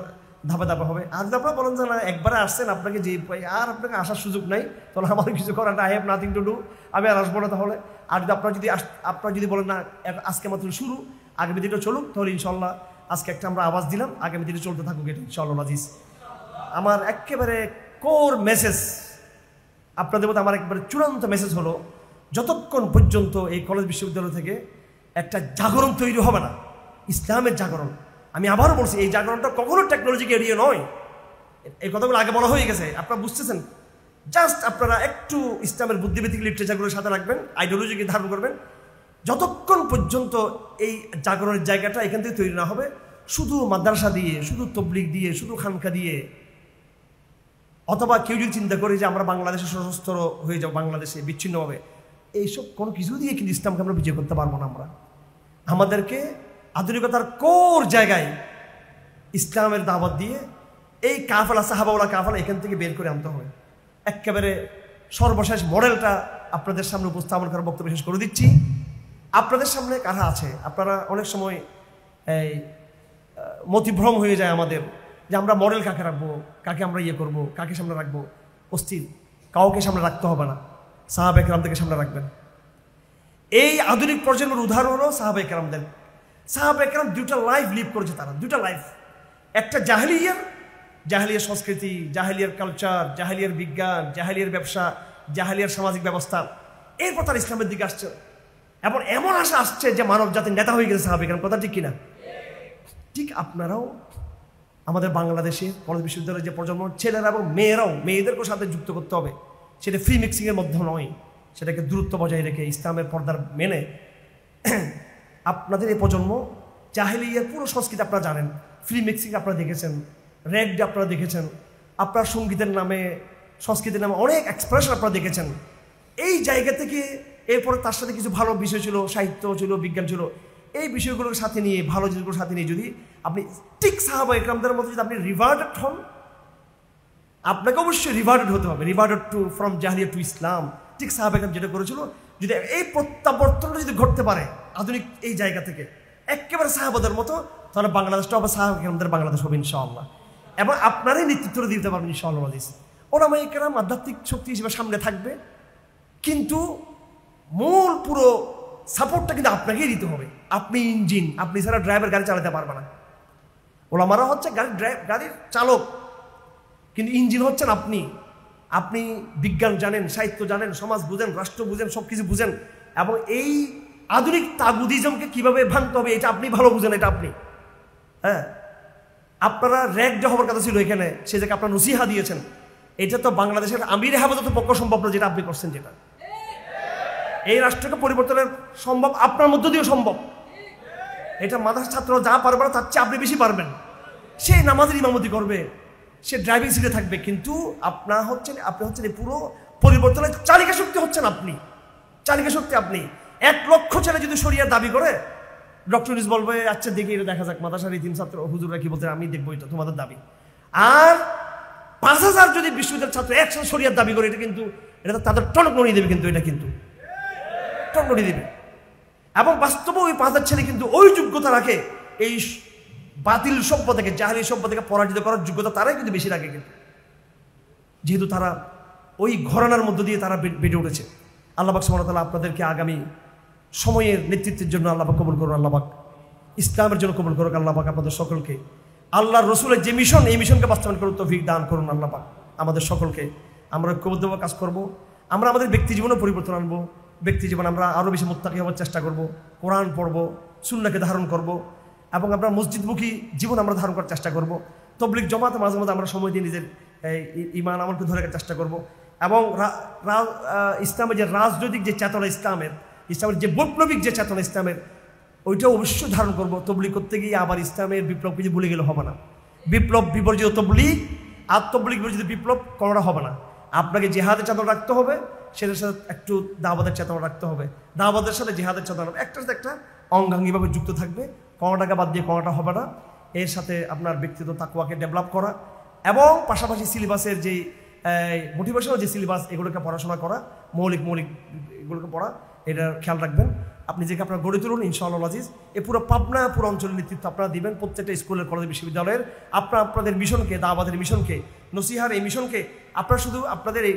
ধাপে ধাপে হবে। আর যদি আপনারা বলেন যে না একবারে আসছেন, আপনাকে যে আর আপনাকে আসার সুযোগ নাই, তাহলে আমার কিছু করার I have nothing to do, আমি আর আসবো না তাহলে। আর যদি আপনারা যদি বলেন না আজকে মাত্র শুরু, আগামী দিনটা চলুক, তাহলে ইনশাআল্লাহ আজকে একটা আমরা আওয়াজ দিলাম, আগামী দিনে চলতে থাকুক এটা ইনশাআল্লাহ আজিজ। আমার একেবারে কোর মেসেজ আপনাদের মধ্যে, আমার একেবারে চূড়ান্ত মেসেজ হলো, যতক্ষণ পর্যন্ত এই কলেজ বিশ্ববিদ্যালয় থেকে একটা জাগরণ তৈরি হবে না, ইসলামের জাগরণ, আমি আবারও বলছি, এই জাগরণটা কখনো টেকনোলজিকে এড়িয়ে নয়। এই কথাগুলো আগে বলা হয়ে গেছে, আপনারা বুঝতেছেন। জাস্ট আপনারা একটু ইসলামের বুদ্ধিভিত্তিক লিটারেচারগুলোর সাথে রাখবেন, আইডিওলজিকে ধারণ করবেন। যতক্ষণ পর্যন্ত এই জাগরণের জায়গাটা এখান থেকে তৈরি না হবে, শুধু মাদ্রাসা দিয়ে, শুধু তবলিগ দিয়ে, শুধু খানকা দিয়ে, অথবা কেউ যদি চিন্তা করে যে আমরা বাংলাদেশে সশস্ত্র হয়ে যাবো, বাংলাদেশে বিচ্ছিন্নভাবে, এইসব কোনো কিছু দিয়ে কিন্তু ইসলামকে আমরা বিজয় করতে পারবো না। আমাদেরকে আধুনিকতার কোর জায়গায় ইসলামের দাওয়াত দিয়ে এই কাফেলা, সাহাবাওয়ালা কাফেলা এখান থেকে বের করে আনতে হবে। একেবারে সর্বশেষ মডেলটা আপনাদের সামনে উপস্থাপন করার বক্তব্য শেষ করে দিচ্ছি। আপনাদের সামনে কারা আছে, আপনারা অনেক সময় এই মতিভ্রম হয়ে যায় আমাদের, যে আমরা মডেল কাকে রাখবো, কাকে আমরা ইয়ে করবো, কাকে সামনে রাখবো। অস্থির, কাউকে সামনে রাখতে হবে না, সাহাবা কেরামদেরকে সামনে রাখবেন। এই আধুনিক প্রজন্মের উদাহরণ হলো সাহাবা কেরামদের। সাহাবা কেরাম দুইটা লাইফ লিভ করেছে, তারা দুইটা লাইফ, একটা জাহেলিয়ার জাহেলিয়ার সংস্কৃতি, জাহেলিয়ার কালচার, জাহেলিয়ার বিজ্ঞান, জাহেলিয়ার ব্যবসা, জাহেলিয়ার সামাজিক ব্যবস্থা, এরপর তার ইসলামের দিকে আসছে। এবং এমন আশা আসছে যে মানব জাতির নেতা হয়ে গেছে সাহাবী কেরাম। কথা ঠিক কিনা? ঠিক আপনারাও আমাদের বাংলাদেশে কলেজ বিশ্ববিদ্যালয়ের যে প্রজন্ম, ছেলেরা এবং মেয়েরাও, মেয়েদেরকেও সাথে যুক্ত করতে হবে। সেটা ফ্রি মিক্সিংয়ের মধ্যে নয়, সেটাকে দূরত্ব বজায় রেখে ইসলামের পর্দার মেনে। আপনাদের এই প্রজন্ম জাহেলিয়ার পুরো সংস্কৃতি আপনারা জানেন, ফ্রি মিক্সিং আপনারা দেখেছেন, র্যাগড আপনারা দেখেছেন, আপনার সঙ্গীতের নামে, সংস্কৃতির নামে অনেক এক্সপ্রেশন আপনারা দেখেছেন। এই জায়গা থেকে এরপরে তার সাথে কিছু ভালো বিষয় ছিল, সাহিত্য ছিল, বিজ্ঞান ছিল, এই বিষয়গুলোর সাথে নিয়ে, ভালো জিনিসগুলোর সাথে নিয়ে যদি আপনি ঠিক সাহাবা ইকরামদের মতো যদি আপনি রিভার্টেড হন, আপনাকে অবশ্যই রিভার্টেড হতে হবে, রিভার্টেড টু ফ্রম জাহেলিয়া টু ইসলাম। ঠিক সাহাবা ইকরাম যেটা করেছিল, যদি এই প্রত্যাবর্তনটা যদি ঘটতে পারে আধুনিক এই জায়গা থেকে একেবারে সাহাবাদের মতো, তাহলে বাংলাদেশটা হবে সাহাবা ইকরামদের বাংলাদেশ হবে ইনশাআল্লাহ। এবং আপনারাই নেতৃত্ব দিতে পারবেন ইনশাআল্লাহ। ওলামা ইকরাম আধ্যাত্মিক শক্তি হিসেবে সামনে থাকবে, কিন্তু মূল পুরো সাপোর্টটা কিন্তু আপনাকেই দিতে হবে। আপনি ইঞ্জিন, আপনি ছাড়া ড্রাইভার গাড়ি চালাতে পারবে না। ওলামারা হচ্ছে গাড়ির চালক, কিন্তু ইঞ্জিন হচ্ছেন আপনি। আপনি বিজ্ঞান জানেন, সাহিত্য জানেন, সমাজ বুঝেন, রাষ্ট্র বুঝেন, সব কিছু বুঝেন, এবং এই আধুনিক তাগুদিজমকে কিভাবে ভাঙতে হবে এটা আপনি ভালো বুঝেন। এটা আপনি, হ্যাঁ, আপনারা র্যাগড হওয়ার কথা ছিল এখানে, সে জায়গায় আপনার নসিহা দিয়েছেন। এটা তো বাংলাদেশের আমির হেফাজত পক্ষ সম্ভব না, যেটা আপনি করছেন। যেটা এই রাষ্ট্রকে পরিবর্তনের সম্ভব আপনার মধ্য দিয়েও সম্ভব। এটা মাদ্রাসার ছাত্র যা পারবে না তার চেয়ে আপনি বেশি পারবেন। সে নামাজের ইমামতি করবে, সে ড্রাইভিং সিটে থাকবে, কিন্তু আপনি হচ্ছেন এই পুরো পরিবর্তনের চালিকা শক্তি হচ্ছেন আপনি। চালিকা শক্তি আপনি। 1 লক্ষ ছেলে যদি শরিয়ার দাবি করে, ডক্টর ইউনূস বলবে আচ্ছা দেখি এটা দেখা যাক, মাদ্রাসার ইতিম ছাত্র হুজুররা কি বলতে, আমি দেখবো এটা তোমাদের দাবি। আর 5000 যদি বিশ্ববিদ্যালয়ের ছাত্র একসাথে শরিয়ার দাবি করে, এটা তাদের টনক নড়িয়ে দেবে, কিন্তু এটা কিন্তু টনক নড়িয়ে দেবে। এবং বাস্তবে ওই 5000 ছেলে কিন্তু ওই যোগ্যতা রাখে, এই বাতিল সভ্য থেকে, জাহেলি সভ্য থেকে পরাজিত করার যোগ্যতা তারাই কিন্তু বেশি রাখে, কিন্তু যেহেতু তারা ওই ঘরানার মধ্য দিয়ে তারা বেড়ে উঠেছে। আল্লাহ পাক সুবহানাহু ওয়া তাআলা আপনাদেরকে আগামী সময়ের নেতৃত্বের জন্য আল্লাহ পাক কবুল করুন। আল্লাহ পাক ইসলামের জন্য কবুল করুক। আল্লাহ পাক আপনাদের সকলকে আল্লাহর রসুলের যে মিশন, এই মিশনকে বাস্তবায়ন করুন তৌফিক দান করুন। আল্লাহ পাক আমাদের সকলকে, আমরা ঐক্যবদ্ধভাবে কাজ করব, আমরা আমাদের ব্যক্তি জীবনে পরিবর্তন আনবো। ব্যক্তি জীবন আমরা আরও বেশি মুত্তাকি হওয়ার চেষ্টা করব, কোরআন পড়ব, সুন্নাহকে ধারণ করব, এবং আমরা মসজিদমুখী জীবন আমরা ধারণ করার চেষ্টা করব। তাবলীগ জামাতে মাঝে মাঝে আমরা সময় দিয়ে নিজের ঈমান আমলকে ধরে রাখার চেষ্টা করব। এবং ইসলামের যে রাজনৈতিক যে চেতনা, ইসলামের যে বৈপ্লবিক যে চেতনা ইসলামের, ওইটাও অবশ্যই ধারণ করব। তবলীগ করতে গিয়ে আবার ইসলামের বিপ্লব কিছু ভুলে গেলে হবে না। বিপ্লব বিবর্জিত তবলীগ আর তবলীগ বিবর্জিত বিপ্লব কোনোটা হবে না। আপনাকে জিহাদের চেতনা রাখতে হবে, সেটার সাথে একটু দাওয়াতের চেতনা রাখতে হবে, দাওয়াতের সাথে জিহাদের চেতনা একটার সাথে একটা অঙ্গাঙ্গিভাবে যুক্ত থাকবে। কোনোটাকে বাদ দিয়ে কোনোটা হবে না। এর সাথে আপনার ব্যক্তিগত তাকওয়াকে ডেভেলপ করা, এবং পাশাপাশি সিলেবাসের যে মোটিভেশনাল যে সিলেবাস, এগুলোকে পড়াশোনা করা, মৌলিক এগুলোকে পড়া, এটার খেয়াল রাখবেন। আপনি যেকে আপনারা গড়ে তুলুন ইনশাআল্লাহ আজিজ। পুরো পাবনা, পুরো অঞ্চলের নেতৃত্ব আপনারা দিবেন, প্রত্যেকটা স্কুলের, কলেজ, বিশ্ববিদ্যালয়ের। আপনাদের মিশনকে, দাওয়াতের মিশনকে, নসিহার এই মিশনকে আপনারা শুধু আপনাদের এই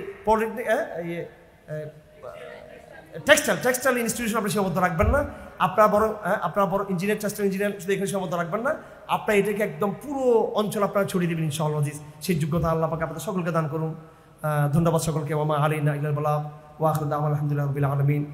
টেক্সটাইল ইনস্টিটিউশন আপনারা সীমাবদ্ধ রাখবেন না। আপনারা বড় ইঞ্জিনিয়ার, টেক্সটাইল ইঞ্জিনিয়ার শুধু এখানে সীমাবদ্ধ রাখবেন না। আপনারা এটাকে একদম পুরো অঞ্চল আপনারা ছড়িয়ে দেবেন ইনশাআল্লাহ আজিজ। সেই যোগ্যতা আল্লাহ পাক আপনাদের সকলকে দান করুন। ধন্যবাদ সকলকে। ওয়া মা আলাইনা ইল্লাল বালাগ ওয়া আখিরু দাওয়ানা আলহামদুলিল্লাহি রাব্বিল আলামিন।